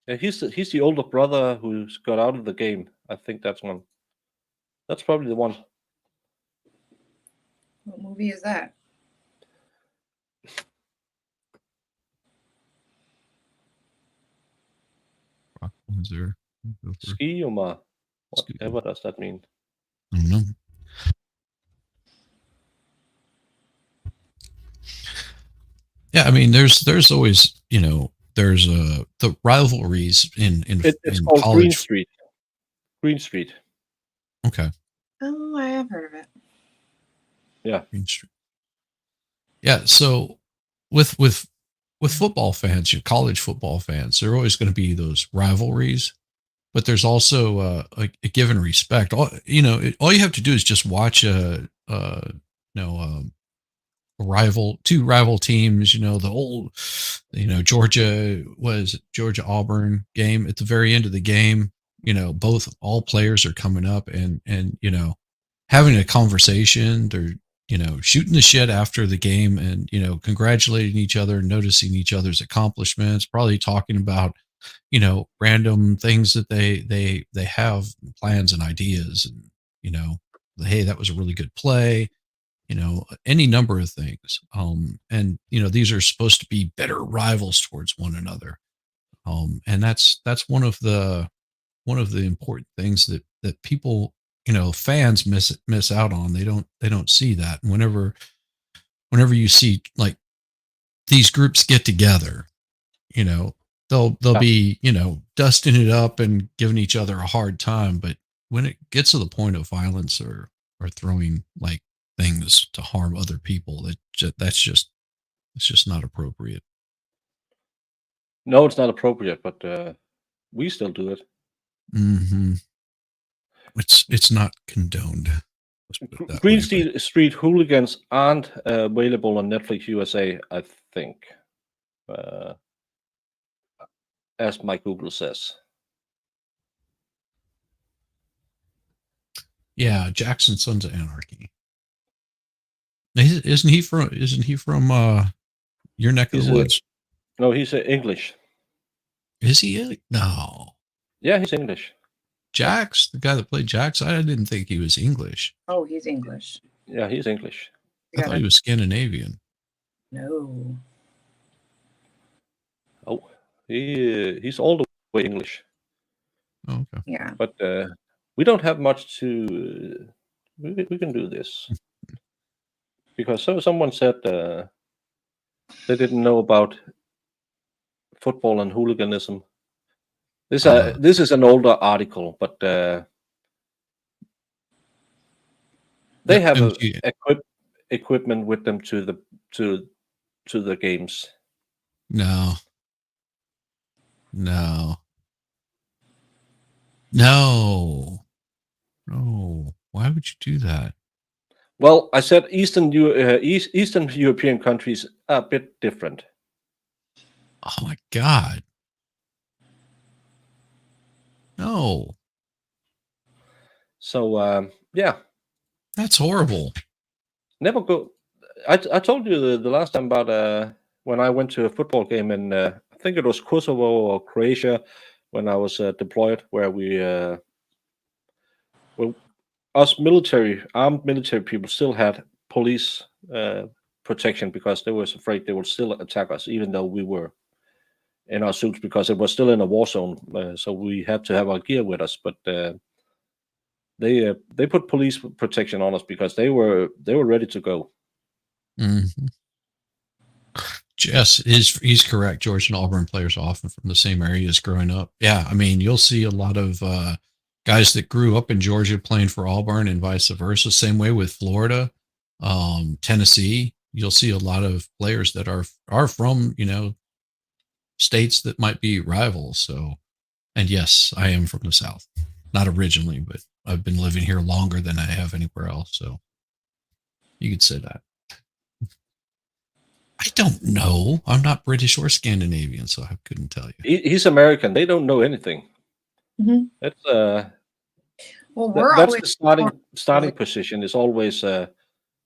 He's the older brother who's got out of the game. I think that's one. That's probably the one. what movie is that? Windsor. Skiuma. Whatever does that mean? I don't know. Yeah, I mean, there's always, there's the rivalries in It's in called college. Green Street. Green Street. Okay. Oh, I have heard of it. Yeah. Green Street. Yeah. So with football fans, your college football fans, there are always going to be those rivalries, but there's also a given respect. All you have to do is just watch two rival teams. The old, Georgia Auburn game. At the very end of the game, all players are coming up and having a conversation. They're shooting the shit after the game and congratulating each other, noticing each other's accomplishments, probably talking about random things that they have, plans and ideas, and hey, that was a really good play. any number of things. And these are supposed to be better rivals towards one another. And that's one of the important things that people, fans miss out on. They don't see that. And whenever you see like these groups get together, they'll Yeah. be, dusting it up and giving each other a hard time. But when it gets to the point of violence or throwing like things to harm other people, that's just it's just not appropriate. No, it's not appropriate, but we still do it. Hmm. It's not condoned. Let's put it that Green way, but- Street Hooligans aren't available on Netflix USA, I think, uh, as my Google says. Yeah, Jackson Sons of Anarchy. Isn't he from your neck of He's the woods? No, he's English. Is he? No. Yeah, he's English. Jax, the guy that played Jax, I didn't think he was English. Oh, he's English. Yeah, he's English. I thought he was Scandinavian. No. Oh, he's all the way English. Oh, okay. Yeah. But we don't have much to. We can do this because someone said they didn't know about football and hooliganism. This is an older article, but they have equipment with them to the games. No. Why would you do that? Well, I said Eastern European countries are a bit different. Oh my God. No. So yeah, That's horrible. never go. I told you the last time about when I went to a football game in I think it was Kosovo or Croatia when I was deployed, where us armed military people still had police protection because they was afraid they would still attack us, even though we were in our suits because it was still in a war zone. So we had to have our gear with us, but they put police protection on us because they were ready to go. Mm-hmm. Yes, he's correct. Georgia and Auburn players are often from the same areas growing up. Yeah, I mean, you'll see a lot of guys that grew up in Georgia playing for Auburn and vice versa. Same way with Florida, Tennessee. You'll see a lot of players that are from states that might be rivals. So, and yes, I am from the South, not originally, but I've been living here longer than I have anywhere else. So you could say that. I don't know. I'm not British or Scandinavian, so I couldn't tell you. He's American. They don't know anything. Mm-hmm. That's Well, we're that's always the starting position is always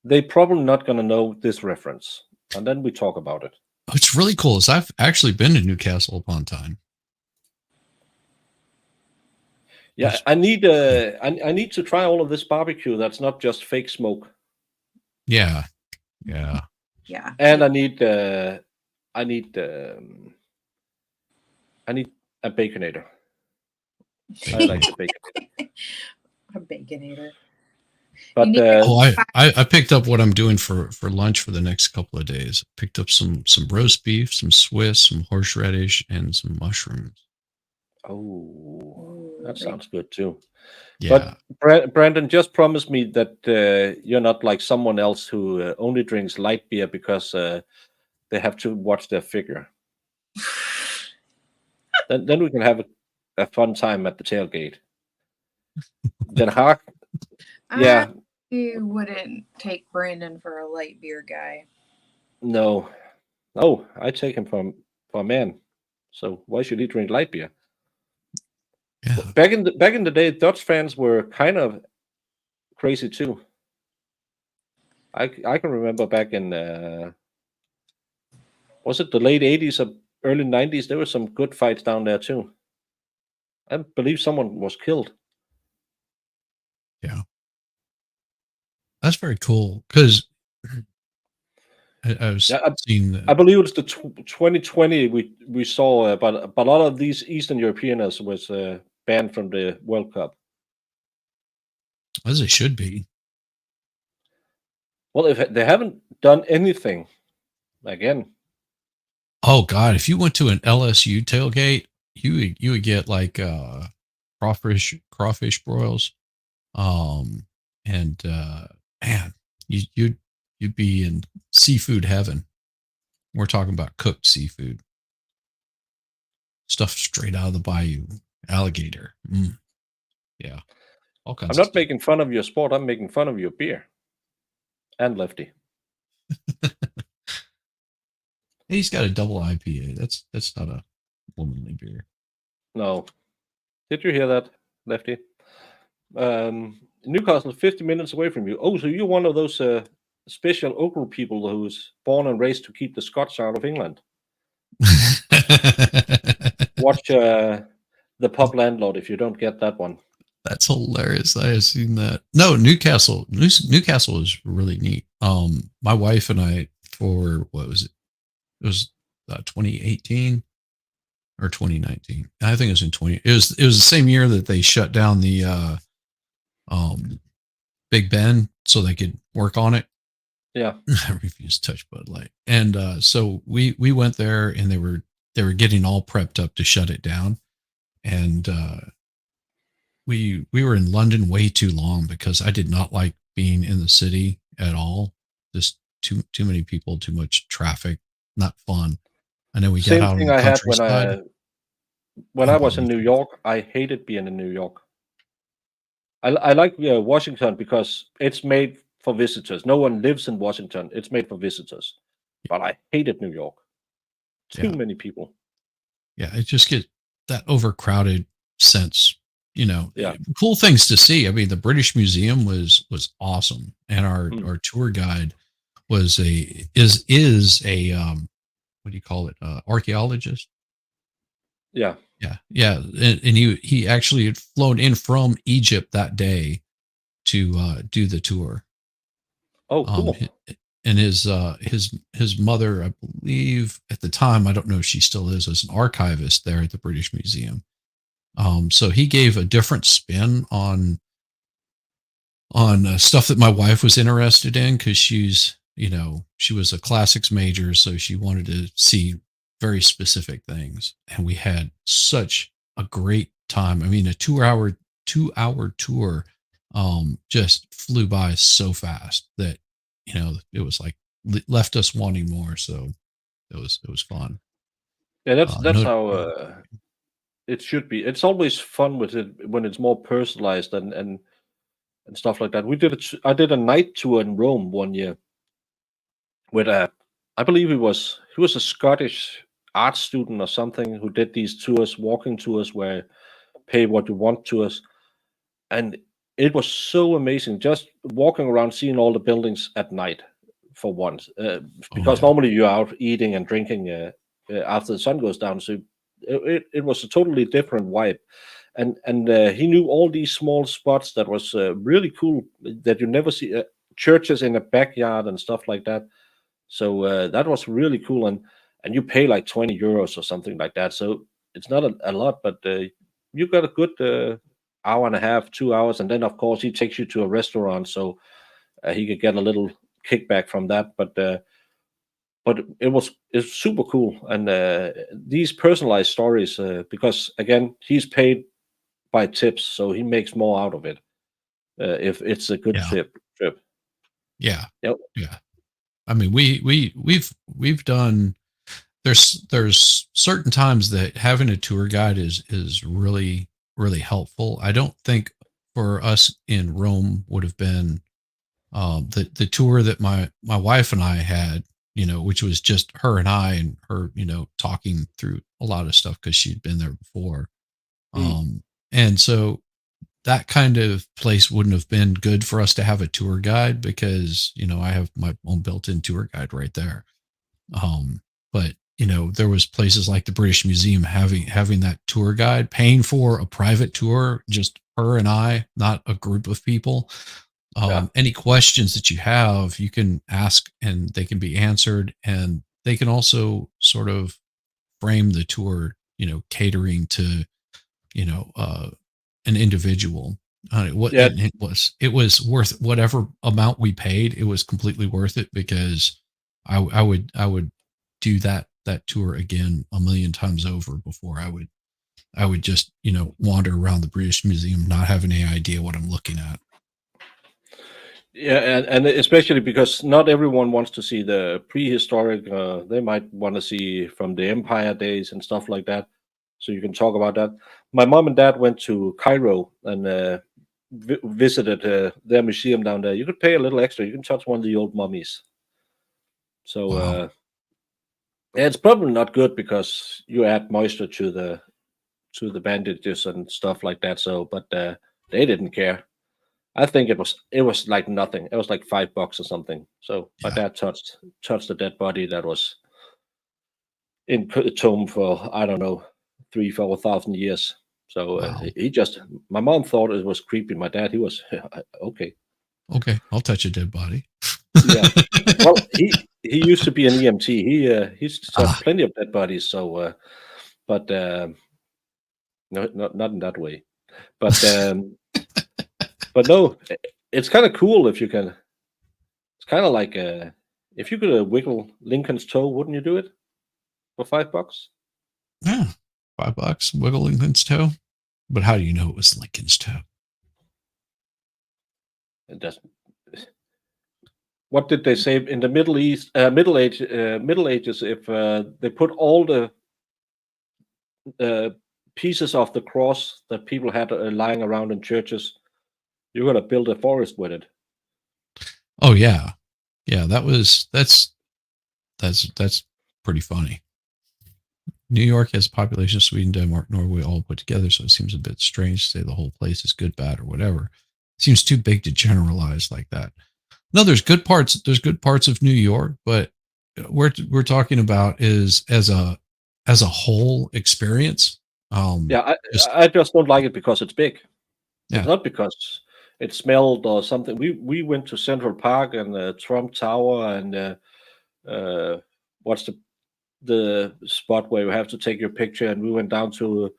they probably not going to know this reference, and then we talk about it. What's really cool is I've actually been to Newcastle upon Tyne. Yeah, I need to try all of this barbecue. That's not just fake smoke. Yeah. And I need a baconator. I like the baconator. a baconator. But You need I picked up what I'm doing for lunch for the next couple of days. Picked up some roast beef, some Swiss, some horseradish, and some mushrooms. Oh, that sounds good too. Yeah. But Brandon, just promise me that you're not like someone else who only drinks light beer because they have to watch their figure. then we can have a fun time at the tailgate. Den Haag, yeah. I wouldn't take Brandon for a light beer guy. No, I take him for a man. So why should he drink light beer? Yeah. Back in the day, Dutch fans were kind of crazy too. I can remember back in was it the late 80s or early 90s? There were some good fights down there too. I believe someone was killed. Yeah. That's very cool because I was Yeah, seeing I believe it's the 2020 we saw, but a lot of these Eastern Europeans was banned from the World Cup. as it should be. Well, if they haven't done anything again, Oh God, if you went to an LSU tailgate, you would get like crawfish broils, um, and man, you'd be in seafood heaven. We're talking about cooked seafood, stuff straight out of the bayou, alligator. Yeah, all I'm kinds of not stuff. making fun of your sport. I'm making fun of your beer and Lefty. He's got a double IPA. That's not a womanly beer. No, did you hear that, Lefty? Newcastle, 50 minutes away from you. Oh, so you're one of those special local people who's born and raised to keep the Scots out of England. Watch the pub landlord if you don't get that one. That's hilarious. I have seen that. No, Newcastle is really neat. My wife and I, for what was it? It was 2018 or 2019. I think it was in 20. It was the same year that they shut down the Big Ben so they could work on it. Yeah. I refuse to touch Bud Light. And so we went there, and they were getting all prepped up to shut it down. And we were in London way too long because I did not like being in the city at all. Just too many people, too much traffic, not fun. And then we Same got out thing on the I had countryside. when I was in New York. I hated being in New York. I like Washington because it's made for visitors. No one lives in Washington. It's made for visitors. But I hated New York. Too many people. Yeah, it just gets that overcrowded sense. Yeah. Cool things to see. I mean, the British Museum was awesome, and our tour guide was is a what do you call it? Archaeologist. Yeah. Yeah, and he actually had flown in from Egypt that day to do the tour. Oh, cool. And his mother, I believe at the time, I don't know if she still is, as an archivist there at the British Museum. So he gave a different spin on stuff that my wife was interested in, because she was a classics major, so she wanted to see very specific things. And we had such a great time. I mean, a 2-hour tour just flew by so fast that it was like left us wanting more. So it was fun. Yeah, that's how it should be. It's always fun with it when it's more personalized and stuff like that. I did a night tour in Rome one year with I believe he was a Scottish art student or something who did these tours, walking tours where pay what you want tours. And it was so amazing just walking around, seeing all the buildings at night for once, because normally you're out eating and drinking after the sun goes down. So it was a totally different vibe. And he knew all these small spots that was really cool that you never see, churches in a backyard and stuff like that. So that was really cool. And you pay like 20 euros or something like that. So it's not a lot, but you got a good hour and a half, 2 hours. And then, of course, he takes you to a restaurant. So he could get a little kickback from that. But it's super cool. And these personalized stories, because, again, he's paid by tips, so he makes more out of it if it's a good trip. Yeah. Yep. Yeah. I mean, we've done. There's certain times that having a tour guide is really, really helpful. I don't think for us in Rome would have been the tour that my wife and I had, which was just her and I, and her, talking through a lot of stuff because she'd been there before. And so that kind of place wouldn't have been good for us to have a tour guide because, I have my own built-in tour guide right there. But there was places like the British Museum having that tour guide, paying for a private tour, just her and I, not a group of people. Any questions that you have, you can ask and they can be answered. And they can also sort of frame the tour, catering to, an individual. Yeah. It was worth whatever amount we paid. It was completely worth it because I would do that tour again a million times over before I would just, wander around the British Museum, not having any idea what I'm looking at. Yeah, and especially because not everyone wants to see the prehistoric. They might want to see from the Empire days and stuff like that. So you can talk about that. My mom and dad went to Cairo and visited their museum down there. You could pay a little extra. You can touch one of the old mummies. So Wow. yeah, it's probably not good because you add moisture to the bandages and stuff like that. So, but they didn't care. I think it was like nothing. It was like $5 or something. So my Yeah. dad touched the dead body that was in tomb for I don't know 3,000-4,000 years. So Wow. he just my mom thought it was creepy. My dad he was okay. Okay, I'll touch a dead body. Yeah. Well, he used to be an EMT. He's touched plenty of dead bodies. So but no, not in that way. But but no, it's kind of cool if you can. It's kind of like if you could wiggle Lincoln's toe, wouldn't you do it for $5? Yeah, $5, wiggle Lincoln's toe. But how do you know it was Lincoln's toe? It doesn't. What did they say in the Middle East, Middle Ages? If they put all the pieces of the cross that people had lying around in churches, you're gonna build a forest with it. Oh yeah, yeah. That's pretty funny. New York has a population of Sweden, Denmark, Norway all put together, so it seems a bit strange to say the whole place is good, bad, or whatever. It seems too big to generalize like that. No, there's good parts. There's good parts of New York, but we're talking about is as a whole experience. Yeah, I just don't like it because it's big. Yeah. It's not because it smelled or something. We went to Central Park and Trump Tower and what's the spot where you have to take your picture, and we went down to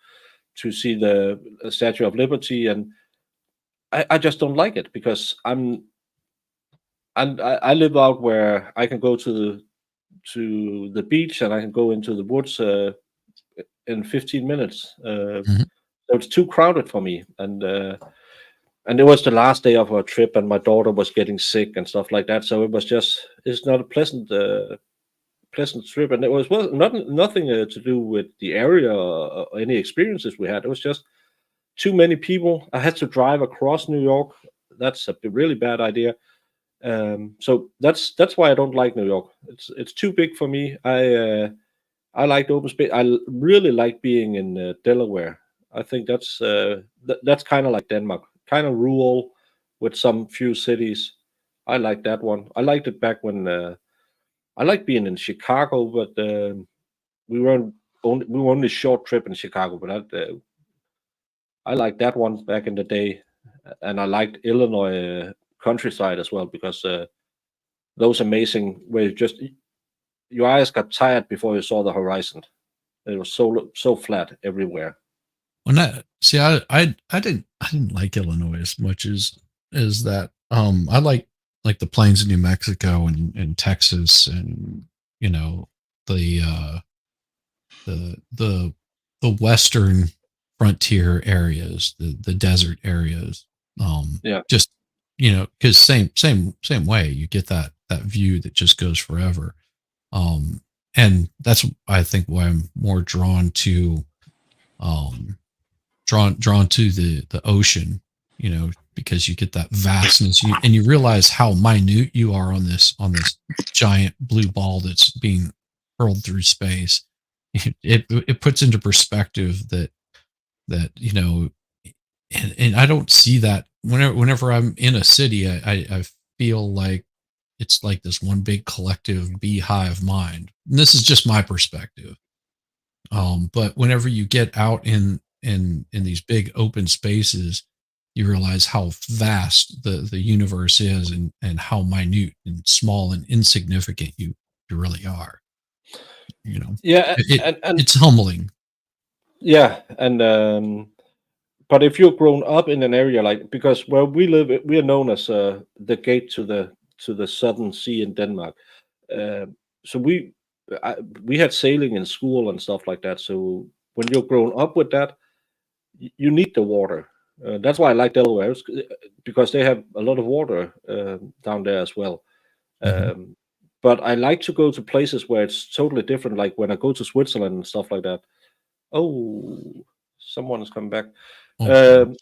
see the Statue of Liberty, and I just don't like it because I live out where I can go to the beach and I can go into the woods in 15 minutes. So it's too crowded for me, and it was the last day of our trip, and my daughter was getting sick and stuff like that. So it's not a pleasant trip, and it was nothing to do with the area or any experiences we had. It was just too many people. I had to drive across New York. That's a really bad idea. So that's why I don't like New York. It's too big for me. I like the open space. I really like being in Delaware. I think that's kind of like Denmark, kind of rural with some few cities. I like that one. I liked it back when I like being in Chicago, but we were only short trip in Chicago. But I liked that one back in the day, and I liked Illinois countryside as well because those amazing where your eyes got tired before you saw the horizon. It was so flat everywhere. When I didn't like Illinois as much as that. I like the plains of New Mexico and Texas and the western frontier areas, the desert areas. Yeah. Just because same way you get that view that just goes forever. And that's I think why I'm more drawn to drawn to the ocean, because you get that vastness and you realize how minute you are on this giant blue ball that's being hurled through space. It puts into perspective that and I don't see that whenever I'm in a city. I feel like it's like this one big collective beehive mind. And this is just my perspective. But whenever you get out in these big open spaces, you realize how vast the universe is, and how minute and small and insignificant you really are. You know, Yeah, and it's humbling. yeah, and but if you're grown up in an area like, because where we live, we are known as the gate to the Southern Sea in Denmark. Uh, so we had sailing in school and stuff like that. So when you're grown up with that, you need the water. That's why I like Delaware, because they have a lot of water down there as well. Mhm. But I like to go to places where it's totally different. Like when I go to Switzerland and stuff like that. Oh, someone is coming back. Oh, Um,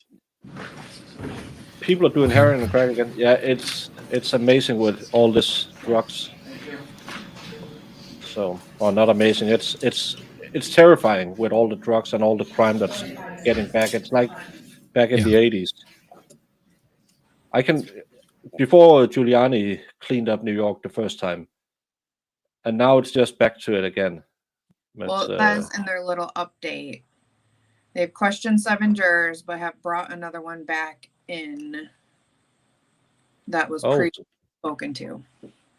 People are doing okay. heroin and crack again. Yeah, it's amazing with all this drugs. So, well, not amazing. It's terrifying with all the drugs and all the crime that's getting back. It's like back in Yeah. the 80s. I can Before Giuliani cleaned up New York the first time, and now it's just back to it again. Well, It's it says in their little update, they've questioned 7 jurors, but have brought another one back in that was oh, spoken to.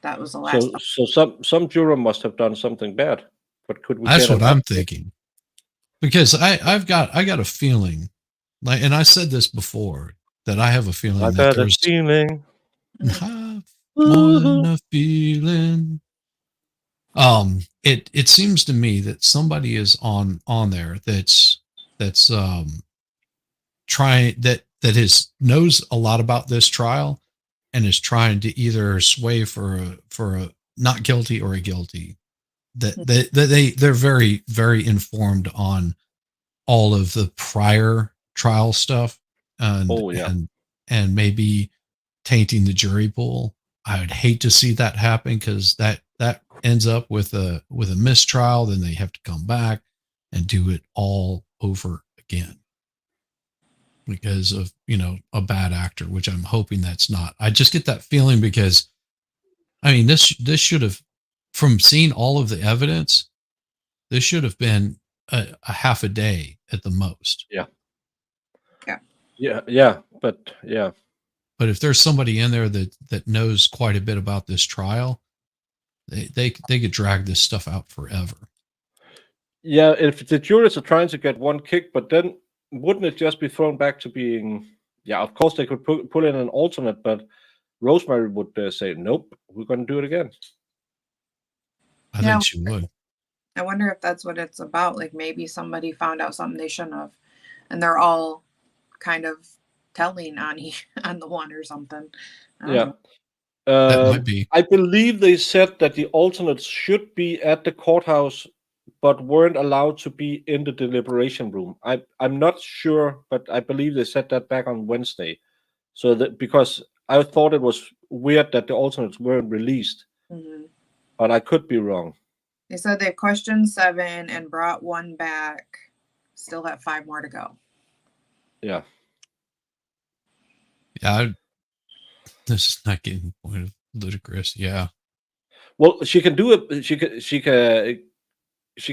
That was the last. so some juror must have done something bad. But could we That's get an what I'm update? thinking. Because I got a feeling, like, and I said this before, that I have a feeling I that got a there's feeling. more than a feeling. It seems to me that somebody is on there that's trying, that knows a lot about this trial, and is trying to either sway for a not guilty or a guilty. They're very, very informed on all of the prior trial stuff, and Oh yeah. and maybe tainting the jury pool. I would hate to see that happen, because that ends up with a mistrial. Then they have to come back and do it all over again because of, a bad actor, which I'm hoping that's not. I just get that feeling because, I mean, this should have, from seeing all of the evidence, this should have been a half a day at the most. Yeah. Yeah. Yeah. But yeah. But if there's somebody in there that knows quite a bit about this trial, they could drag this stuff out forever. Yeah, if the jurors are trying to get one kick, but then wouldn't it just be thrown back to being? Yeah, of course they could put in an alternate, but Rosemary would say, "Nope, we're going to do it again." I Yeah. think she would. I wonder if that's what it's about. Like maybe somebody found out something they shouldn't have, and they're all kind of telling on on the one or something. I don't Yeah. know. That might be. I believe they said that the alternates should be at the courthouse, but weren't allowed to be in the deliberation room. I'm not sure, but I believe they said that back on Wednesday. So that, because I thought it was weird that the alternates weren't released, Mhm. but I could be wrong. They said they questioned 7 and brought one back. Still have 5 more to go. Yeah. Yeah. This is not getting the point of ludicrous. Yeah. Well, she can do it. She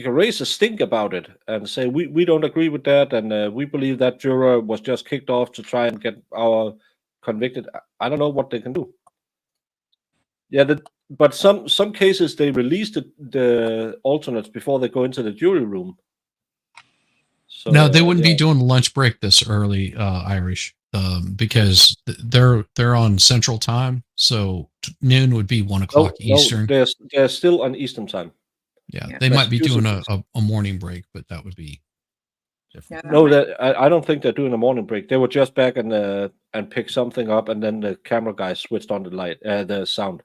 can raise a stink about it and say we don't agree with that, and we believe that juror was just kicked off to try and get our convicted. I don't know what they can do. Yeah, but some cases they release the alternates before they go into the jury room. So No, they wouldn't yeah. be doing lunch break this early, Irish, because they're on Central Time, so noon would be 1 o'clock Eastern. They're still on Eastern Time. Yeah, they might be doing a morning break, but that would be different. Yeah, No, I don't think they're doing a morning break. They were just back and picked something up, and then the camera guy switched on the sound.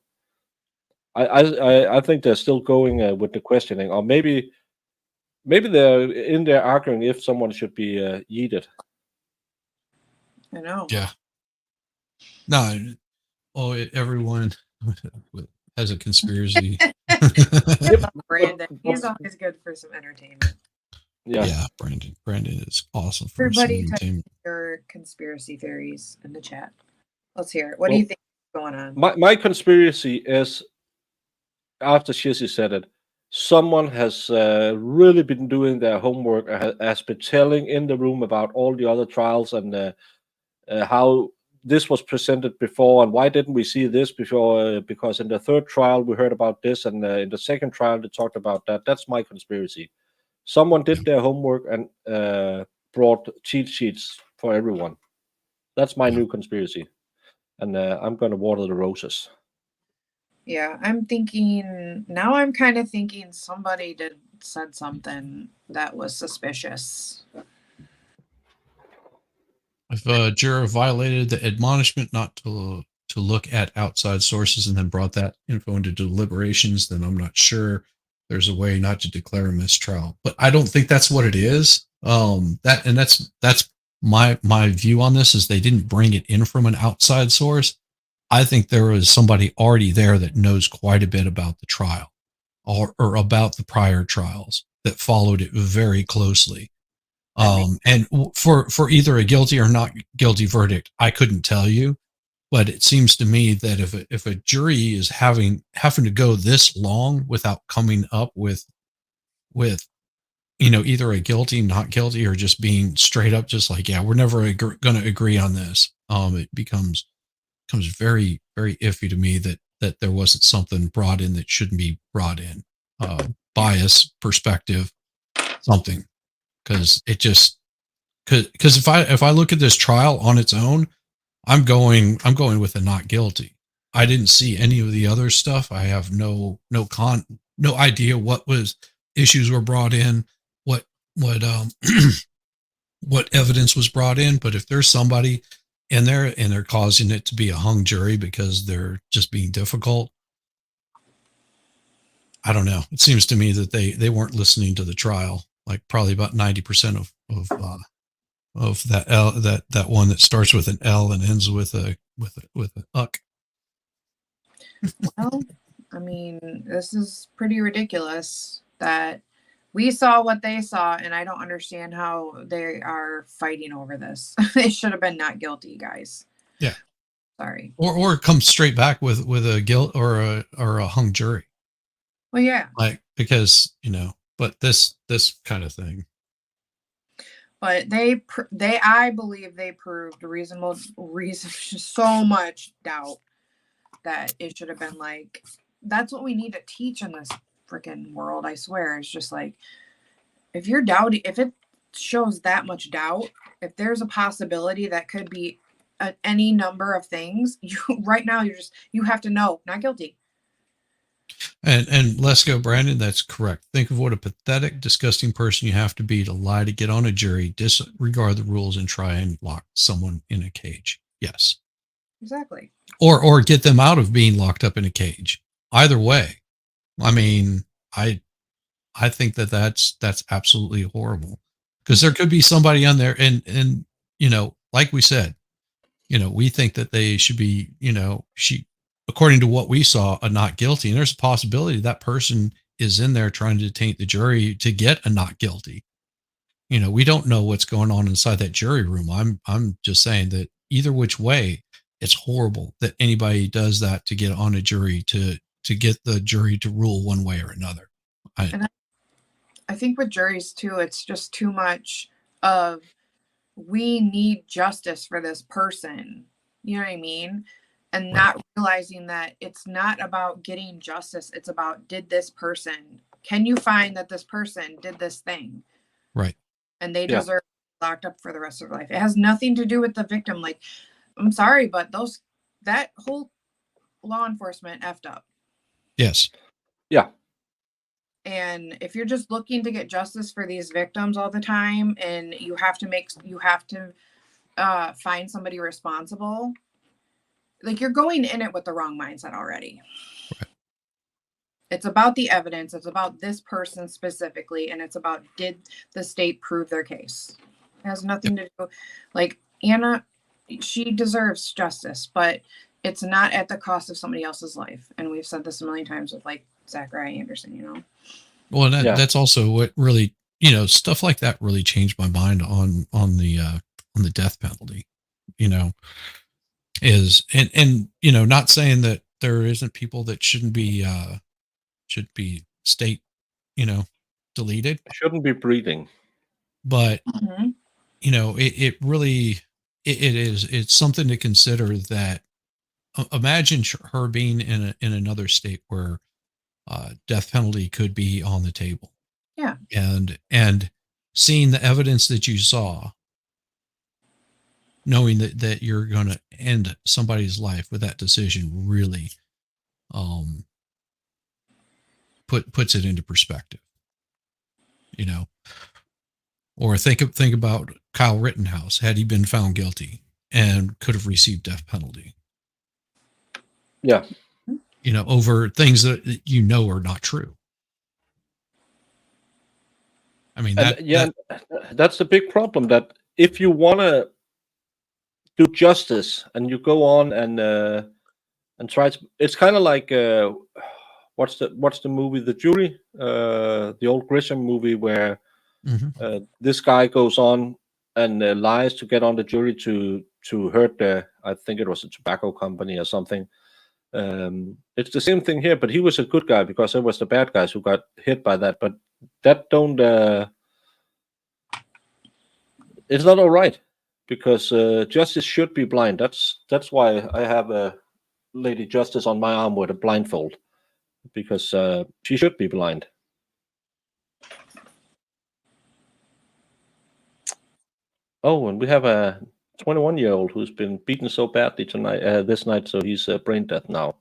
I think they're still going with the questioning, or maybe they're in there arguing if someone should be yeeted. I know. Yeah. No. Oh, everyone has a conspiracy. Brandon, he's always good for some entertainment. Yeah. Brandon is awesome for Everybody some type entertainment. your conspiracy theories in the chat. Let's hear it. What do you think is going on? My conspiracy is, after Shizzy said it, someone has really been doing their homework, has been telling in the room about all the other trials, and how this was presented before, and why didn't we see this before? Because in the third trial we heard about this, and in the second trial they talked about that. That's my conspiracy. Someone did their homework and brought cheat sheets for everyone. That's my new conspiracy, and I'm gonna water the roses. Yeah, I'm thinking now. I'm kind of thinking somebody said something that was suspicious. If a juror violated the admonishment not to look at outside sources and then brought that info into deliberations, then I'm not sure there's a way not to declare a mistrial. But I don't think that's what it is. That's my view on this is they didn't bring it in from an outside source. I think there was somebody already there that knows quite a bit about the trial or about the prior trials that followed it very closely. And for either a guilty or not guilty verdict, I couldn't tell you, but it seems to me that if a jury is having to go this long without coming up with either a guilty, not guilty, or just being straight up, just like, yeah, we're never going to agree on this. It becomes very, very iffy to me that there wasn't something brought in that shouldn't be brought in, bias, perspective, something. Because it just because if I look at this trial on its own, I'm going with a not guilty. I didn't see any of the other stuff. I have no idea what issues were brought in, what what evidence was brought in. But if there's somebody in there and they're causing it to be a hung jury because they're just being difficult, I don't know. It seems to me that they weren't listening to the trial. Like probably about 90% of that that one that starts with an L and ends with a uck. Well, I mean, this is pretty ridiculous that we saw what they saw, and I don't understand how they are fighting over this. They should have been not guilty, guys. Yeah. Sorry. Or come straight back with a guilt or a hung jury. Well, yeah. Like because but this kind of thing. But I believe they proved reason, so much doubt that it should have been like, that's what we need to teach in this freaking world. I swear. It's just like, if you're doubting, if it shows that much doubt, if there's a possibility that could be any number of things, right now you have to know, not guilty. And let's go, Brandon. That's correct. Think of what a pathetic, disgusting person you have to be to lie to get on a jury, disregard the rules, and try and lock someone in a cage. Yes. Exactly. Or get them out of being locked up in a cage. Either way, I mean, I think that's absolutely horrible because there could be somebody on there, and like we said, we think that they should be, according to what we saw, a not guilty. And there's a possibility that person is in there trying to taint the jury to get a not guilty. We don't know what's going on inside that jury room. I'm just saying that either which way, it's horrible that anybody does that to get on a jury to get the jury to rule one way or another. I think with juries too, it's just too much of, we need justice for this person. You know what I mean? And not realizing that it's not about getting justice. It's about, can you find that this person did this thing? Right. And they deserve to be locked up for the rest of their life. It has nothing to do with the victim. Like, I'm sorry, but that whole law enforcement effed up. Yes. Yeah. And if you're just looking to get justice for these victims all the time, and you have to find somebody responsible, like, you're going in it with the wrong mindset already. Right. It's about the evidence. It's about this person specifically. And it's about, did the state prove their case? It has nothing to do, like, Anna, she deserves justice, but it's not at the cost of somebody else's life. And we've said this a million times with, like, Zachariah Anderson, Well, that's also what really, stuff like that really changed my mind on the death penalty, is, and not saying that there isn't people that should be state, deleted. Shouldn't be breeding. But, it really, it is. It's something to consider. That imagine her being in another state where death penalty could be on the table. Yeah. And seeing the evidence that you saw, knowing that you're going to end somebody's life with that decision really puts it into perspective, you know. Or think about Kyle Rittenhouse. Had he been found guilty and could have received death penalty, Yeah. you know, over things that you know are not true. I mean, that's the big problem, that if you want to do justice and you go on and try to, it's kind of like what's the movie, The Jury, the old Grisham movie, where this guy goes on and lies to get on the jury to hurt I think it was a tobacco company or something. It's the same thing here, but he was a good guy because it was the bad guys who got hit by that. But that don't it's not all right, because justice should be blind. That's why I have a Lady Justice on my arm with a blindfold, because she should be blind. Oh, and we have a 21-year-old who's been beaten so badly this night, so he's brain dead now.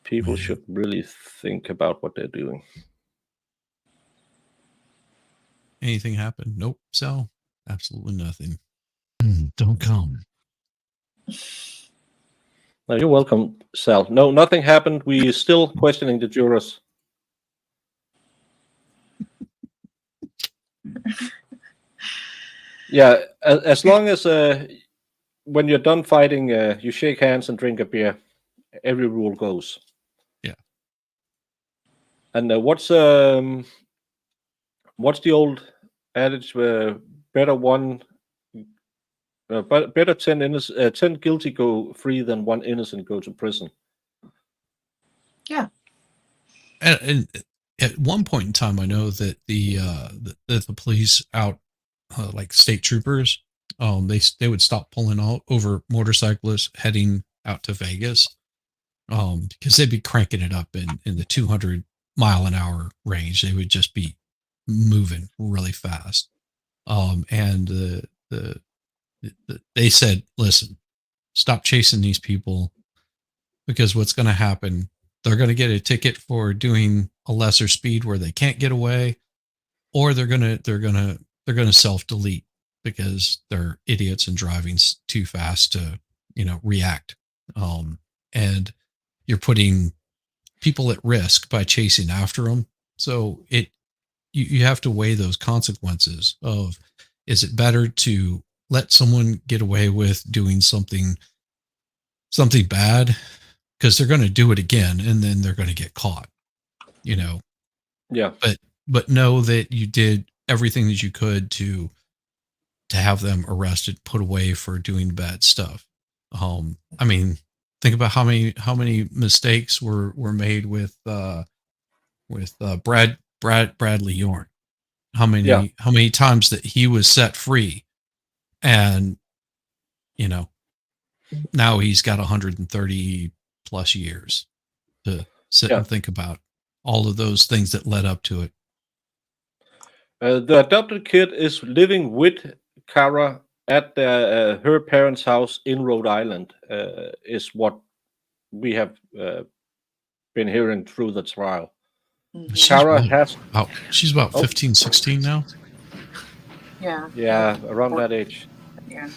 People should really think about what they're doing. Anything happen? Nope. So absolutely nothing. Don't come. No, you're welcome, Sal. No, nothing happened. We still questioning the jurors. Yeah, as long as when you're done fighting, you shake hands and drink a beer. Every rule goes. Yeah. And what's the old adage? Better 10 guilty go free than 1 innocent go to prison. Yeah. And at one point in time, I know that the police out, like state troopers, they would stop pulling out over motorcyclists heading out to Vegas, because they'd be cranking it up in the 200 mile an hour range. They would just be moving really fast. And they said, listen, stop chasing these people, because what's going to happen, they're going to get a ticket for doing a lesser speed where they can't get away, or they're going to self-delete because they're idiots and driving too fast to, react. And you're putting people at risk by chasing after them. So you have to weigh those consequences of, is it better to let someone get away with doing something bad, because they're going to do it again and then they're going to get caught, Yeah. But know that you did everything that you could to have them arrested, put away for doing bad stuff. I mean, think about how many mistakes were made with Bradley Yorn. How many times that he was set free, and now he's got 130 plus years to sit and think about all of those things that led up to it. The adopted kid is living with Cara at her parents' house in Rhode Island, is what we have been hearing through the trial. She's about 15, 16 now. Yeah. Yeah, around that age. Yeah.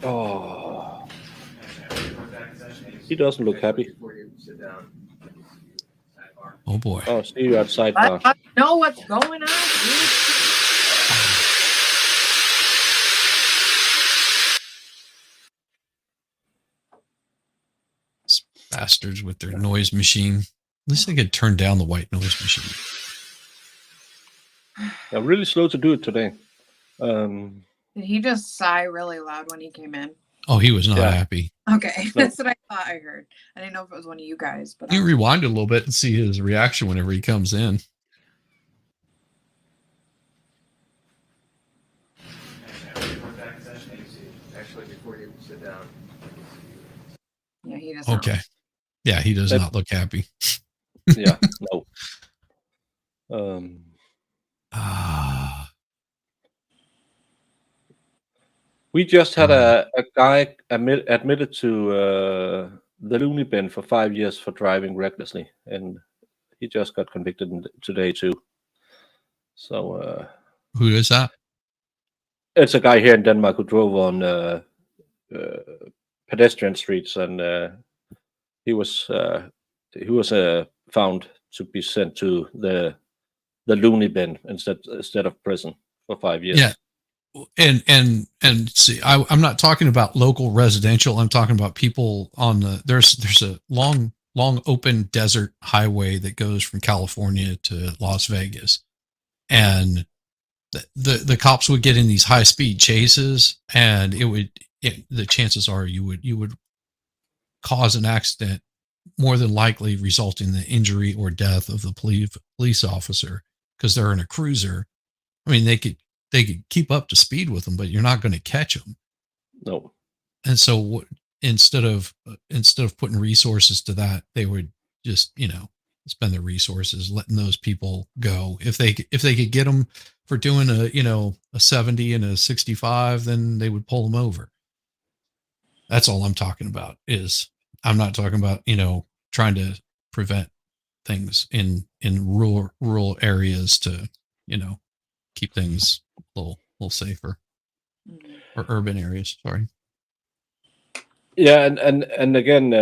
Oh. He doesn't look happy. Oh boy. Oh, see you at sidebar. I know what's going on, dude. Bastards with their noise machine. At least they could turn down the white noise machine. Yeah, really slow to do it today. Did he just sigh really loud when he came in? Oh, he was not happy. Okay, that's what I thought I heard. I didn't know if it was one of you guys, but you rewind it a little bit and see his reaction whenever he comes in. Actually, before you sit down. Yeah, he doesn't. Okay. Yeah, he does That- not look happy. Yeah, no. Ah, We just had a guy admitted to the loony bin for 5 years for driving recklessly, and he just got convicted today too. So who is that? it's a guy here in Denmark who drove on pedestrian streets, and he was found to be sent to the loony bin instead of prison for 5 years. Yeah. And see, I'm not talking about local residential. I'm talking about people on there's a long open desert highway that goes from California to Las Vegas, and the cops would get in these high speed chases, and the chances are you would cause an accident, more than likely resulting in the injury or death of the police officer, because they're in a cruiser. I mean, they could keep up to speed with them, but you're not going to catch them. No. And so instead of putting resources to that, they would just, spend their resources letting those people go. If they could get them for doing a 70 and a 65, then they would pull them over. That's all I'm talking about. I'm not talking about, trying to prevent things in rural areas to, keep things a little safer, or urban areas. Sorry. Yeah, and again,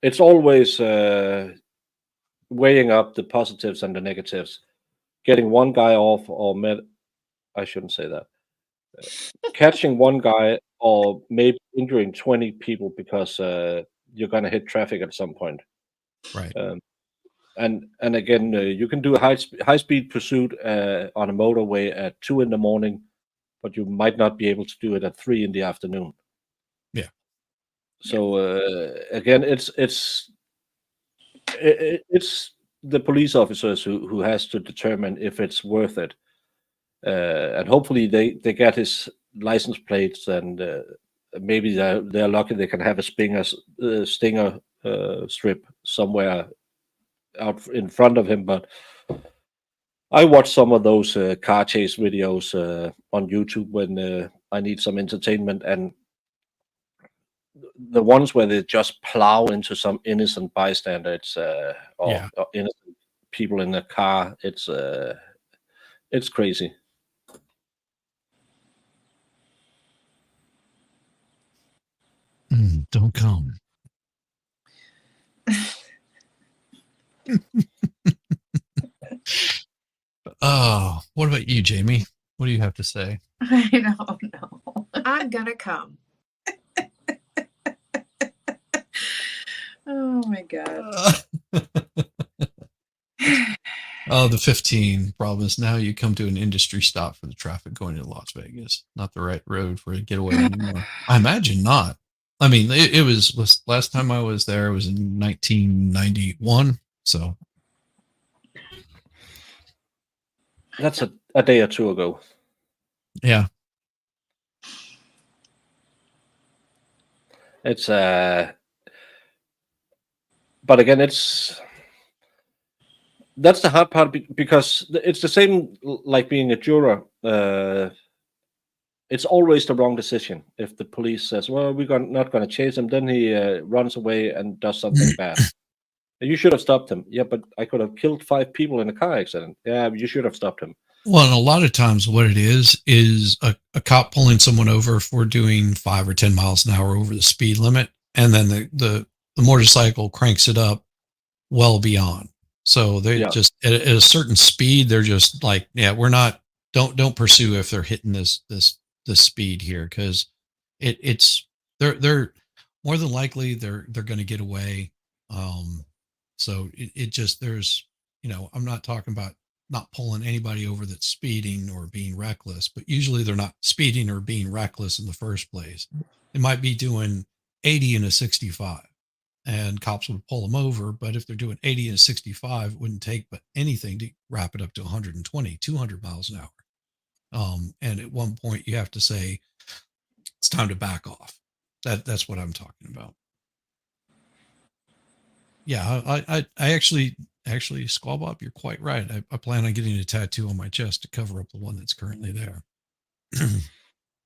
it's always weighing up the positives and the negatives. Getting one guy off, I shouldn't say that. Catching one guy, or maybe injuring 20 people because you're going to hit traffic at some point. Right. And again, you can do a high speed pursuit on a motorway at 2 a.m, but you might not be able to do it at 3 p.m. Yeah. So again, it's the police officers who has to determine if it's worth it, and hopefully they get his license plates, and maybe they're lucky they can have a stinger strip somewhere out in front of him. But I watch some of those car chase videos on YouTube when I need some entertainment, and the ones where they just plow into some innocent bystander, or innocent people in a car, it's crazy. Don't come. Oh, what about you, Jamie? What do you have to say? I don't know. I'm gonna come. Oh my god. Oh, the 15 problem is now you come to an industry stop for the traffic going to Las Vegas. Not the right road for a getaway anymore. I imagine not. I mean, it was last time I was there, it was in 1991. So That's a day or two ago. yeah. It's but again, that's the hard part, because it's the same like being a juror. It's always the wrong decision. If the police says, "Well, we're not going to chase him," then he runs away and does something bad. You should have stopped him. Yeah, but I could have killed 5 people in a car accident. Yeah, you should have stopped him. Well, and a lot of times what it is a cop pulling someone over for doing 5 or 10 miles an hour over the speed limit, and then the motorcycle cranks it up well beyond. So they just at a certain speed, they're just like, yeah, we're not. Don't pursue if they're hitting this speed here, because they're more than likely they're going to get away. So it just there's I'm not talking about not pulling anybody over that's speeding or being reckless, but usually they're not speeding or being reckless in the first place. They might be doing 80 and a 65, and cops would pull them over. But if they're doing 80 and a 65, it wouldn't take but anything to wrap it up to 120, 200 miles an hour. And at one point you have to say, it's time to back off. That's what I'm talking about. Yeah, I actually, Squall Bob, you're quite right. I plan on getting a tattoo on my chest to cover up the one that's currently there.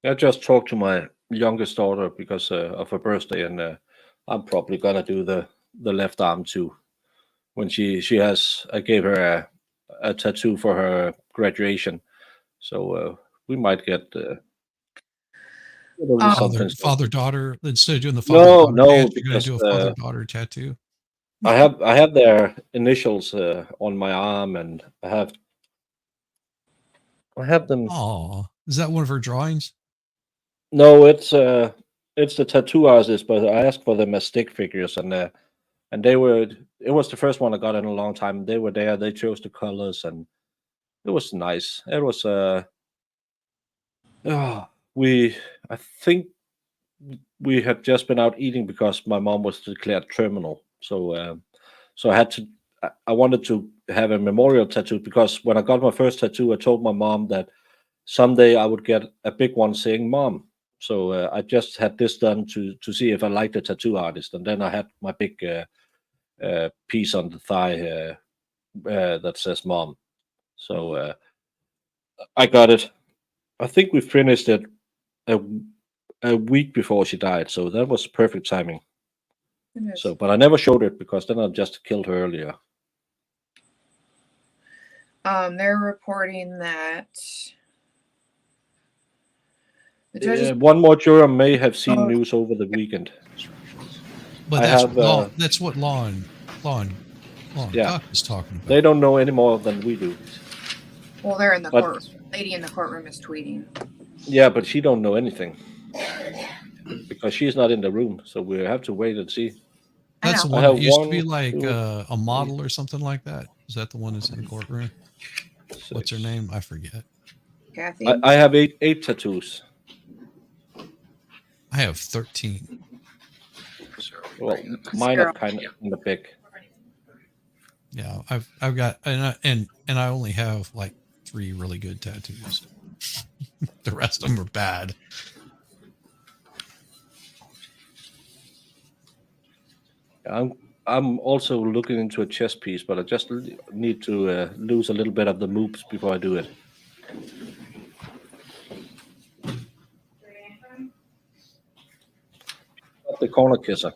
I just talked to my youngest daughter because of her birthday, and I'm probably gonna do the left arm too. When she has, I gave her a tattoo for her graduation, so we might get something. Father daughter. Instead of doing the No, father daughter no, dance, you're going because to do a father daughter tattoo. I have their initials on my arm, and I have them. Oh, is that one of her drawings? No, it's the tattoo artist, but I asked for them as stick figures, and they were. It was the first one I got in a long time. They were there. They chose the colors, and it was nice. It was we. I think we had just been out eating because my mom was declared terminal. So I had to. I wanted to have a memorial tattoo because when I got my first tattoo, I told my mom that someday I would get a big one saying "mom." So I just had this done to see if I liked the tattoo artist, and then I had my big piece on the thigh that says "mom." So I got it. I think we finished it a, a week before she died, so that was perfect timing. So, but I never showed it because then I just killed her earlier. They're reporting that the judges. One more juror may have seen news over the weekend. But that's what law and Yeah. Cuck is talking about. They don't know any more than we do. Well, they're in the courtroom. Lady in the courtroom is tweeting. Yeah, but she don't know anything because she's not in the room. So we have to wait and see. That's the one that used to be like a model or something like that. Is that the one that's in the courtroom? What's her name? I forget. Kathy. I have eight tattoos. I have 13. Well, mine are kind of in the big. Yeah, I've got and I only have like 3 really good tattoos. The rest of them are bad. I'm also looking into a chess piece, but I just need to lose a little bit of the moves before I do it. The corner kisser.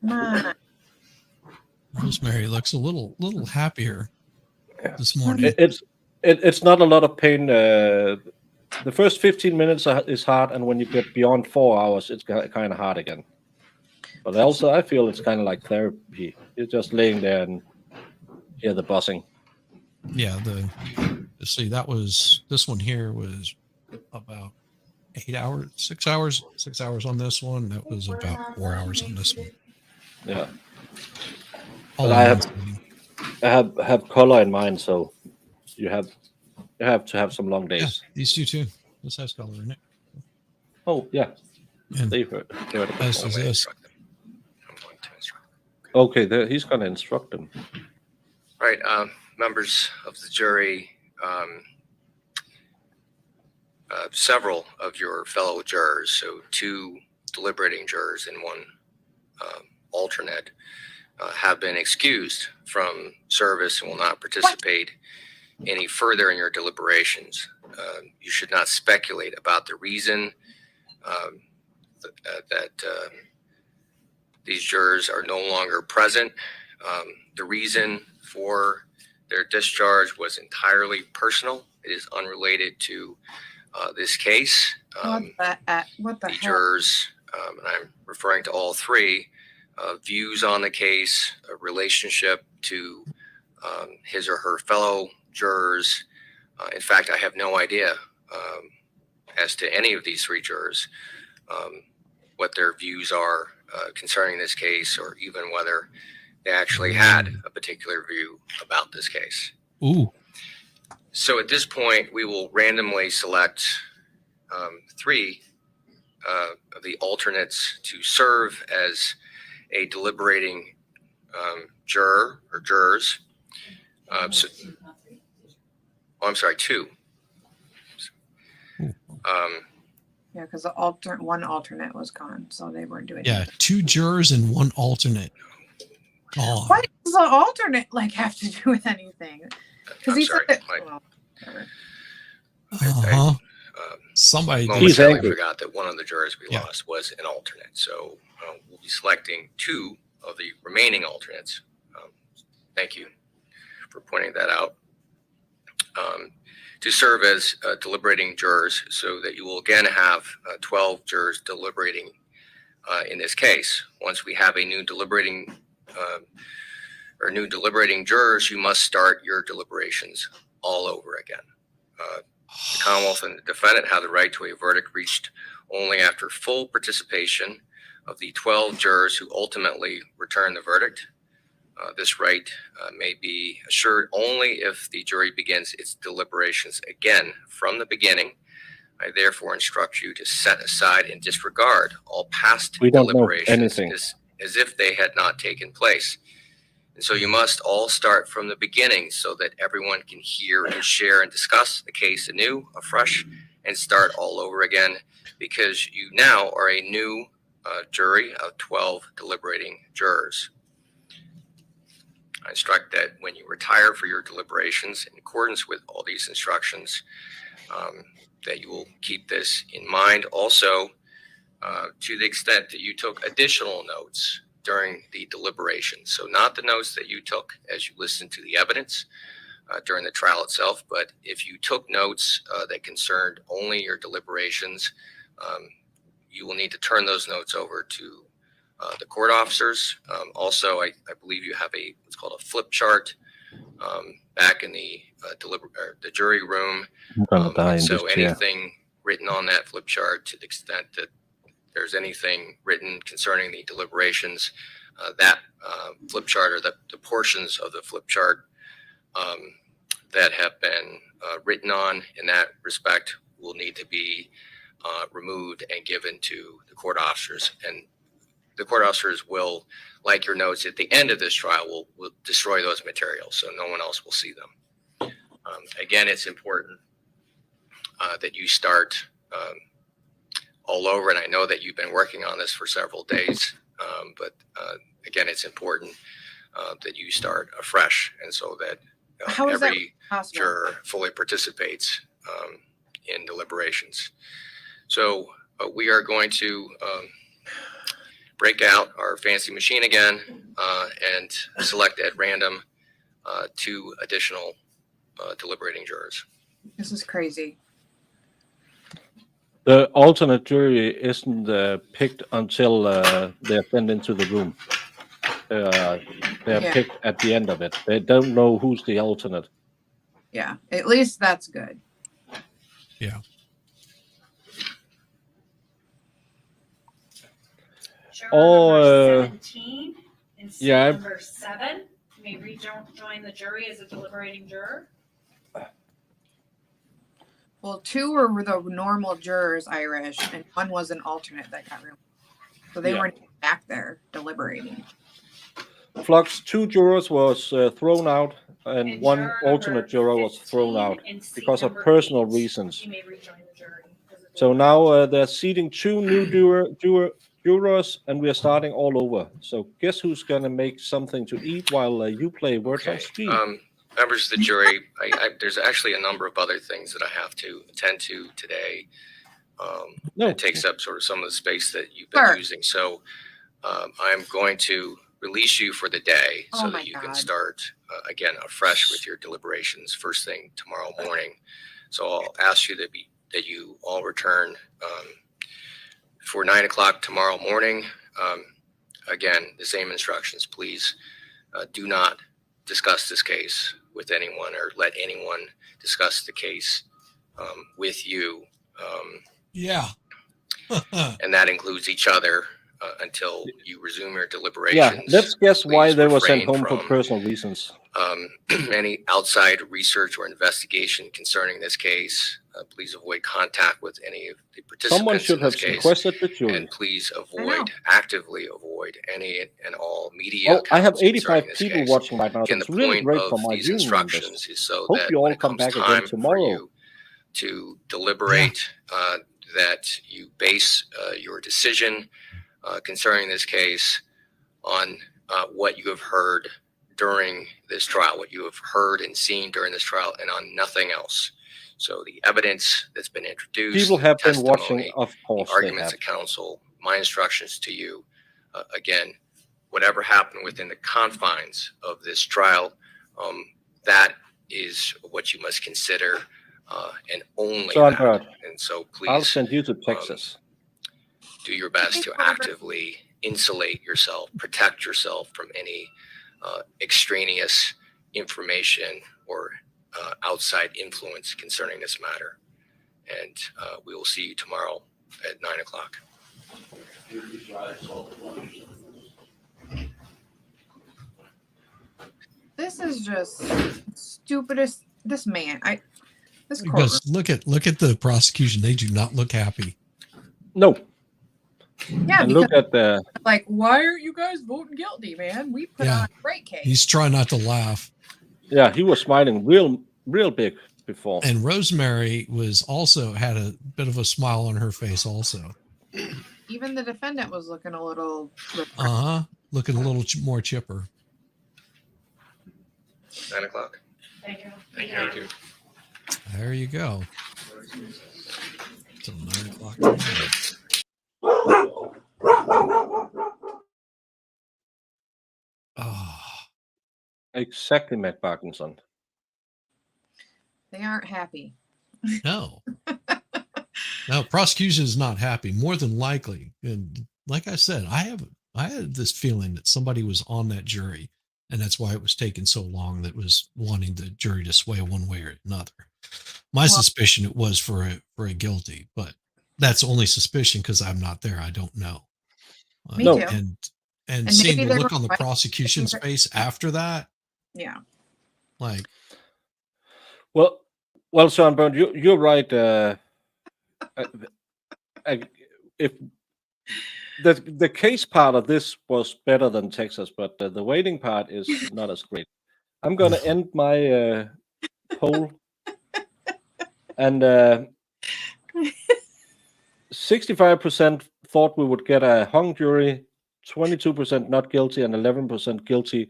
Come on. Rosemary looks a little happier this morning. It's not a lot of pain. The first 15 minutes is hard, and when you get beyond 4 hours, it's kind of hard again. But also, I feel it's kind of like therapy. You're just laying there and hear the buzzing. Yeah, see, this one here was about 8 hours, 6 hours, 6 hours on this one. That was about 4 hours on this one. Yeah. All I have color in mind, so you have to have some long days. Yeah, these two too. This has color in it. Oh yeah, and they heard as does this. Okay, he's going to instruct them. All right, members of the jury, several of your fellow jurors, so 2 deliberating jurors and 1 alternate, have been excused from service and will not participate any further in your deliberations. You should not speculate about the reason that these jurors are no longer present. The reason for their discharge was entirely personal. It is unrelated to this case. What the the jurors, and I'm referring to all 3, views on the case, a relationship to his or her fellow jurors. In fact, I have no idea as to any of these 3 jurors what their views are concerning this case, or even whether they actually had a particular view about this case. Ooh. So at this point, we will randomly select 3 of the alternates to serve as a deliberating juror or jurors. I'm sorry, 2. Yeah, because one alternate was gone, so they weren't doing. Yeah, anything. 2 jurors and 1 alternate. Gone. What does the alternate have to do with anything? Because he sorry, said, Mike. Uh-huh. Somebody did. He's momentarily angry. forgot that one of the jurors we lost was an alternate. So we'll be selecting 2 of the remaining alternates. Thank you for pointing that out. To serve as deliberating jurors, so that you will again have 12 jurors deliberating in this case. Once we have a new deliberating jurors, you must start your deliberations all over again. The Commonwealth and the defendant have the right to a verdict reached only after full participation of the 12 jurors who ultimately return the verdict. This right may be assured only if the jury begins its deliberations again from the beginning. I therefore instruct you to set aside and disregard all past deliberations as if they had not taken place. And so you must all start from the beginning so that everyone can hear and share and discuss the case anew, afresh, and start all over again, because you now are a new jury of 12 deliberating jurors. I instruct that when you retire for your deliberations, in accordance with all these instructions, that you will keep this in mind. Also, to the extent that you took additional notes during the deliberations, so not the notes that you took as you listened to the evidence during the trial itself, but if you took notes that concerned only your deliberations, you will need to turn those notes over to the court officers. Also, I believe you have what's called a flip chart back in the jury room. So anything written on that flip chart, to the extent that there's anything written concerning the deliberations, that flip chart, or the portions of the flip chart that have been written on in that respect, will need to be removed and given to the court officers. And the court officers will, like your notes at the end of this trial, will destroy those materials, so no one else will see them. Again, it's important that you start all over, and I know that you've been working on this for several days, but again, it's important that you start afresh, and so that every juror fully participates in deliberations. So we are going to break out our fancy machine again and select at random 2 additional deliberating jurors. This is crazy. The alternate jury isn't picked until they're sent into the room. They're picked at the end of it. They don't know who's the alternate. Yeah, at least that's good. Yeah. Juror number 17 and number 7 may rejoin the jury as a deliberating juror. Well, 2 were the normal jurors, Irish, and 1 was an alternate that got removed. So they weren't back there deliberating. Flux, 2 jurors was thrown out, and 1 alternate juror was thrown out because of personal reasons. May rejoin the jury. So now they're seating 2 new jurors, and we are starting all over. So guess who's going to make something to eat while you play Words on Screen? Members of the jury, there's actually a number of other things that I have to attend to today. It takes up sort of some of the space that you've been using. So I'm going to release you for the day so that you can start again afresh with your deliberations first thing tomorrow morning. So I'll ask you that you all return for 9 o'clock tomorrow morning. Again, the same instructions. Please do not discuss this case with anyone, or let anyone discuss the case with you. And that inclues each other until you resume your deliberations. Yeah, let's guess why they were sent home for personal reasons. Any outside research or investigation concerning this case, please avoid contact with any of the participants. Someone should have sequestered the jury. And please actively avoid any and all media. I have 85 people watching right now. Again, It's the really point great of for my these viewing instructions numbers. is so Hope that you all when it come comes back time again tomorrow. for you to deliberate, that you base your decision concerning this case on what you have heard during this trial, what you have heard and seen during this trial, and on nothing else. So the evidence that's been introduced, People have been testimony, watching, of course the they arguments have. of counsel, my instructions to you, again, whatever happened within the confines of this trial, that is what you must consider, and only So, that. Albert, And so I'll please send you to Texas. do your best to actively insulate yourself, protect yourself from any extraneous information or outside influence concerning this matter. And we will see you tomorrow at 9 o'clock. This is just stupidest. This man, this courtroom. Because look at the prosecution. They do not look happy. No. Yeah, And because look at the. like, why aren't you guys voting guilty, man? We put on a great case. He's trying not to laugh. Yeah, he was smiling real big before. And Rosemary was also had a bit of a smile on her face also. Even the defendant was looking a little. Looking a little more chipper. 9 o'clock. Thank you. Thank you. There you go. Till 9 o'clock tonight. Oh. Exactly, Matt Parkinson. They aren't happy. No. No, prosecution is not happy, more than likely. And like I said, I had this feeling that somebody was on that jury, and that's why it was taking so long, that was wanting the jury to sway one way or another. My suspicion it was for a guilty, but that's only suspicion because I'm not there. I don't know. Me too. And seeing the look on the prosecution's face after that. Yeah. Like. Well, Sean Byrne, you're right. If the case part of this was better than Texas, but the waiting part is not as great. I'm going to end my poll, and 65% thought we would get a hung jury, 22% not guilty, and 11% guilty.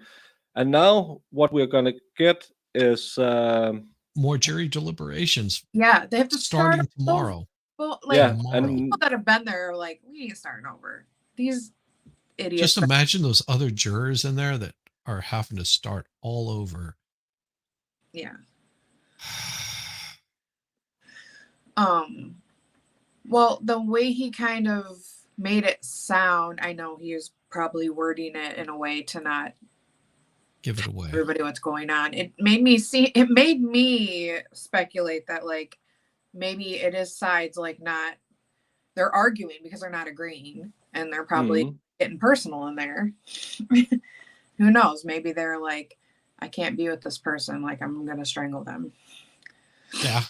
And now what we're going to get is more jury deliberations. Yeah, they have to starting tomorrow. Well, like, and people that have been there are like, we ain't starting over. These idiots. Just imagine those other jurors in there that are having to start all over. Yeah. Well, the way he kind of made it sound, I know he was probably wording it in a way to not give it away. Everybody, what's going on? It made me speculate that like maybe it is sides like not, they're arguing because they're not agreeing, and they're probably getting personal in there. Who knows? Maybe they're like, I can't be with this person. Like, I'm gonna strangle them. Yeah.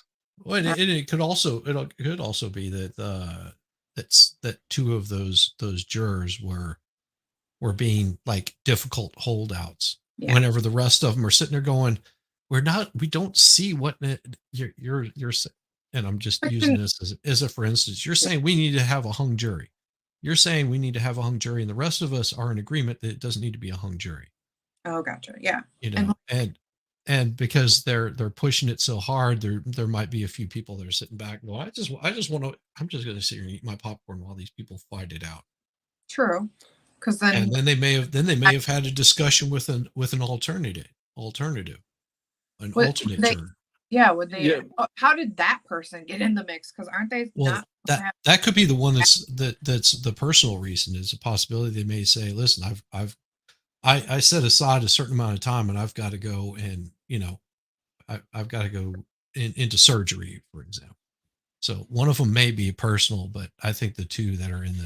Well, it could also be that that two of those jurors were being like difficult holdouts. Yeah. Whenever the rest of them are sitting there going, we don't see what you're saying. And I'm just using this as a for instance. You're saying we need to have a hung jury. You're saying we need to have a hung jury, and the rest of us are in agreement that it doesn't need to be a hung jury. Oh, gotcha. Yeah. You know, and because they're pushing it so hard, there might be a few people that are sitting back and go, I'm just going to sit here and eat my popcorn while these people fight it out. True. Because then they may have had a discussion with an alternate juror. Yeah, would they? Yeah. How did that person get in the mix? Because aren't they? Well, that could be the one that's the personal reason. Is a possibility. They may say, "Listen, I set aside a certain amount of time, and I've got to go, and I've got to go into surgery, for example." So one of them may be personal, but I think the two that are in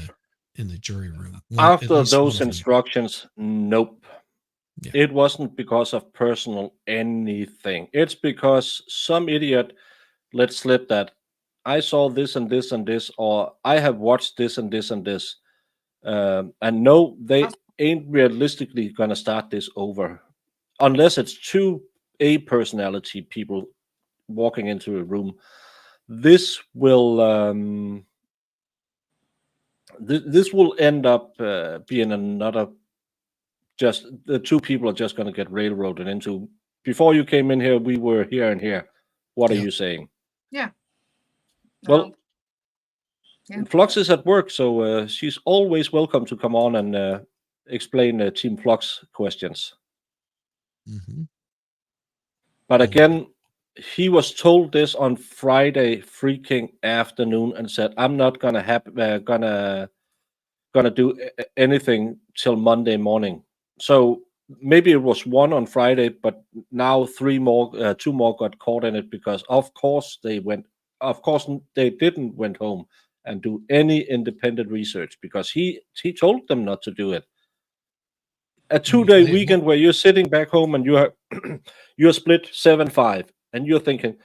the jury room after those instructions, nope. Yeah. It wasn't because of personal anything. It's because some idiot let slip that I saw this and this and this, or I have watched this and this and this. And no, they ain't realistically going to start this over. Unless it's two A personality people walking into a room. this will this will end up being another. Just the two people are just going to get railroaded into. Before you came in here, we were here and here. What are Yeah. you saying? Yeah. Well, yeah. Flux is at work, so she's always welcome to come on and explain Team Flux questions. Mm-hmm. But Oh. again, he was told this on Friday freaking afternoon and said, "I'm not gonna gonna do anything till Monday morning." So maybe it was one on Friday, but now two more got caught in it because of course they didn't went home and do any independent research because he told them not to do it. A 2-day weekend where you're sitting back home and you're split 7-5 and you're thinking,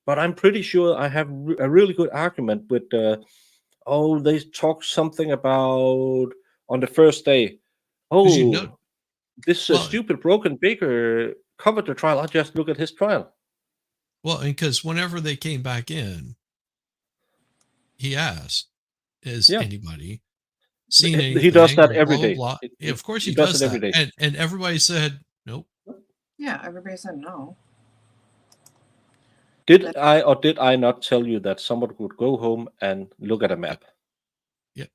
but I'm pretty sure I have a really good argument with they talked something about on the first day. This stupid broken baker covered the trial. I just look at his trial. Well, because whenever they came back in, he asked, "Is anybody seen anything?" He does that every blah, day. blah, blah. Of course, he does does it every that, day. and everybody said nope. Yeah, everybody said no. Did I not tell you that someone would go home and look at a map? Yep.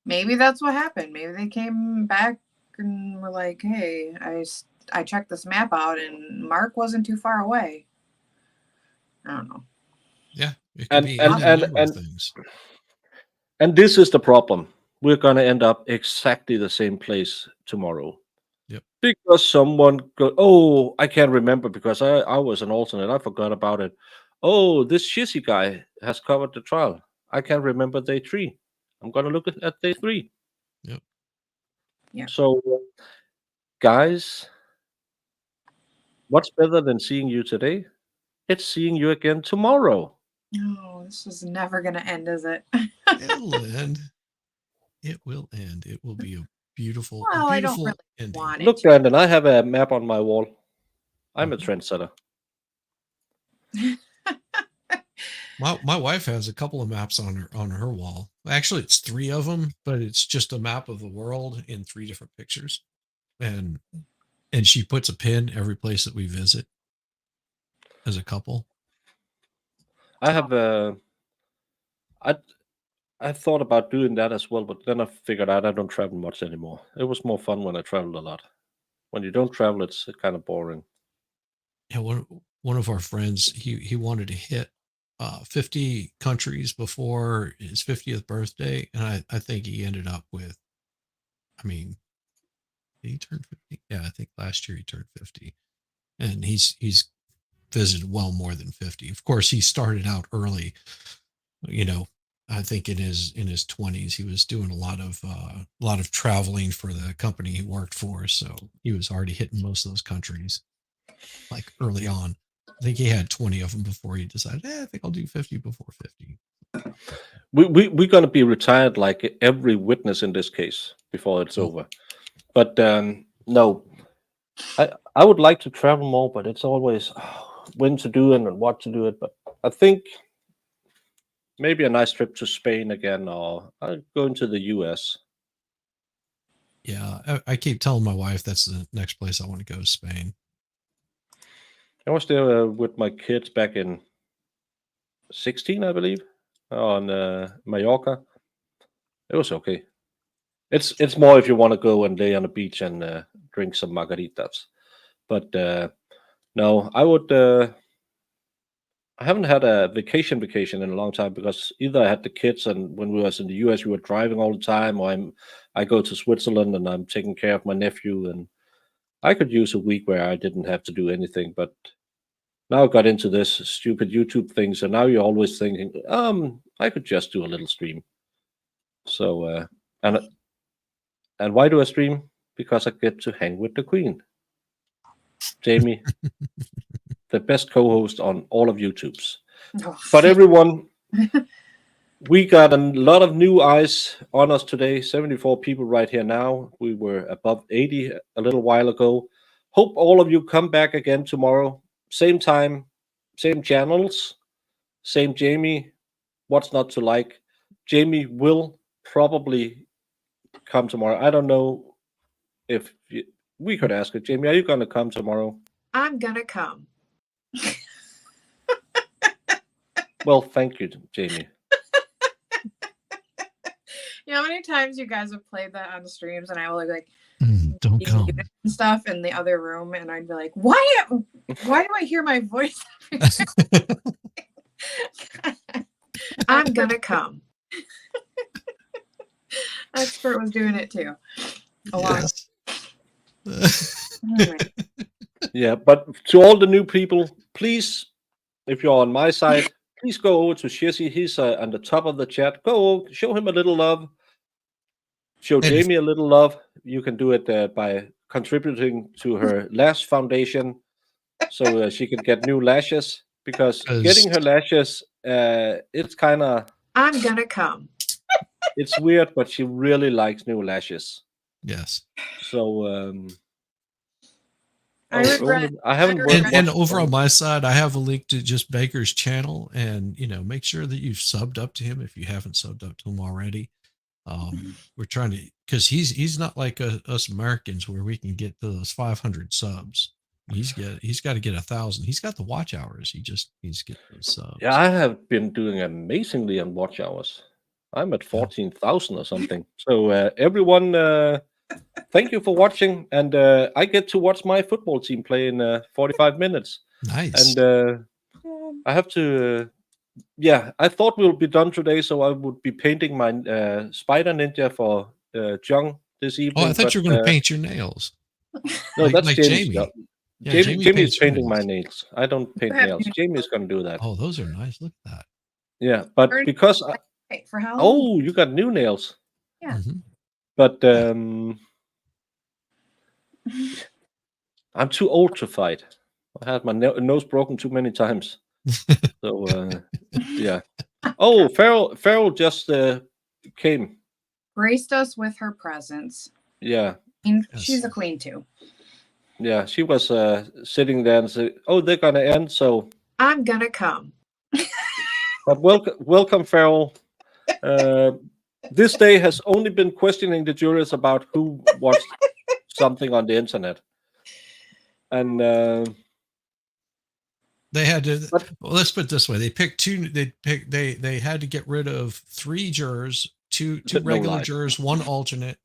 Maybe that's what happened. Maybe they came back and were like, "Hey, I checked this map out, and Mark wasn't too far away." I don't know. Yeah, it could be any number of things. And this is the problem. We're going to end up exactly the same place tomorrow. Yep. Because someone go, I can't remember because I was an alternate. I forgot about it. Oh, this shizzy guy has covered the trial. I can't remember day 3. I'm going to look at day 3. Yep. Yeah. So, guys, what's better than seeing you today? It's seeing you again tomorrow. No, this is never going to end, is it? It'll end. It will end. It will be a beautiful, well, beautiful I don't really ending. want it. Look, Brandon, I have a map on my wall. I'm a trendsetter. My wife has a couple of maps on her wall. Actually, it's 3 of them, but it's just a map of the world in 3 different pictures, and she puts a pin every place that we visit as a couple. I have I thought about doing that as well, but then I figured out I don't travel much anymore. It was more fun when I traveled a lot. When you don't travel, it's kind of boring. Yeah, one of our friends, he wanted to hit 50 countries before his 50th birthday, and I think he ended up with, I mean, did he turn 50? Yeah, I think last year he turned 50, and he's visited well more than 50. Of course, he started out early. I think in his 20s he was doing a lot of traveling for the company he worked for, so he was already hitting most of those countries like early on. I think he had 20 of them before he decided, I think I'll do 50 before 50. We're gonna be retired like every witness in this case before it's over. But no, I would like to travel more, but it's always when to do it and what to do it. But I think maybe a nice trip to Spain again, or going to the US. Yeah, I keep telling my wife that's the next place I want to go, to Spain. I was there with my kids back in 16, I believe, on Mallorca. It was okay. It's more if you want to go and lay on the beach and drink some margaritas. But no, I would. I haven't had a vacation in a long time because either I had the kids, and when we was in the US, we were driving all the time, or I go to Switzerland and I'm taking care of my nephew, and I could use a week where I didn't have to do anything. But now I got into this stupid YouTube thing, so now you're always thinking, I could just do a little stream. So and why do I stream? Because I get to hang with the Queen, Jamie, the best co-host on all of YouTube's. Oh, But everyone, we got a lot of new eyes on us today. 74 people right here now. We were above 80 a little while ago. Hope all of you come back again tomorrow. Same time, same channels. Same Jamie. What's not to like? Jamie will probably come tomorrow. I don't know if we could ask her, Jamie, are you going to come tomorrow? I'm gonna come. Well, thank you, Jamie. You know how many times you guys have played that on streams, and I will like Don't be come. muted and stuff in the other room, and I'd be like, why do I hear my voice? I'm gonna come. Expert was doing it too. Yes. Anyway. Yeah, but to all the new people, please, if you're on my side, please go over to Shizzy. He's on the top of the chat. Go show him a little love. Show And Jamie a little love. You can do it by contributing to her lash foundation so she can get new lashes. Because getting her lashes, it's kind of... I'm gonna come. It's weird, but she really likes new lashes. Yes. So... I regret. I haven't And over on my side, I have a link to just Baker's channel, and make sure that you've subbed up to him if you haven't subbed up to him already. We're trying to, because he's not like us Americans where we can get to those 500 subs. He's got to get 1,000. He's got the watch hours. He just needs to get those subs. Yeah, I have been doing amazingly on watch hours. I'm at 14,000 or something. So everyone, thank you for watching, and I get to watch my football team play in 45 minutes. Nice. And I have to. I thought we'll be done today, so I would be painting my Spider Ninja for Jung this evening. Oh, I thought you were going to paint your nails. No, that's like Jamie's Jamie. job. Yeah, Jamie is painting my nails. nails. I don't paint nails. Jamie is going to do that. Oh, those are nice. Look at that. Yeah, but because for Halloween. you got new nails. Yeah. Mm-hmm. But I'm too old to fight. I had my nose broken too many times. So yeah. Oh, Farrell just came. Graced us with her presence. Yeah. And she's a queen too. Yeah, she was sitting there and said, "Oh, they're gonna end, so I'm gonna come." But welcome, Farrell. This day has only been questioning the jurors about who watched something on the internet, and they had to. Well, let's put it this way: they picked two. They had to get rid of 3 jurors, two regular jurors, 1 alternate.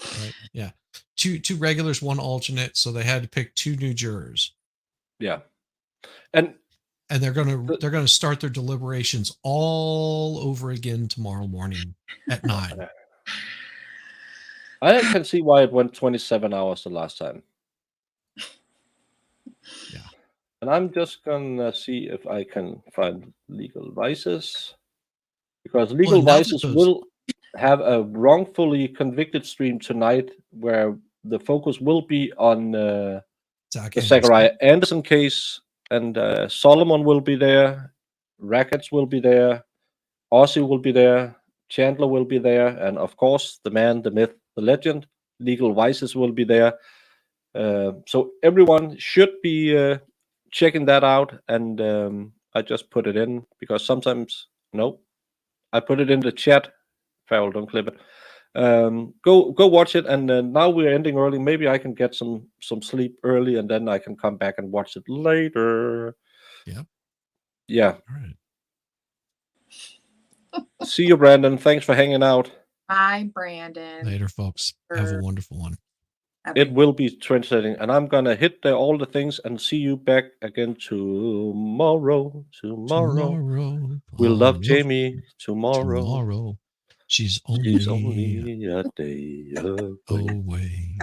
Right? Yeah, two regulars, 1 alternate. So they had to pick 2 new jurors. Yeah, and they're gonna start their deliberations all over again tomorrow morning at 9. I can see why it went 27 hours the last time. Yeah. And I'm just gonna see if I can find Legal Vices, because Legal Vices will have a wrongfully convicted stream tonight where the focus will be on the Zachariah Anderson case, and Solomon will be there, Rackets will be there, Ozzy will be there, Chandler will be there, and of course the man, the myth, the legend, Legal Vices will be there. So everyone should be checking that out, and I just put it in because sometimes I put it in the chat. Farrell, don't clip it. Go watch it, and now we're ending early. Maybe I can get some sleep early, and then I can come back and watch it later. Yeah. All right. See you, Brandon. Thanks for hanging out. Bye, Brandon. Later, folks. Have a wonderful one. It will be trendsetting, and I'm gonna hit all the things and see you back again tomorrow. We'll love Jamie tomorrow. She's only a day away.